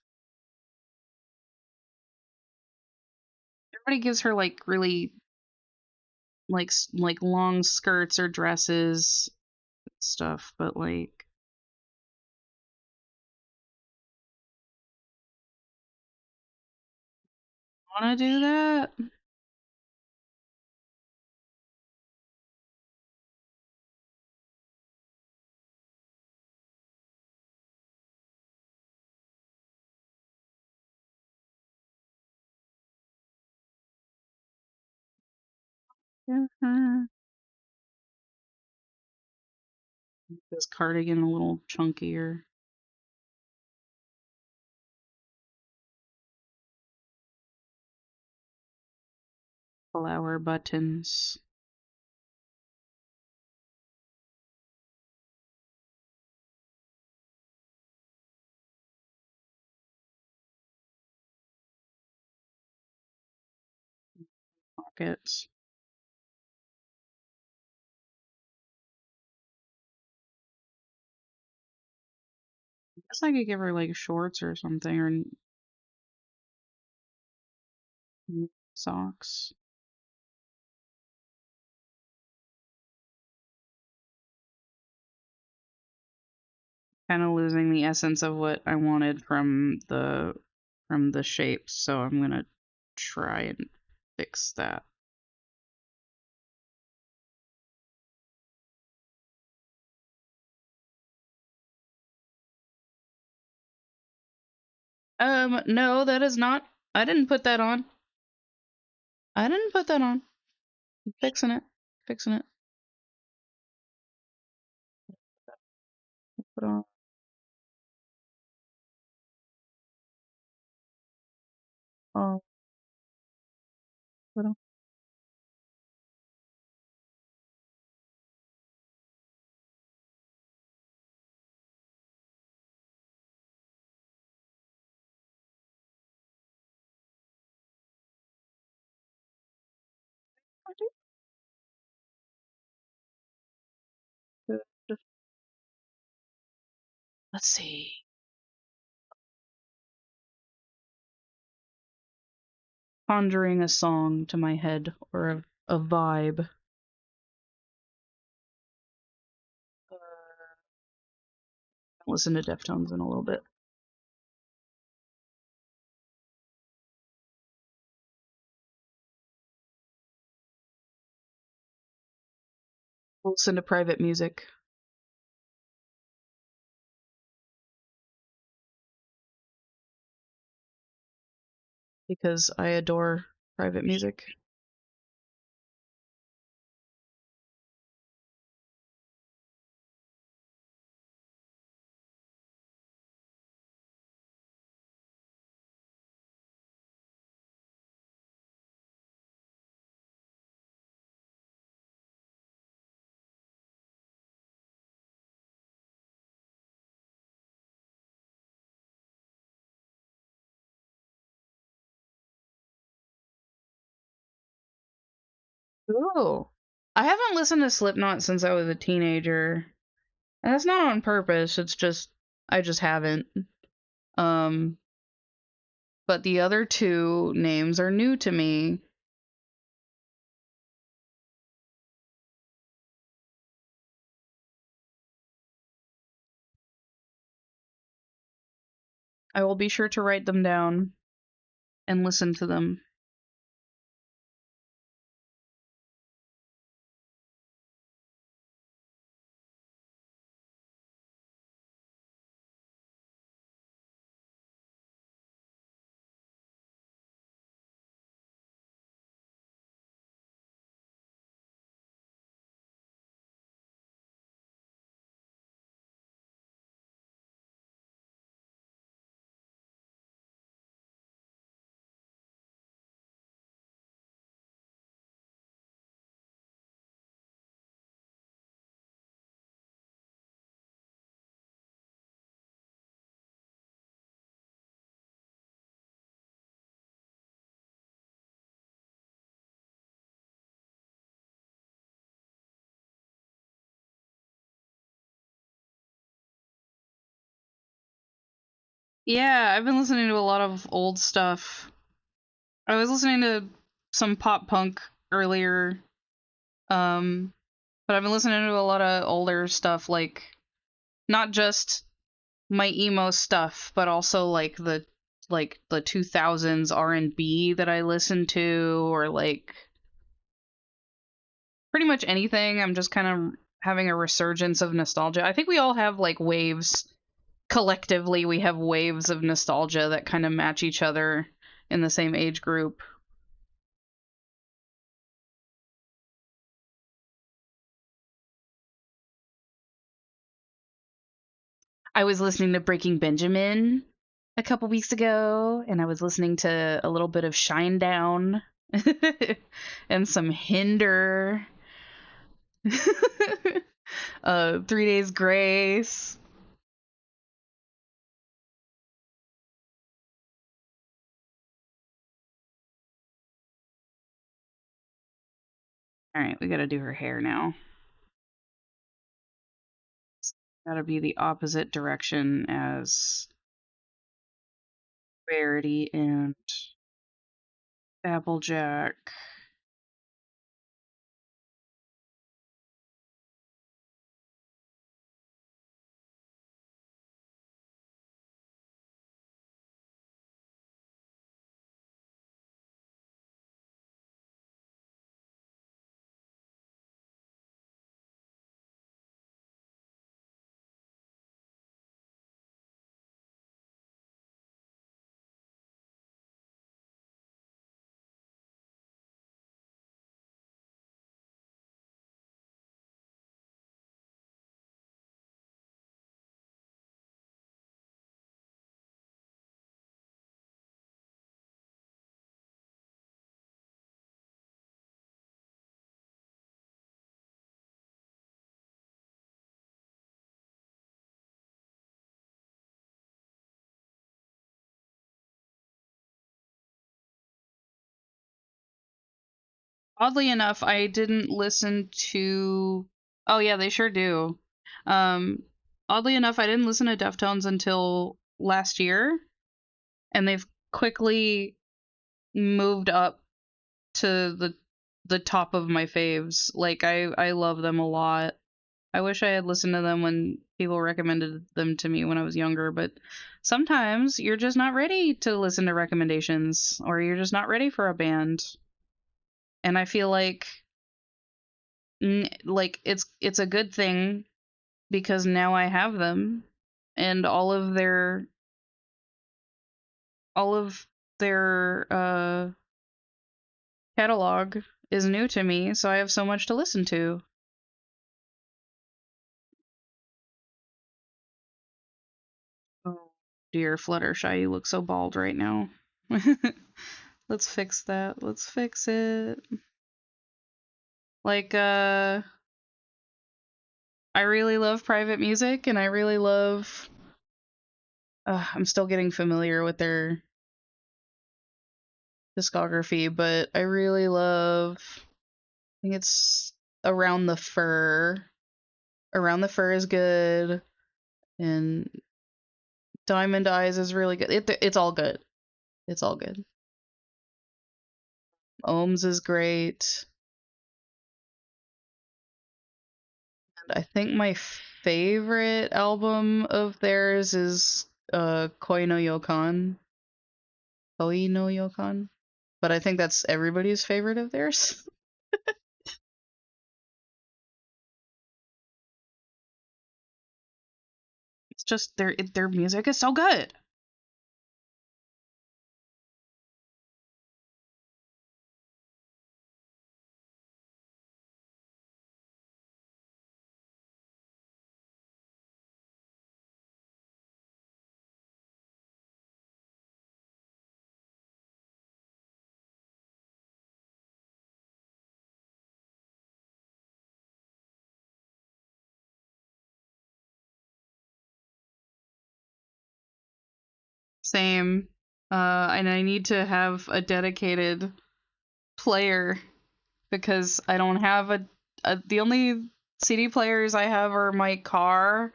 Everybody gives her like really like long skirts or dresses stuff, but like want to do that? Mhm. This cardigan a little chunkier. Flower buttons. Pockets. I guess I could give her like shorts or something, or socks. Kind of losing the essence of what I wanted from the shapes, so I'm gonna try and fix that. No, that is not. I didn't put that on. I didn't put that on. I'm fixing it. Fixing it. Put on. Oh, put on. Let's see. Conjuring a song to my head, or a vibe. Listen to Deftones in a little bit. Listen to private music. Because I adore private music. Ooh. I haven't listened to Slipknot since I was a teenager. And that's not on purpose, it's just I just haven't. Um but the other two names are new to me. I will be sure to write them down and listen to them. Yeah, I've been listening to a lot of old stuff. I was listening to some pop punk earlier. Um but I've been listening to a lot of older stuff, like not just my emo stuff, but also like the 2000s R&B that I listened to, or like pretty much anything. I'm just kind of having a resurgence of nostalgia. I think we all have like waves. Collectively, we have waves of nostalgia that kind of match each other in the same age group. I was listening to Breaking Benjamin a couple weeks ago, and I was listening to a little bit of Shinedown. and some Hinder. 3 Days Grace. All right, we gotta do her hair now. Gotta be the opposite direction as Rarity and Applejack. Oddly enough, I didn't listen to. Oh yeah, they sure do. Um, Oddly enough, I didn't listen to Deftones until last year, and they've quickly moved up to the top of my faves. Like I love them a lot. I wish I had listened to them when people recommended them to me when I was younger, but sometimes you're just not ready to listen to recommendations or you're just not ready for a band. And I feel like it's a good thing because now I have them and all of their catalog is new to me, so I have so much to listen to. Oh dear, Fluttershy, you look so bald right now. Let's fix that. Let's fix it. Like, I really love private music, and I really love. I'm still getting familiar with their discography, but I really love. I think it's Around the Fur. Around the Fur is good, and Diamond Eyes is really good. It's all good. It's all good. Ohms is great. And I think my favorite album of theirs is Koi no Yokan. Koi no Yokan. But I think that's everybody's favorite of theirs. It's just their music is so good. Same. And I need to have a dedicated player because I don't have the only CD players I have are my car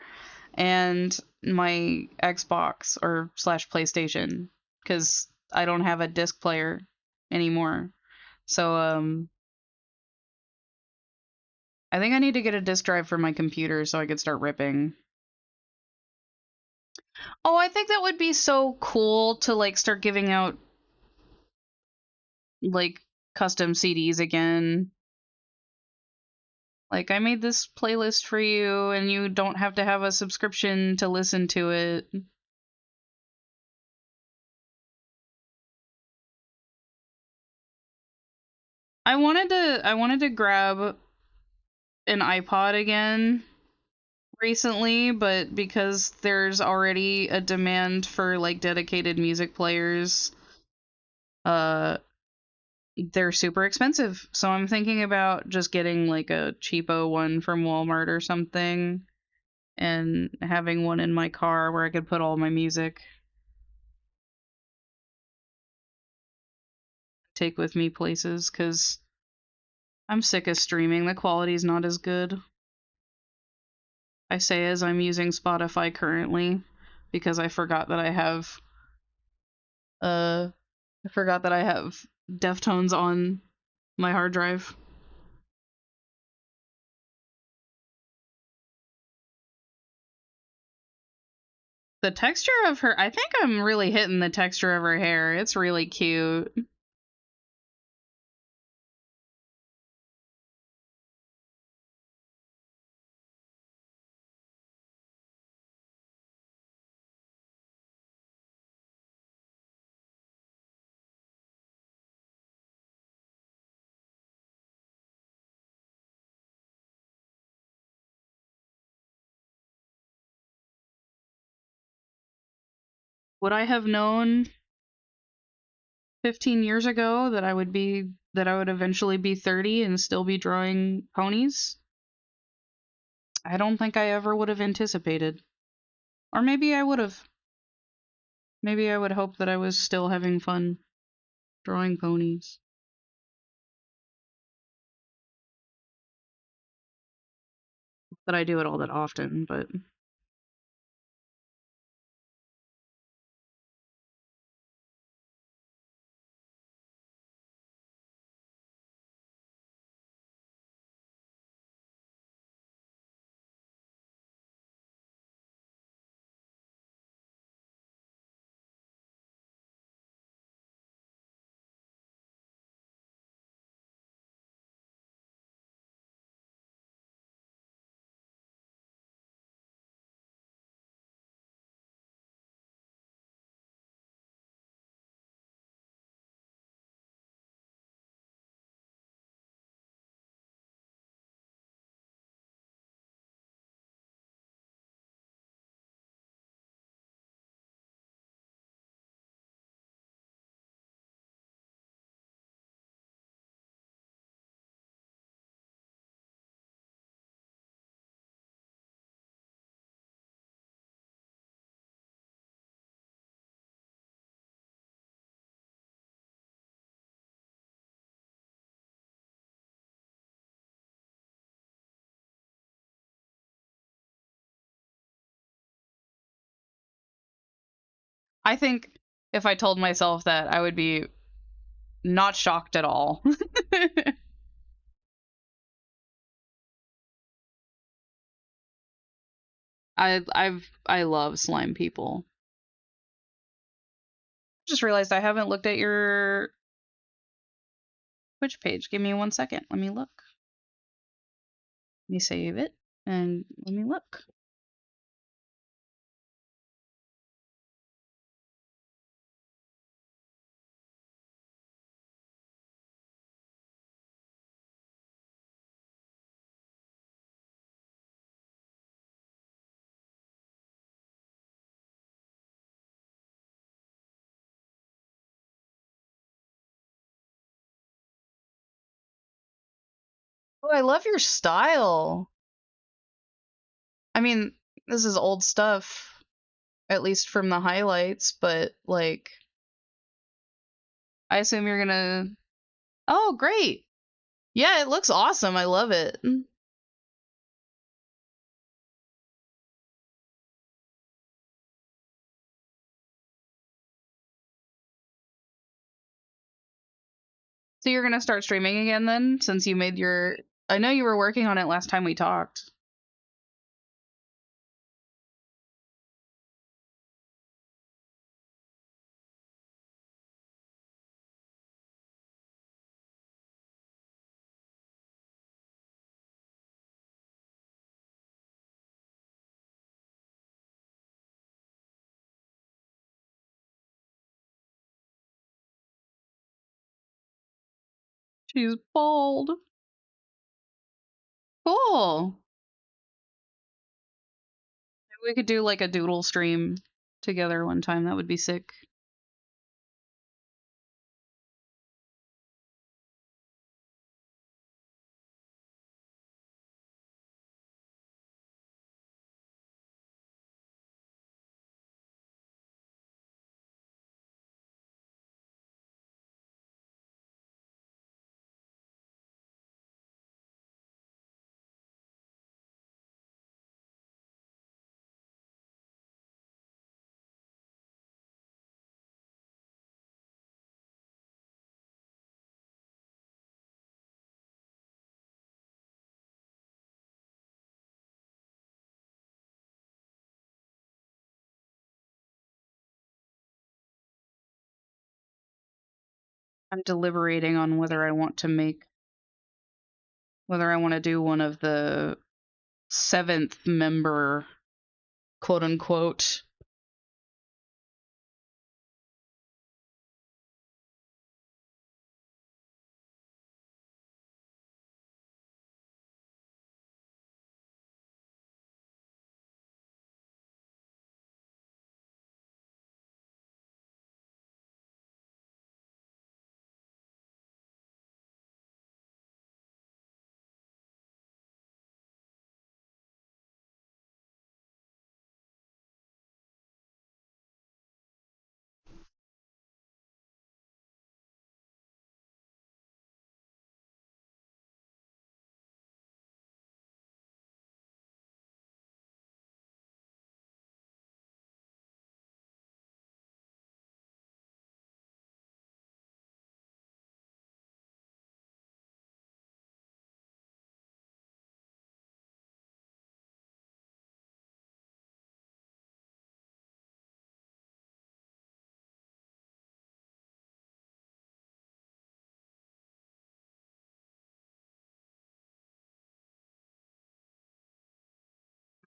and my Xbox or slash PlayStation because I don't have a disc player anymore. So I think I need to get a disk drive for my computer so I could start ripping. Oh, I think that would be so cool to like start giving out like custom CDs again. Like I made this playlist for you and you don't have to have a subscription to listen to it. I wanted to grab an iPod again recently, but because there's already a demand for like dedicated music players, uh they're super expensive. So I'm thinking about just getting like a cheapo one from Walmart or something and having one in my car where I could put all my music, take with me places, because I'm sick of streaming. The quality's not as good. I say as I'm using Spotify currently because uh I forgot that I have Deftones on my hard drive. The texture of her, I think I'm really hitting the texture of her hair. It's really cute. Would I have known 15 years ago that I would eventually be 30 and still be drawing ponies? I don't think I ever would have anticipated. Or maybe I would have. Maybe I would hope that I was still having fun drawing ponies. That I do it all that often, but I think if I told myself that, I would be not shocked at all. I love slime people. Just realized I haven't looked at your Twitch page. Give me 1 second. Let me look. Let me save it and let me look. Oh, I love your style. I mean, this is old stuff, at least from the highlights, but like, I assume you're gonna. Oh, great. Yeah, it looks awesome. I love it. So you're gonna start streaming again then, since you made your. I know you were working on it last time we talked. She's bald. Cool. Maybe we could do like a doodle stream together one time. That would be sick. I'm deliberating on whether I want to do one of the 7th member, quote unquote.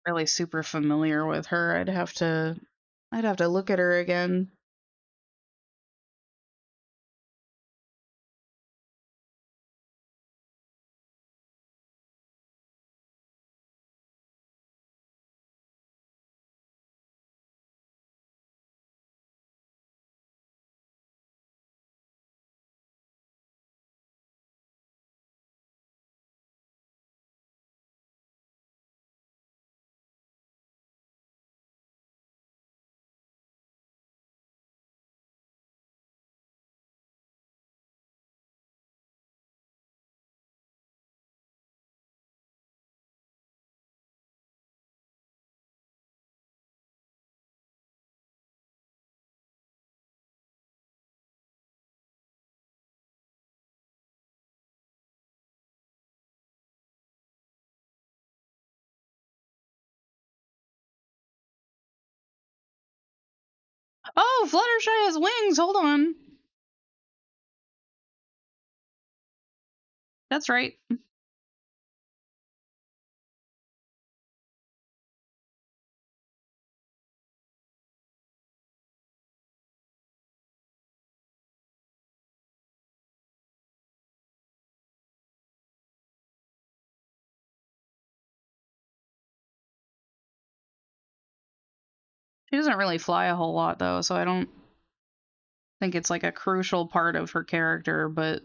Really super familiar with her. I'd have to look at her again. Oh, Fluttershy has wings. Hold on. That's right. She doesn't really fly a whole lot though, so I don't think it's like a crucial part of her character, but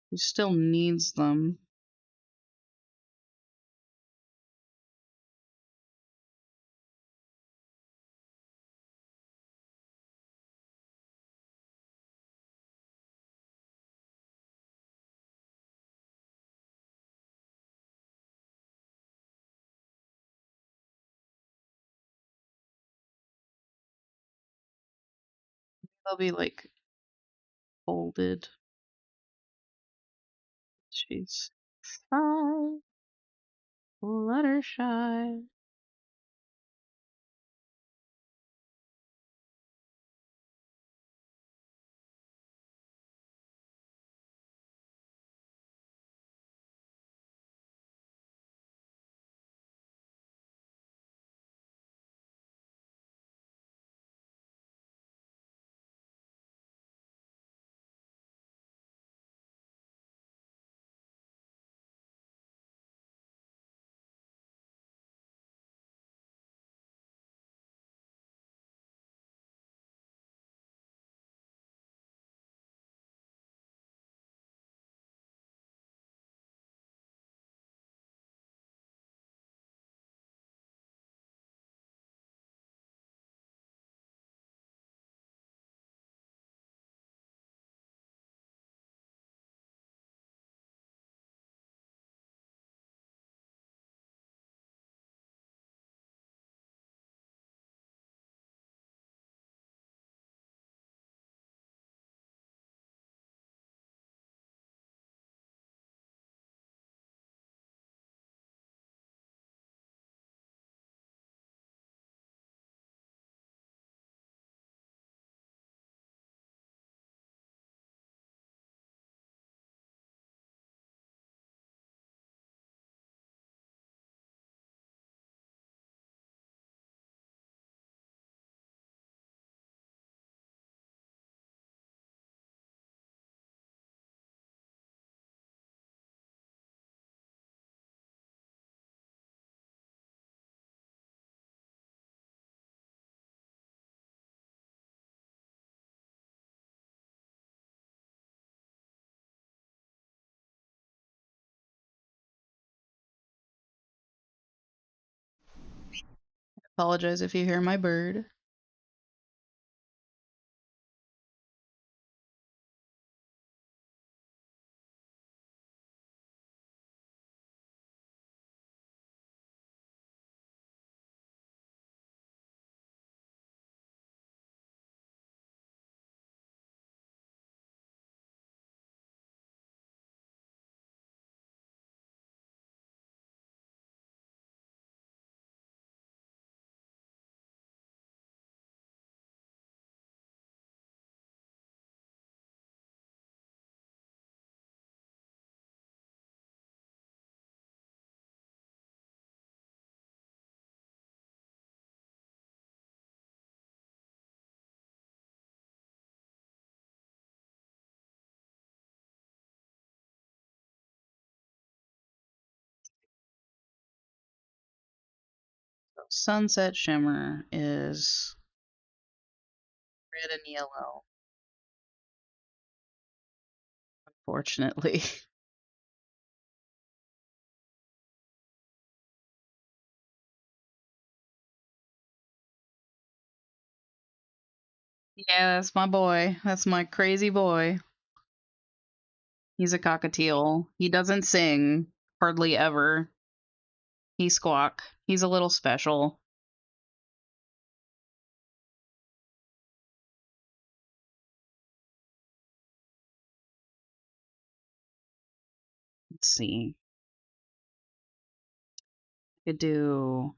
she still needs them. They'll be like folded. She's shy, Fluttershy. Apologize if you hear my bird. Sunset Shimmer is red and yellow, unfortunately. Yeah, that's my boy. That's my crazy boy. He's a cockatiel. He doesn't sing hardly ever. He squawk. He's a little special. Let's see. I could do.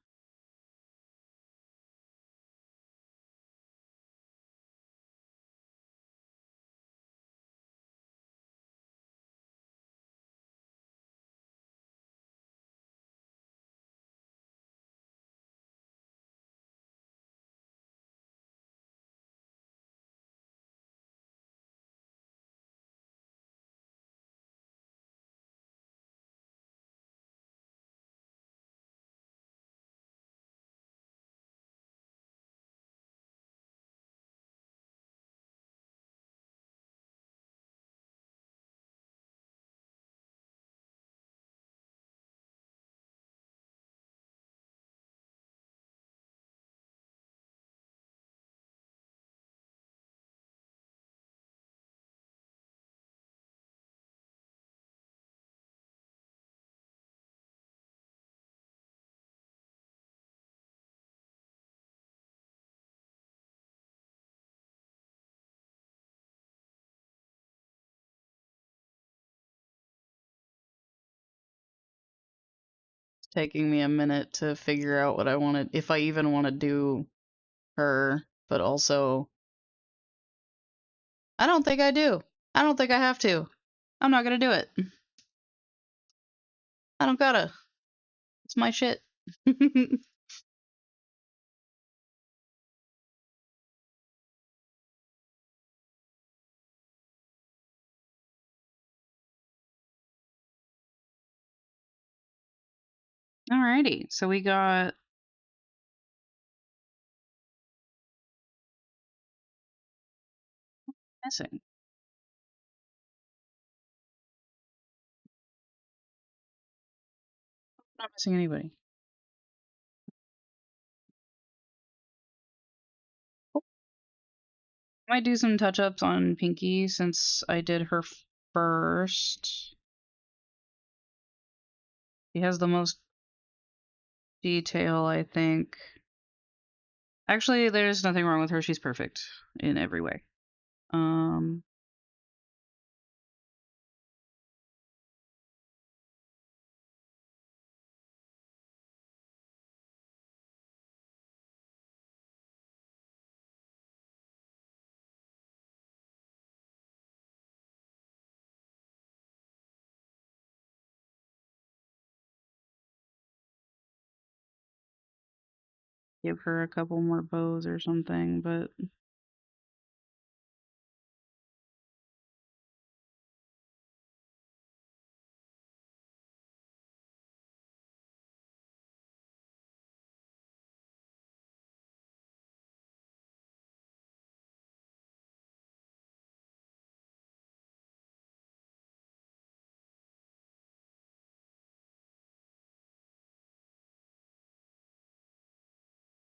It's taking me a minute to figure out what I want to, if I even want to do her, but also, I don't think I do. I don't think I have to. I'm not gonna do it. I don't gotta. It's my shit. Alrighty, so we got missing. Not missing anybody. I might do some touch ups on Pinky since I did her first. She has the most detail, I think. Actually, there's nothing wrong with her. She's perfect in every way. Um, give her a couple more bows or something, but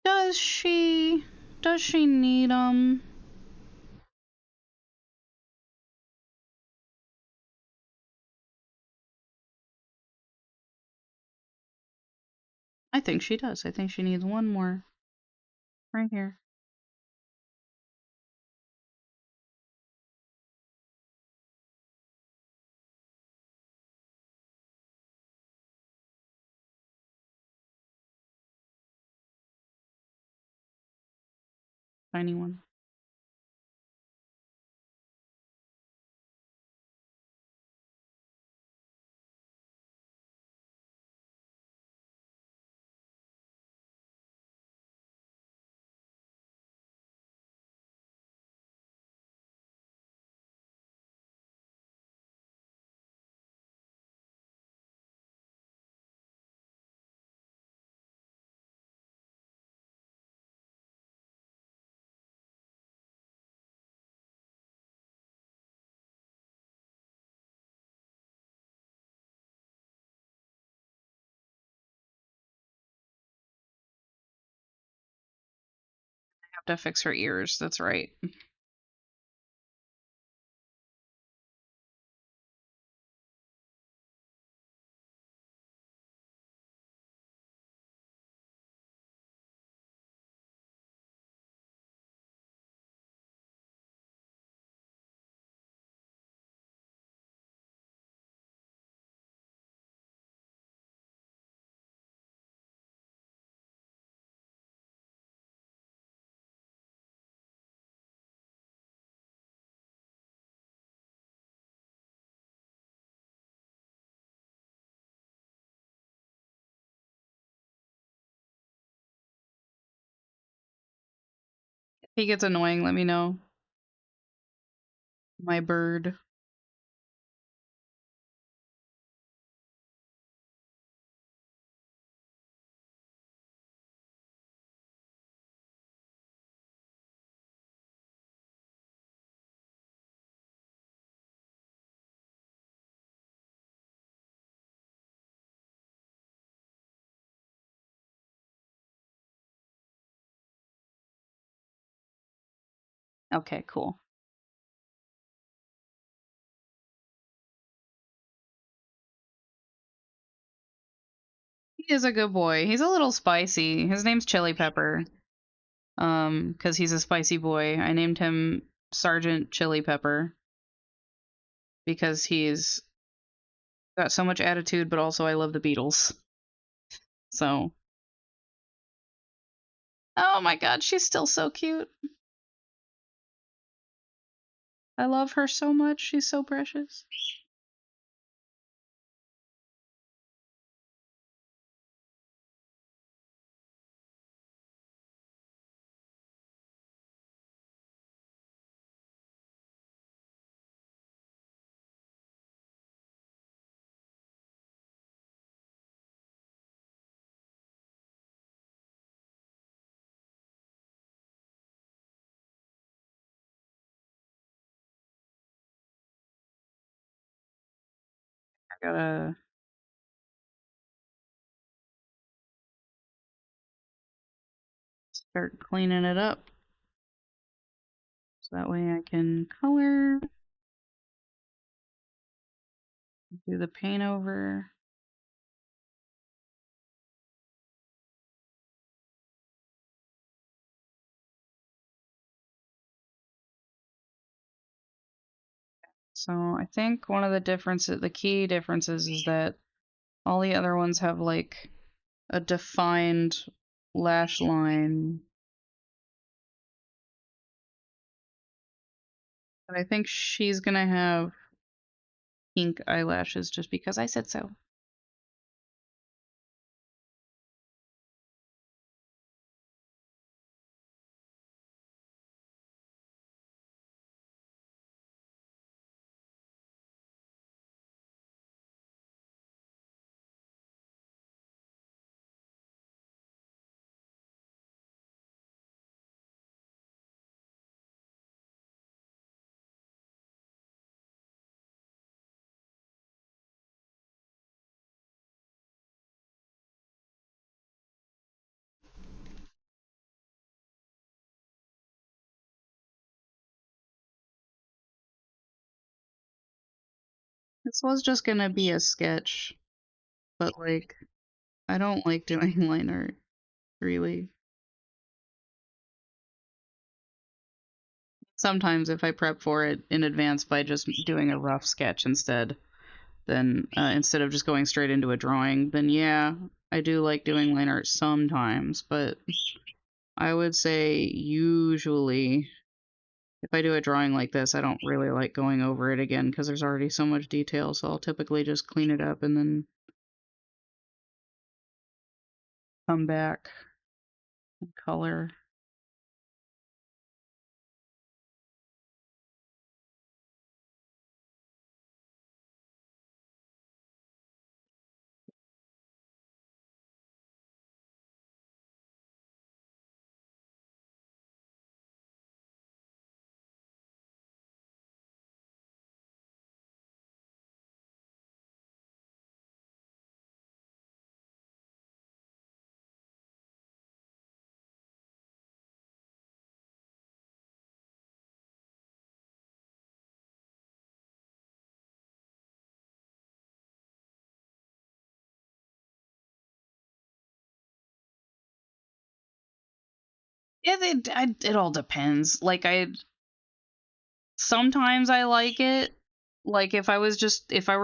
Does she? Does she need them? I think she does. I think she needs one more. Right here. Tiny one. I have to fix her ears. That's right. If he gets annoying, let me know. My bird. Okay, cool. He is a good boy. He's a little spicy. His name's Chili Pepper. Because he's a spicy boy. I named him Sergeant Chili Pepper because he's got so much attitude, but also I love the Beatles. So, oh my god, she's still so cute. I love her so much. She's so precious. I gotta start cleaning it up so that way I can color, do the paint over. So I think one of the differences, the key differences, is that all the other ones have like a defined lash line. But I think she's gonna have pink eyelashes just because I said so. This was just gonna be a sketch, but like, I don't like doing line art, really. Sometimes if I prep for it in advance by just doing a rough sketch instead, then instead of just going straight into a drawing, then yeah, I do like doing line art sometimes, but I would say usually if I do a drawing like this, I don't really like going over it again because there's already so much detail, so I'll typically just clean it up and then come back and color. It all depends. Like sometimes I like it. Like if I were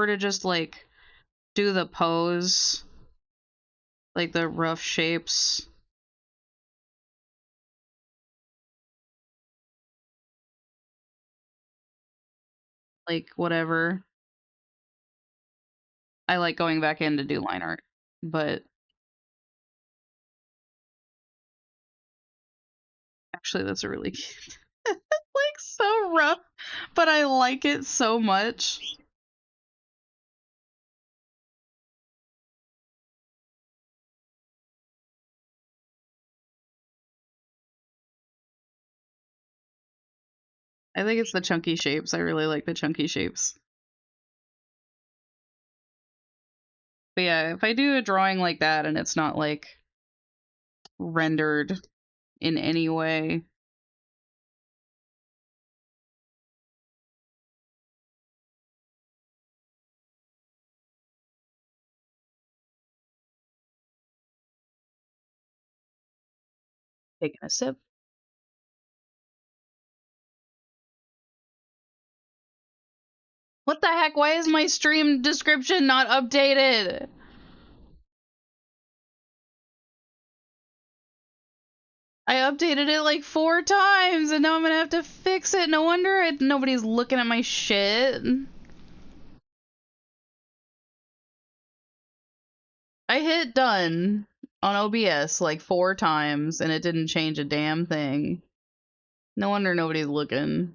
to just like do the pose, like the rough shapes, like whatever. I like going back in to do line art, but actually that's a really cute, like so rough, but I like it so much. I think it's the chunky shapes. I really like the chunky shapes. But yeah, if I do a drawing like that and it's not like rendered in any way, taking a sip. What the heck? Why is my stream description not updated? I updated it like 4 times and now I'm gonna have to fix it. No wonder nobody's looking at my shit. I hit done on OBS like 4 times and it didn't change a damn thing. No wonder nobody's looking.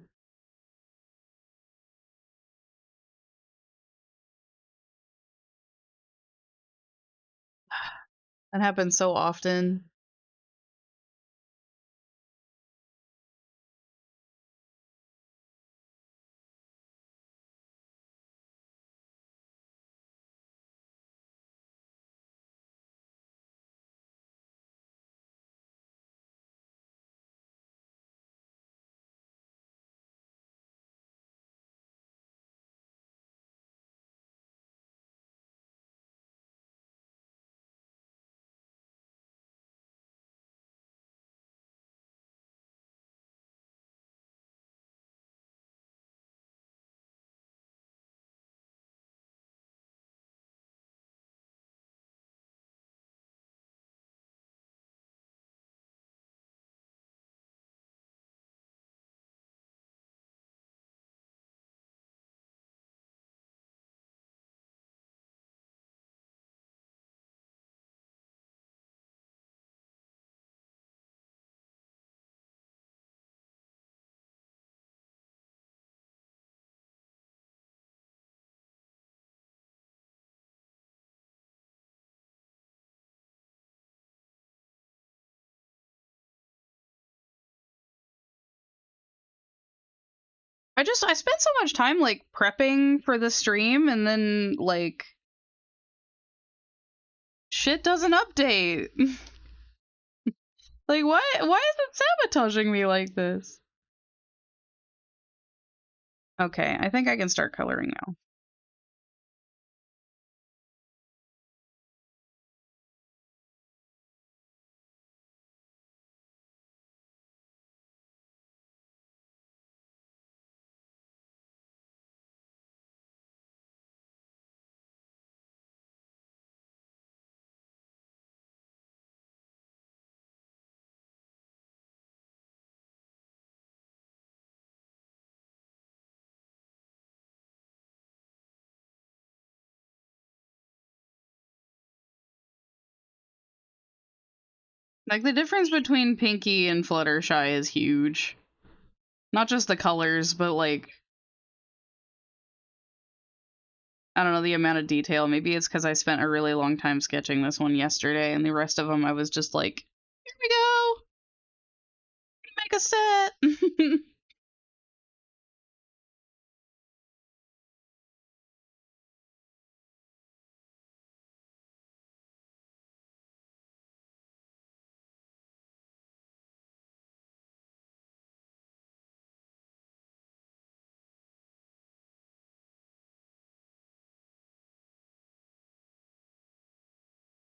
That happens so often. I spent so much time like prepping for the stream and then like shit doesn't update. Like why is it sabotaging me like this? Okay, I think I can start coloring now. Like, the difference between Pinky and Fluttershy is huge. Not just the colors, but, like, I don't know, the amount of detail. Maybe it's because I spent a really long time sketching this one yesterday, and the rest of them I was just like, here we go! Make a set!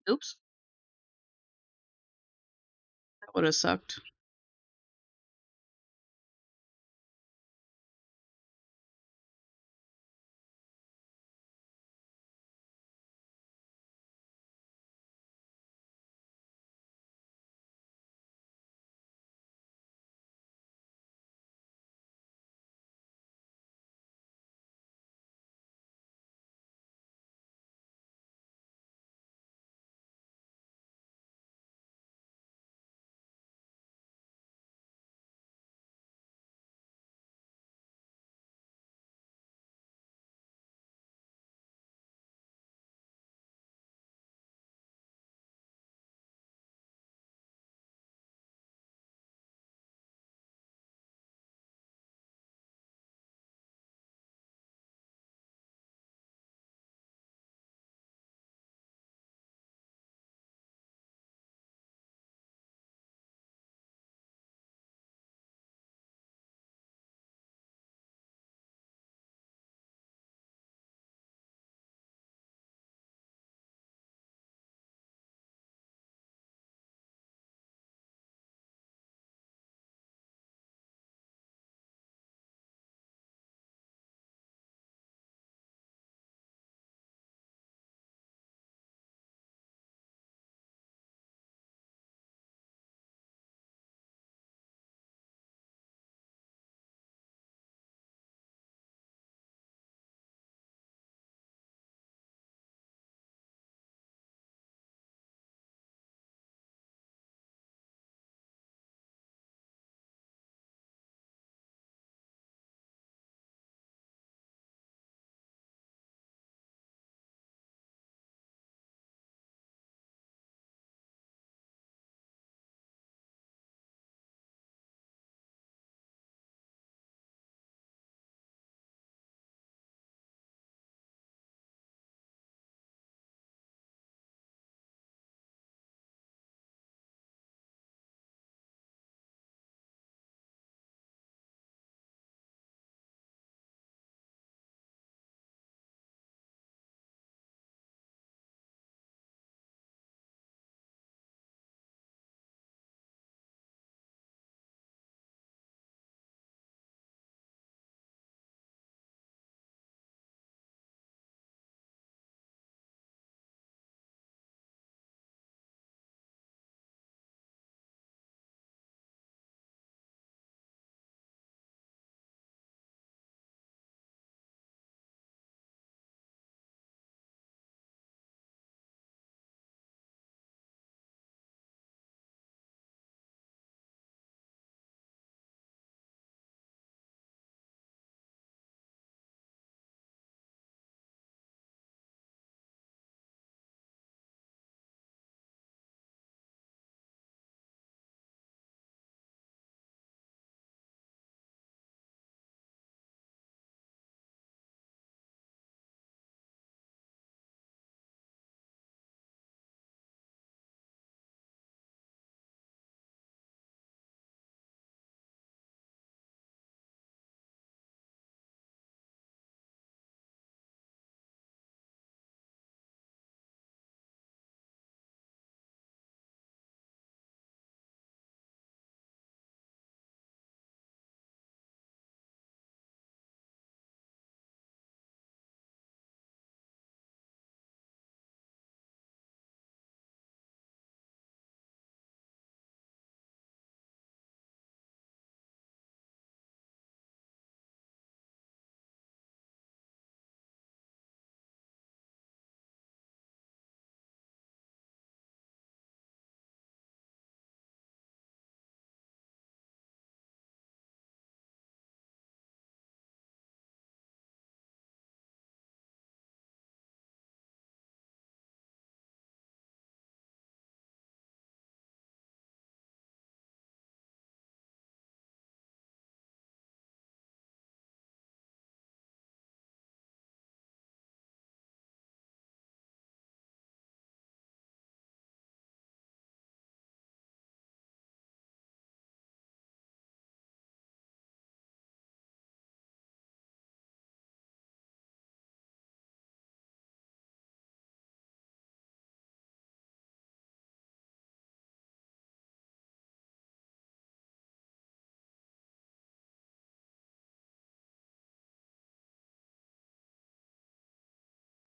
Oops. That would have sucked.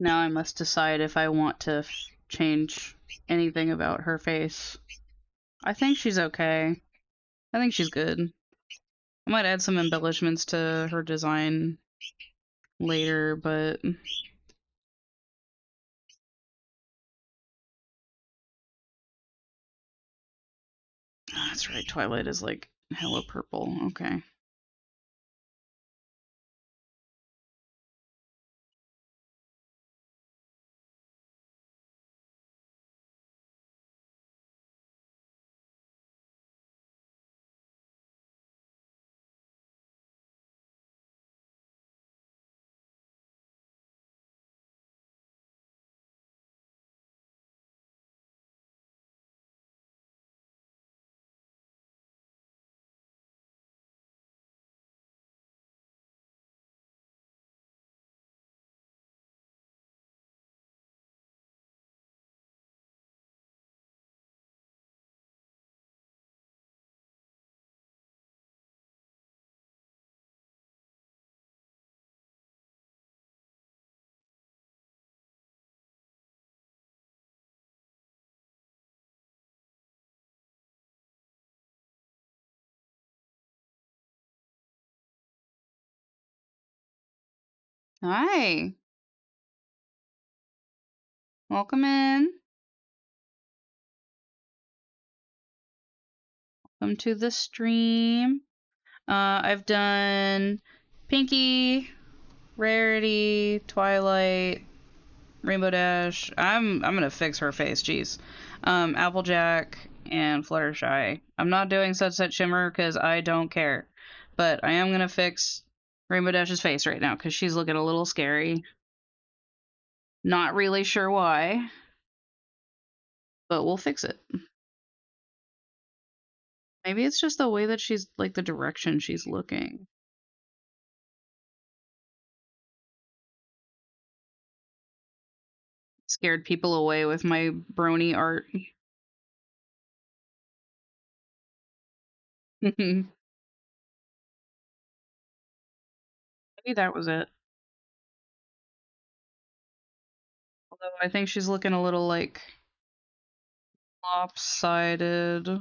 Now I must decide if I want to change anything about her face. I think she's okay. I think she's good. I might add some embellishments to her design later, but that's right. Twilight is like hella purple. Okay. Hi. Welcome in. Welcome to the stream. I've done Pinky, Rarity, Twilight, Rainbow Dash. I'm gonna fix her face. Jeez. Applejack and Fluttershy. I'm not doing Sunset Shimmer because I don't care, but I am gonna fix Rainbow Dash's face right now because she's looking a little scary. Not really sure why, but we'll fix it. Maybe it's just the way that she's like the direction she's looking. Scared people away with my brony art. Maybe that was it. Although I think she's looking a little like lopsided. I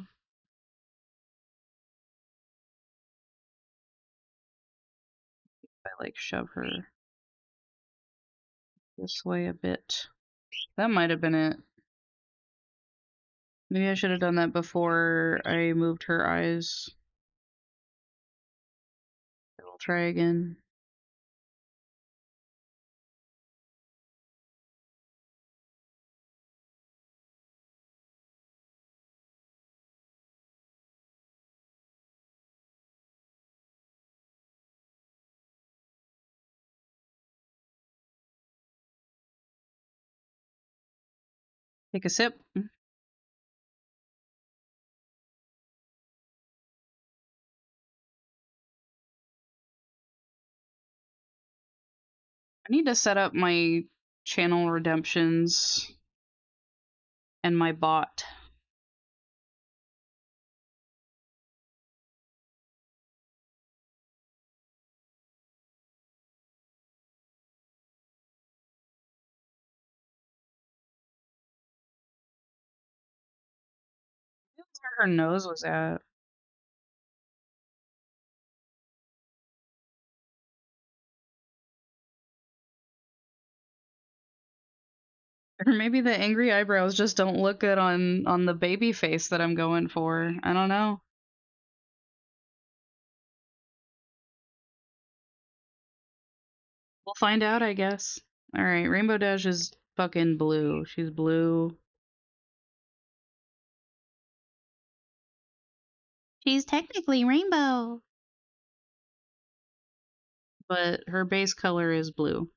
like shove her this way a bit. That might have been it. Maybe I should have done that before I moved her eyes. We'll try again. Take a sip. I need to set up my channel redemptions and my bot. That's where her nose was at. Or maybe the angry eyebrows just don't look good on the baby face that I'm going for. I don't know. We'll find out, I guess. All right, Rainbow Dash is fucking blue. She's blue. She's technically rainbow, but her base color is blue.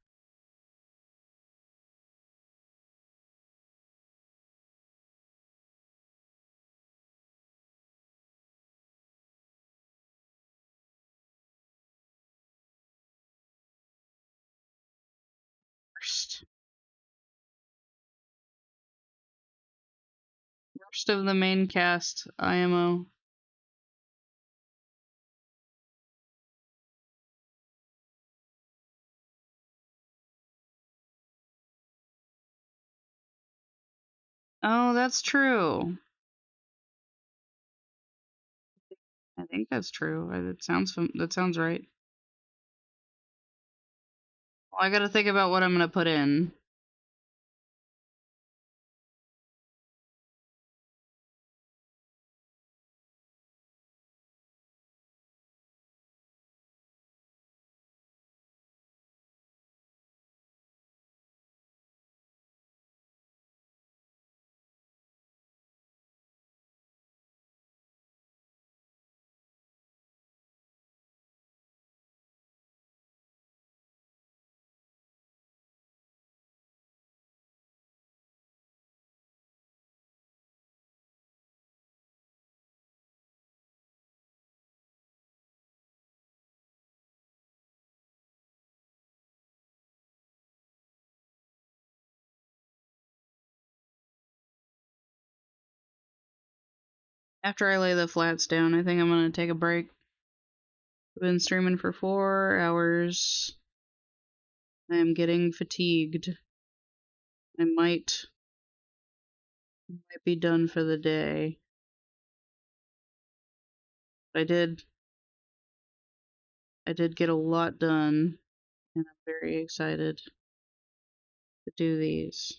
Worst. Worst of the main cast, IMO. Oh, that's true. I think that's true. That sounds right. Well, I gotta think about what I'm gonna put in. After I lay the flats down, I think I'm gonna take a break. I've been streaming for 4 hours. I am getting fatigued. I might be done for the day. I did get a lot done, and I'm very excited to do these.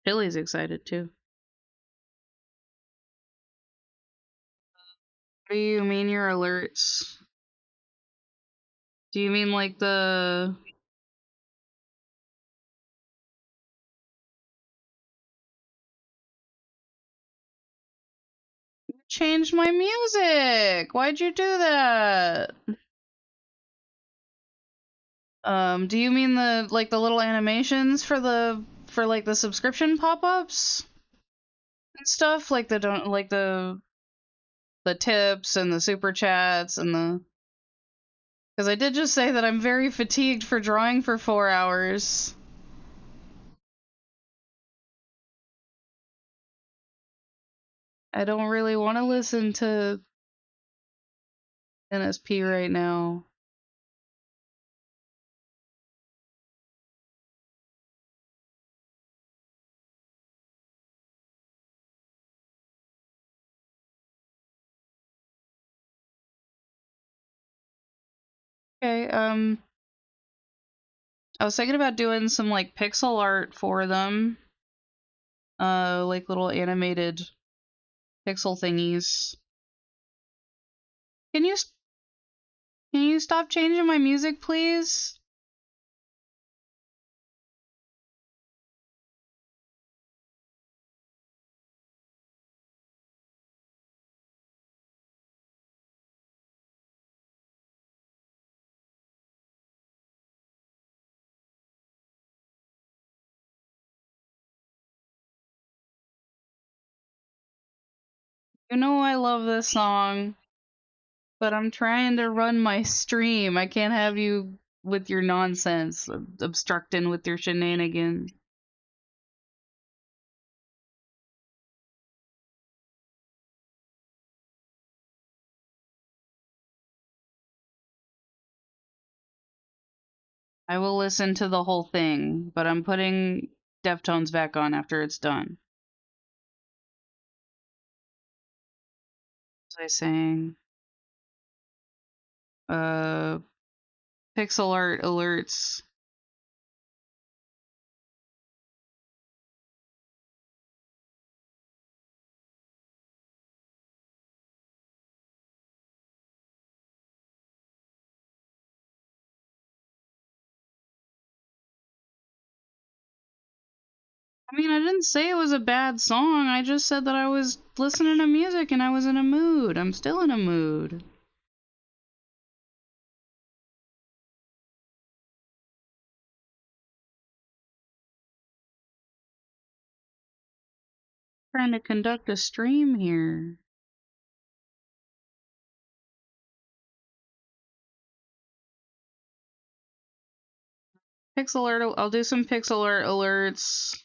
Billy's excited too. What do you mean your alerts? Do you mean like the... Changed my music? Why'd you do that? Do you mean the little animations for like the subscription pop-ups and stuff? Like the don't like the tips and the super chats and the... Because I did just say that I'm very fatigued for drawing for 4 hours. I don't really want to listen to NSP right now. Okay, I was thinking about doing some like pixel art for them. Like little animated pixel thingies. Can you can you stop changing my music, please? You know I love this song, but I'm trying to run my stream. I can't have you with your nonsense, obstructing with your shenanigans. I will listen to the whole thing, but I'm putting Deftones back on after it's done. As I saying, uh, pixel art alerts. I mean, I didn't say it was a bad song. I just said that I was listening to music and I was in a mood. I'm still in a mood. Trying to conduct a stream here. Pixel art. I'll do some pixel art alerts.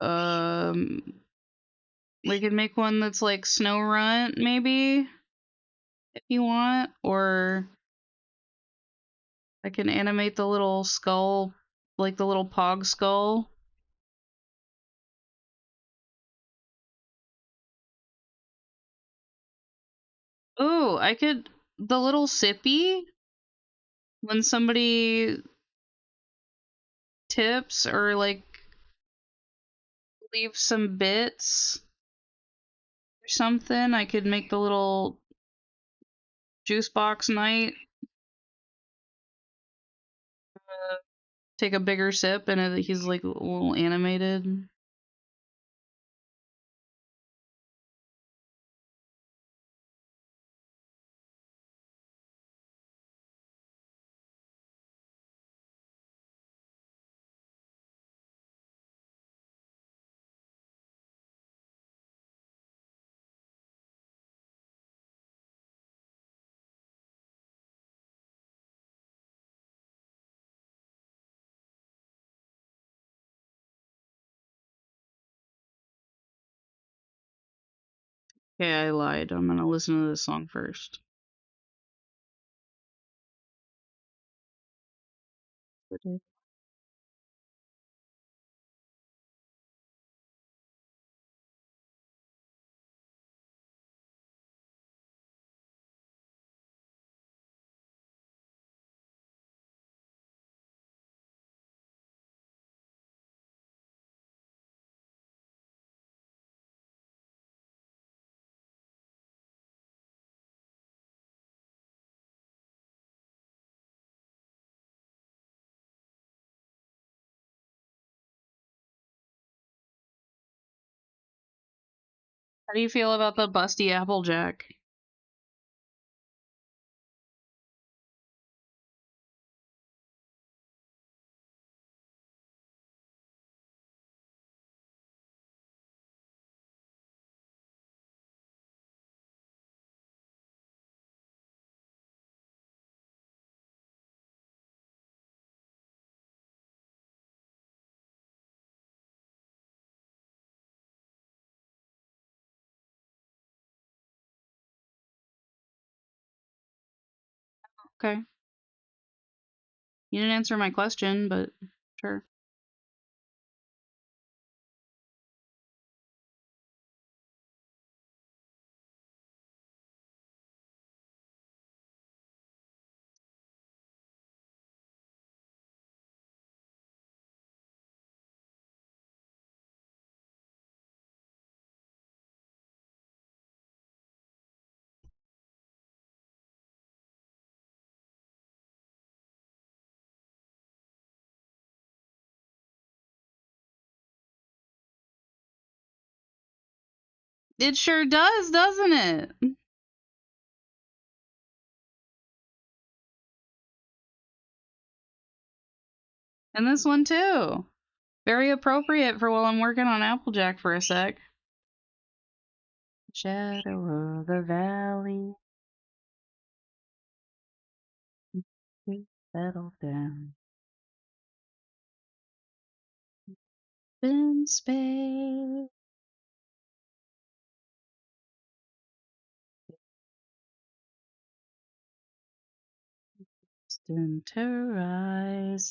We could make one that's like Snow Runt, maybe, if you want, or I can animate the little skull, like the little pog skull. Oh, I could, the little sippy, when somebody tips or like leaves some bits or something, I could make the little juice box knight take a bigger sip and he's like a little animated. Okay, I lied. I'm gonna listen to this song first. How do you feel about the busty Applejack? Okay. You didn't answer my question, but sure. It sure does, doesn't it? And this one too. Very appropriate for while I'm working on Applejack for a sec. Shadow of the valley. Settle down. In space. Distant horizon.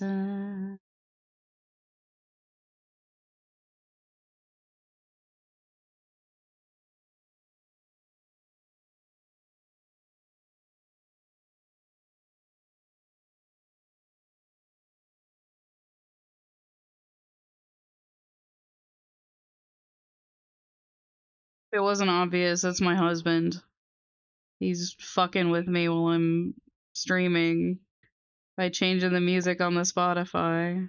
If it wasn't obvious, that's my husband. He's fucking with me while I'm streaming by changing the music on the Spotify.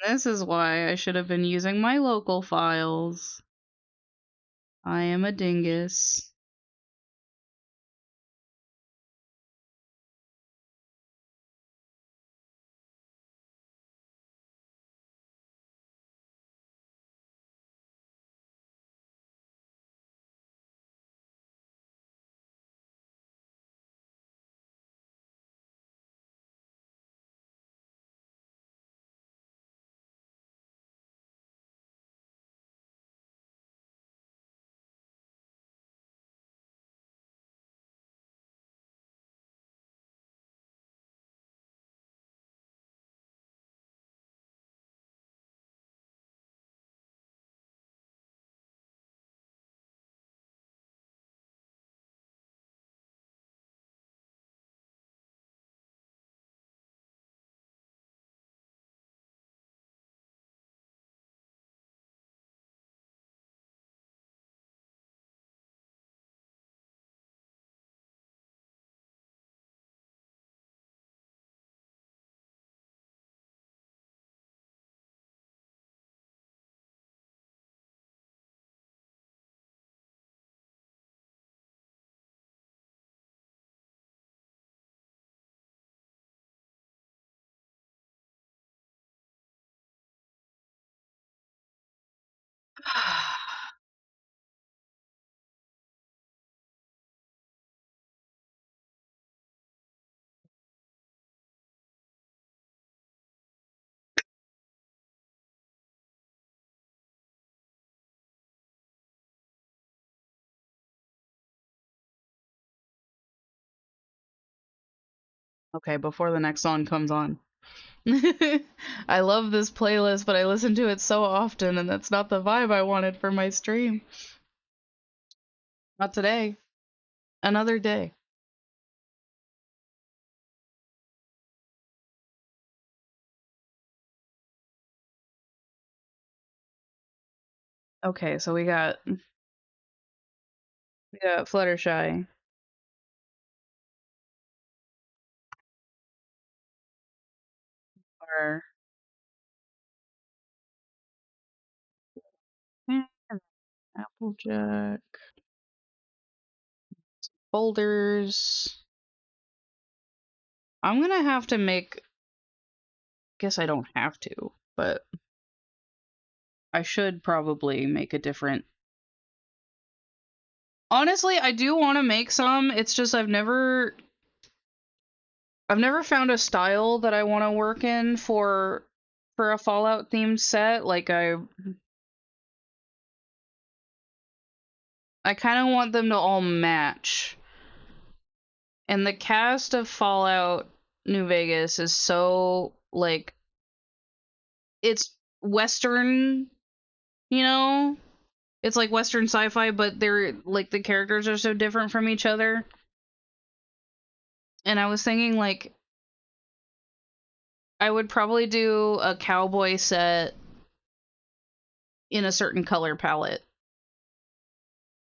This is why I should have been using my local files. I am a dingus. Okay, before the next song comes on. I love this playlist, but I listen to it so often, and that's not the vibe I wanted for my stream. Not today. Another day. Okay, so we got Fluttershy. Our Applejack. Boulders. I'm gonna have to make. Guess I don't have to, but I should probably make a different. Honestly, I do want to make some. It's just I've never found a style that I want to work in for a Fallout themed set. Like I kind of want them to all match. And the cast of Fallout New Vegas is so like it's Western, you know? It's like Western sci-fi, but they're like the characters are so different from each other. And I was thinking like I would probably do a cowboy set in a certain color palette.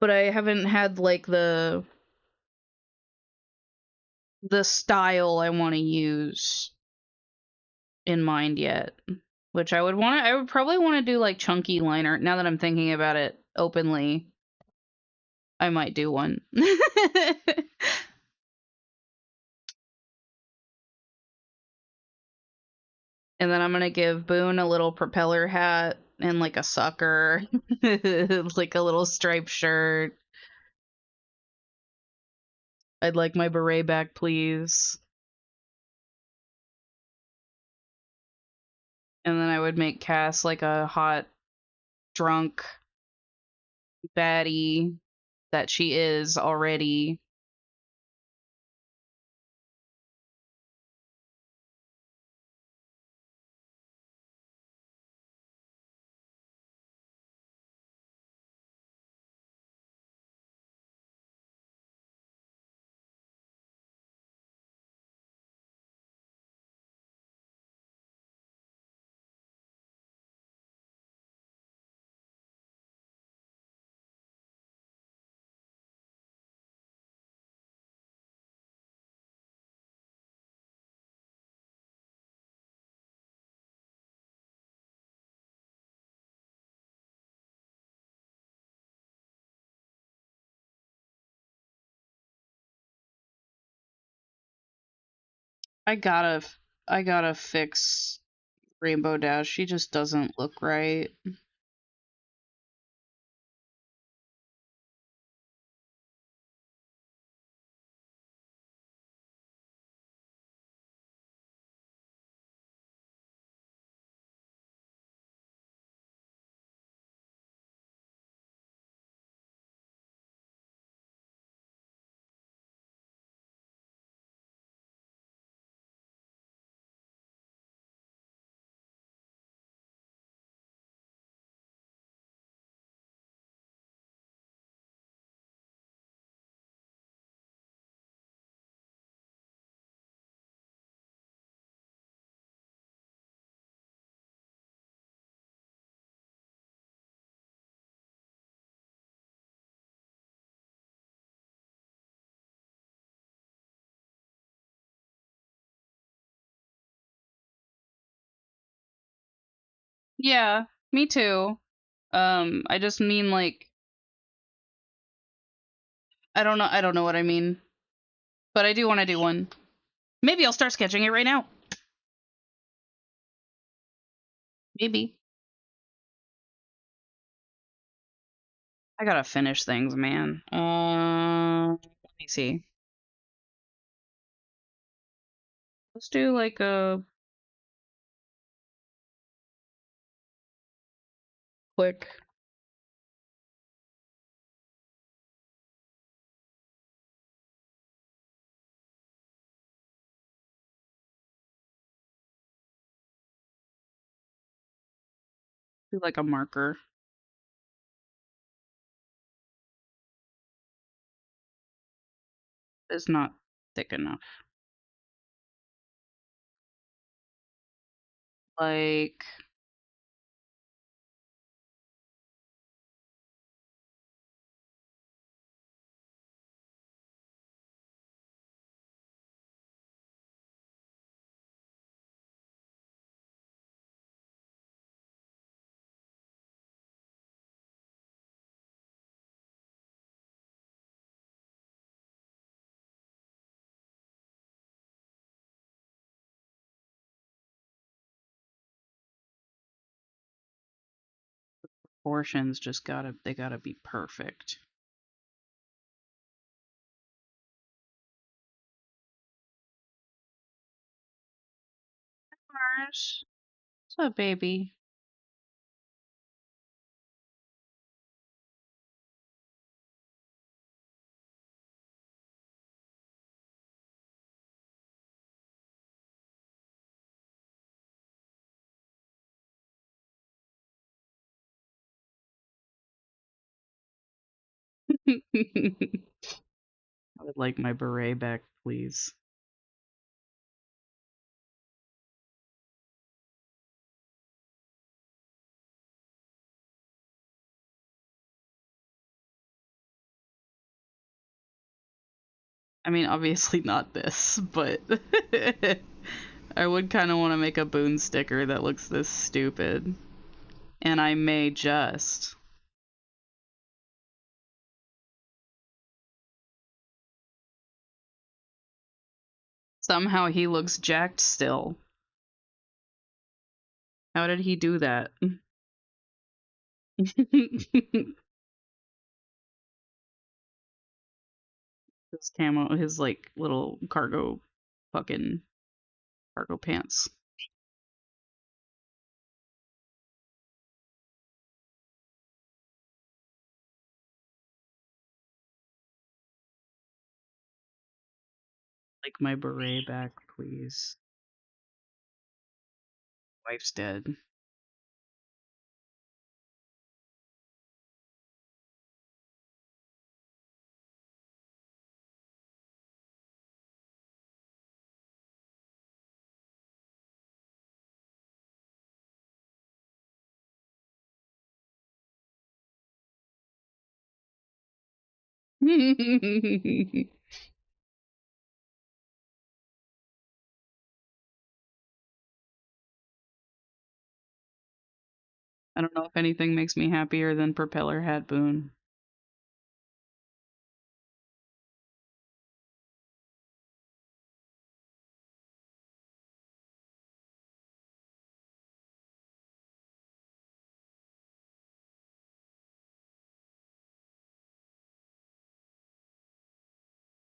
But I haven't had like the style I want to use in mind yet. Which I would probably want to do like chunky liner. Now that I'm thinking about it openly, I might do one. And then I'm gonna give Boone a little propeller hat and like a sucker, like a little striped shirt. I'd like my beret back, please. And then I would make Cass like a hot, drunk baddie that she is already. I gotta, I gotta fix Rainbow Dash. She just doesn't look right. Yeah, me too. I just mean like I don't know what I mean, but I do want to do one. Maybe I'll start sketching it right now. Maybe. I gotta finish things, man. Let me see. Let's do like a quick. Do like a marker. It's not thick enough. Like proportions just they gotta be perfect. Mars. What's up, baby? I would like my beret back, please. I mean, obviously not this, but I would kind of want to make a Boone sticker that looks this stupid. And I may just. Somehow he looks jacked still. How did he do that? His camo, his like little fucking cargo pants. Like my beret back, please. Wife's dead. I don't know if anything makes me happier than Propeller Hat Boone.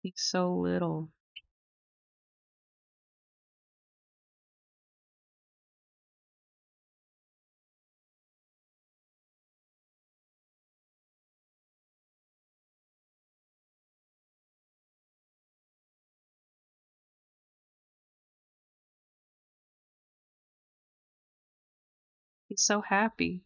He's so little. He's so happy.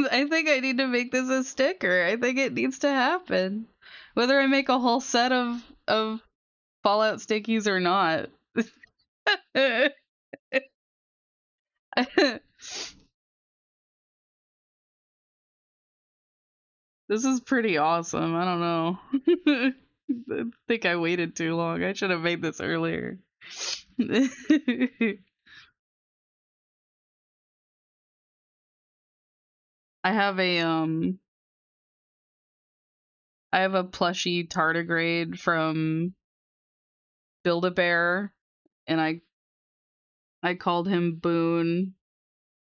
I think I need to make this a sticker. I think it needs to happen. Whether I make a whole set of Fallout stickies or not. This is pretty awesome. I don't know. I think I waited too long. I should have made this earlier. I have I have a plushy tardigrade from Build-A-Bear, and I called him Boone.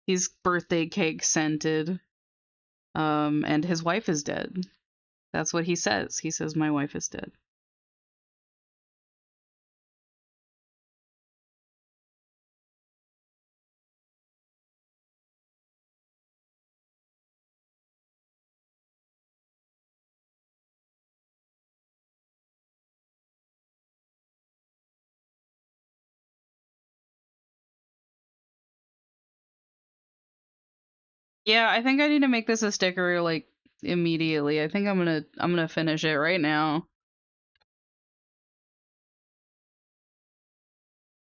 He's birthday cake scented. And his wife is dead. That's what he says. He says my wife is dead. Yeah, I think I need to make this a sticker like immediately. I think I'm gonna finish it right now.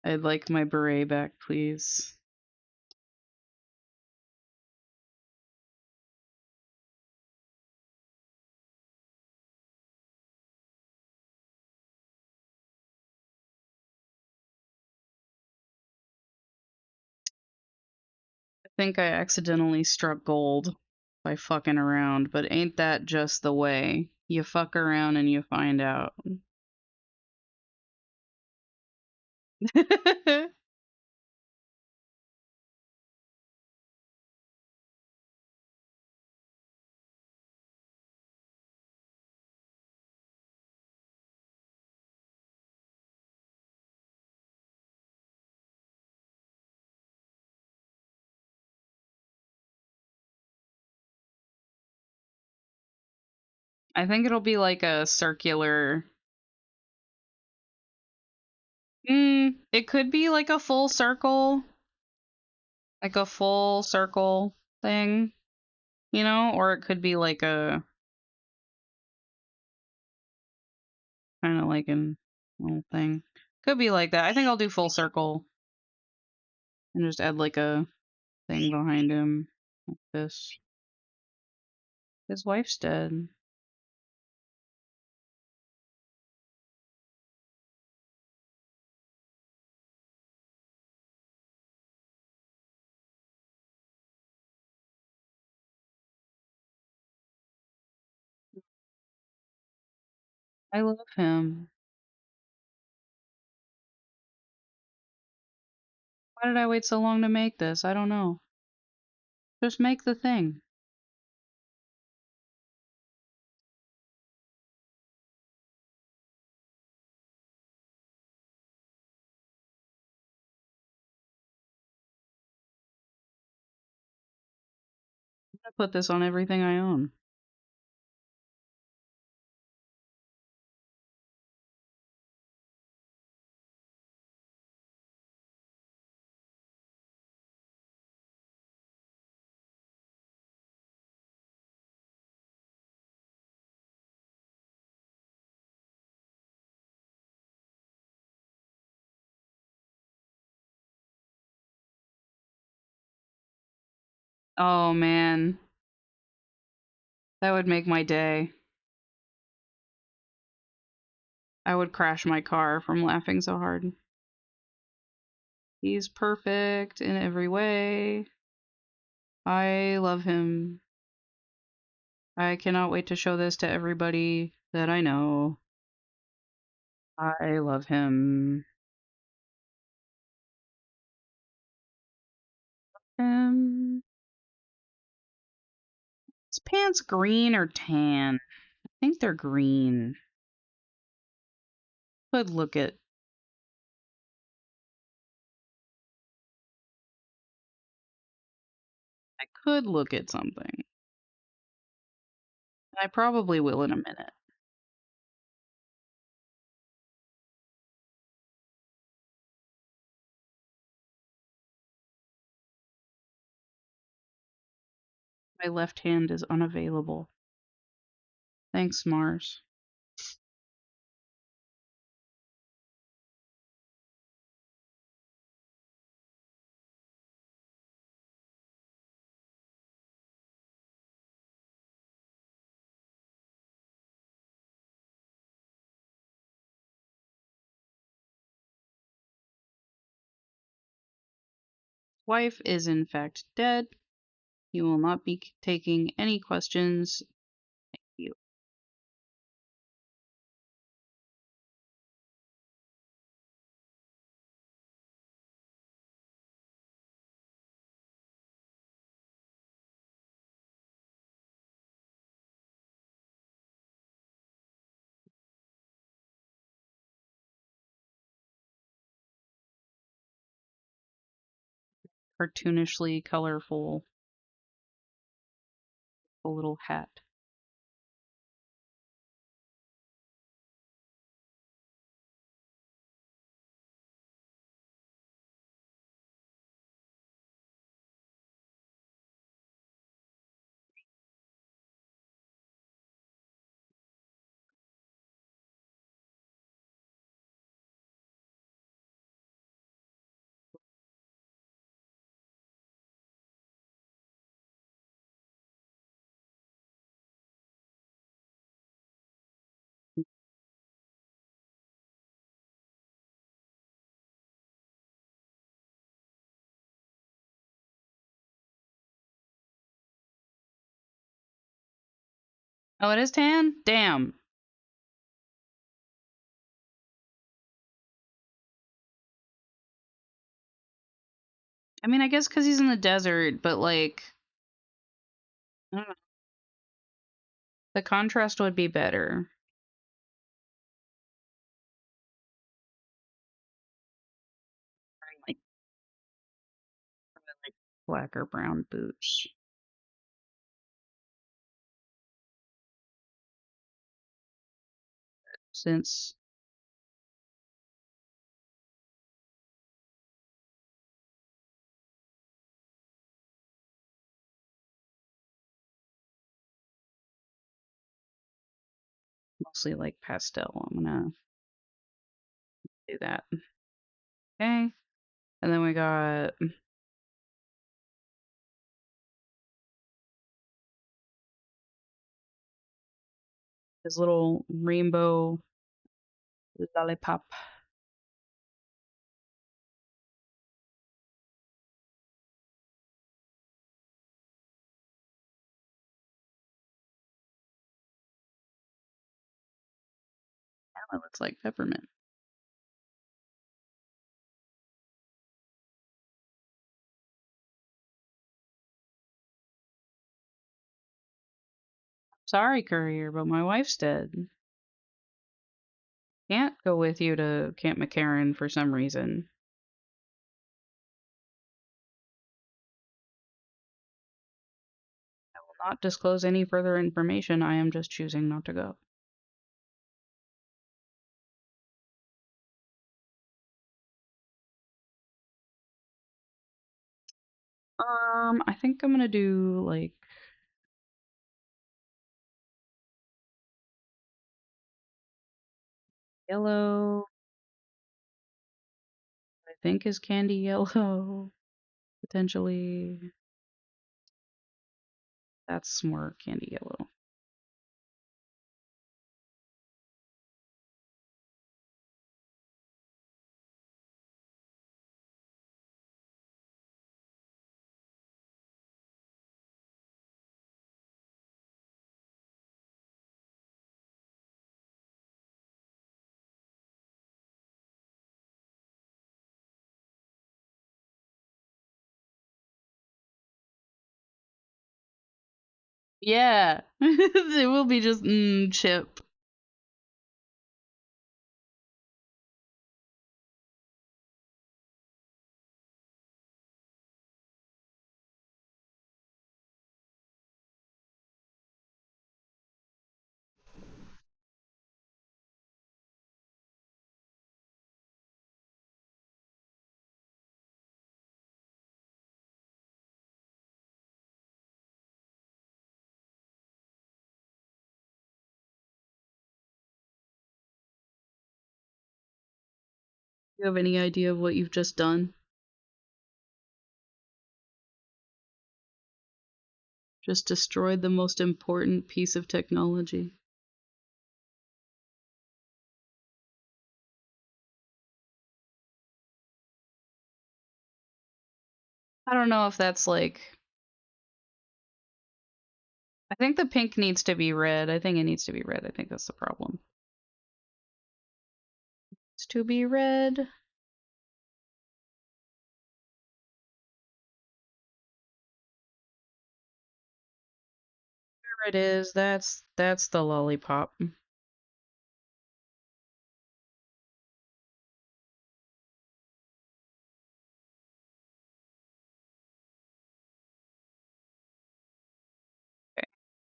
I'd like my beret back, please. I think I accidentally struck gold by fucking around, but ain't that just the way? You fuck around and you find out. I think it'll be like a circular. It could be like a full circle, like a full circle thing, you know, or it could be like a kind of like an little thing. Could be like that. I think I'll do full circle and just add like a thing behind him like this. His wife's dead. I love him. Why did I wait so long to make this? I don't know. Just make the thing. I put this on everything I own. Oh man, that would make my day. I would crash my car from laughing so hard. He's perfect in every way. I love him. I cannot wait to show this to everybody that I know. I love him. His pants green or tan? I think they're green. Could look at. I could look at something. I probably will in a minute. My left hand is unavailable. Thanks, Mars. Wife is in fact dead. He will not be taking any questions. Thank you. Cartoonishly colorful. A little hat. Oh, it is tan? Damn. I mean, I guess because he's in the desert, but like, I don't know. The contrast would be better. Like, black or brown boots. Since mostly like pastel, I'm gonna do that. Okay. And then we got his little rainbow lollipop. Oh, it looks like peppermint. Sorry, courier, but my wife's dead. Can't go with you to Camp McCarran for some reason. I will not disclose any further information. I am just choosing not to go. I think I'm gonna do like yellow. I think is candy yellow. Potentially. That's more candy yellow. Yeah. It will be just chip. You have any idea of what you've just done? Just destroyed the most important piece of technology. I don't know if that's like. I think the pink needs to be red. I think it needs to be red. I think that's the problem. It's to be red. There it is. That's the lollipop. Okay.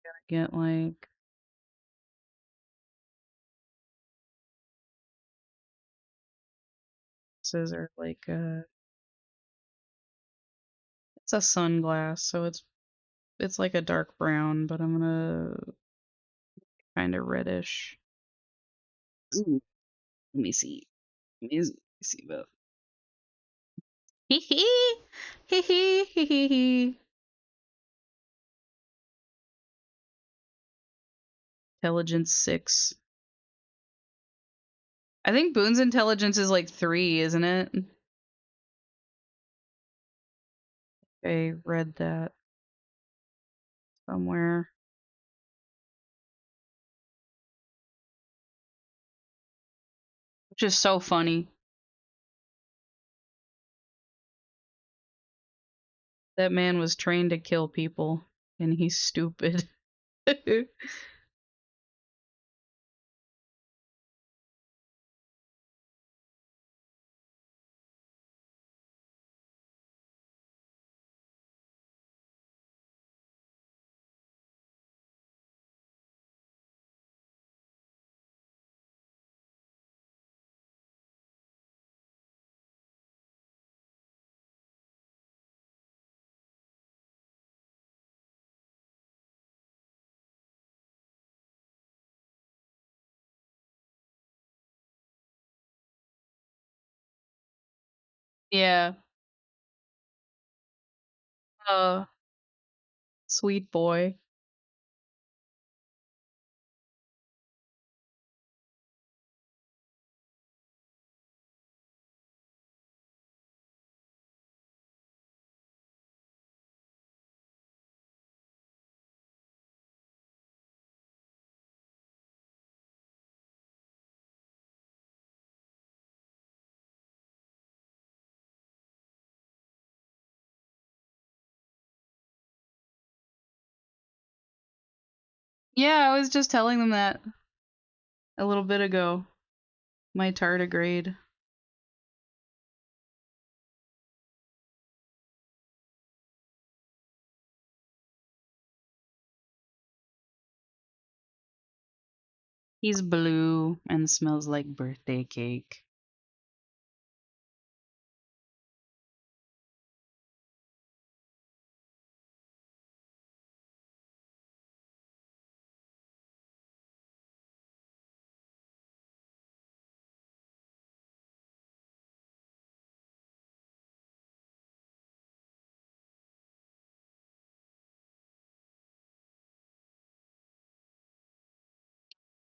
Gotta get like scissor like it's a sunglass, so it's like a dark brown, but I'm gonna kind of reddish. Ooh, let me see. Let me see about. Hee hee hee hee hee hee hee. Intelligence 6. I think Boone's intelligence is like 3, isn't it? I read that somewhere. which is so funny. That man was trained to kill people, and he's stupid. Yeah. Uh, sweet boy. Yeah, I was just telling them that a little bit ago. My tardigrade. He's blue and smells like birthday cake.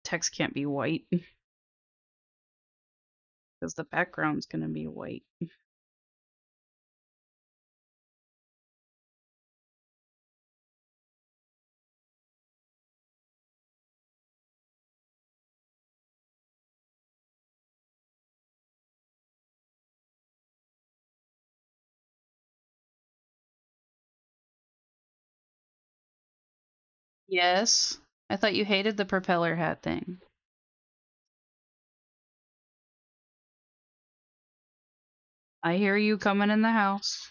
Text can't be white because the background's gonna be white. Yes. I thought you hated the propeller hat thing. I hear you coming in the house.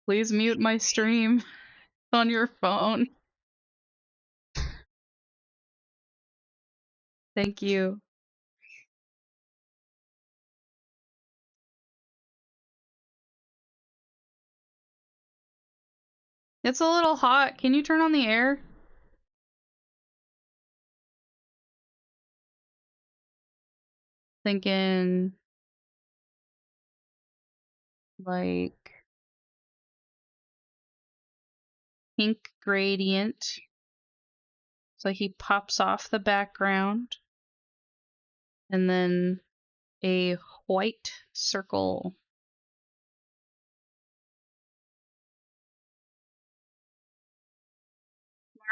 Please mute my stream on your phone. Thank you. It's a little hot. Can you turn on the air? Thinking like pink gradient. So he pops off the background. And then a white circle.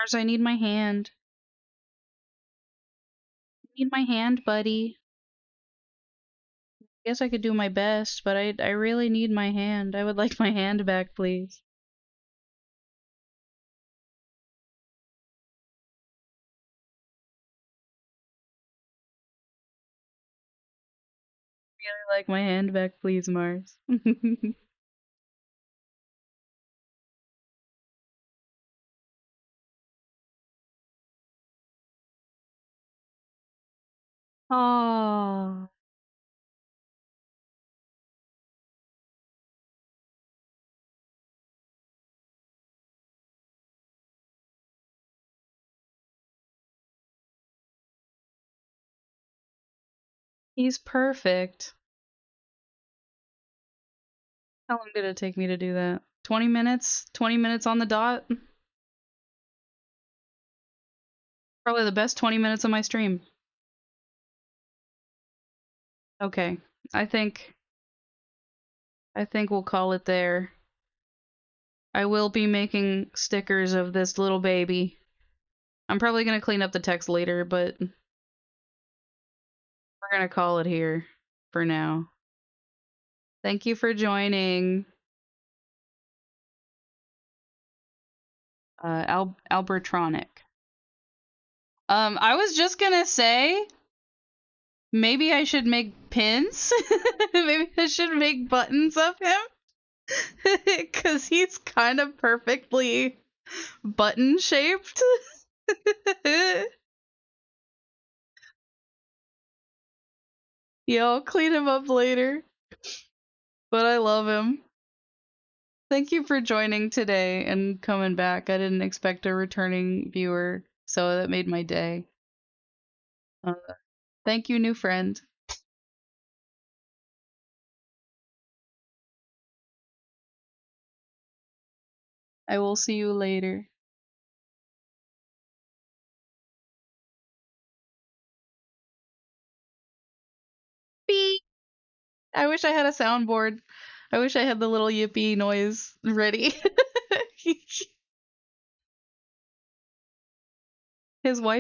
Mars, I need my hand. I need my hand, buddy. Guess I could do my best, but I really need my hand. I would like my hand back, please. Really like my hand back, please, Mars. Oh, he's perfect. How long did it take me to do that? 20 minutes? 20 minutes on the dot? Probably the best 20 minutes of my stream. Okay. I think we'll call it there. I will be making stickers of this little baby. I'm probably gonna clean up the text later, but We're gonna call it here for now. Thank you for joining. Albertronic. I was just gonna say maybe I should make pins. Maybe I should make buttons of him. Because he's kind of perfectly button shaped. Yeah, I'll clean him up later. But I love him. Thank you for joining today and coming back. I didn't expect a returning viewer, so that made my day. Uh, Thank you, new friend. I will see you later. Beep. I wish I had a soundboard. I wish I had the little yippee noise ready. His wife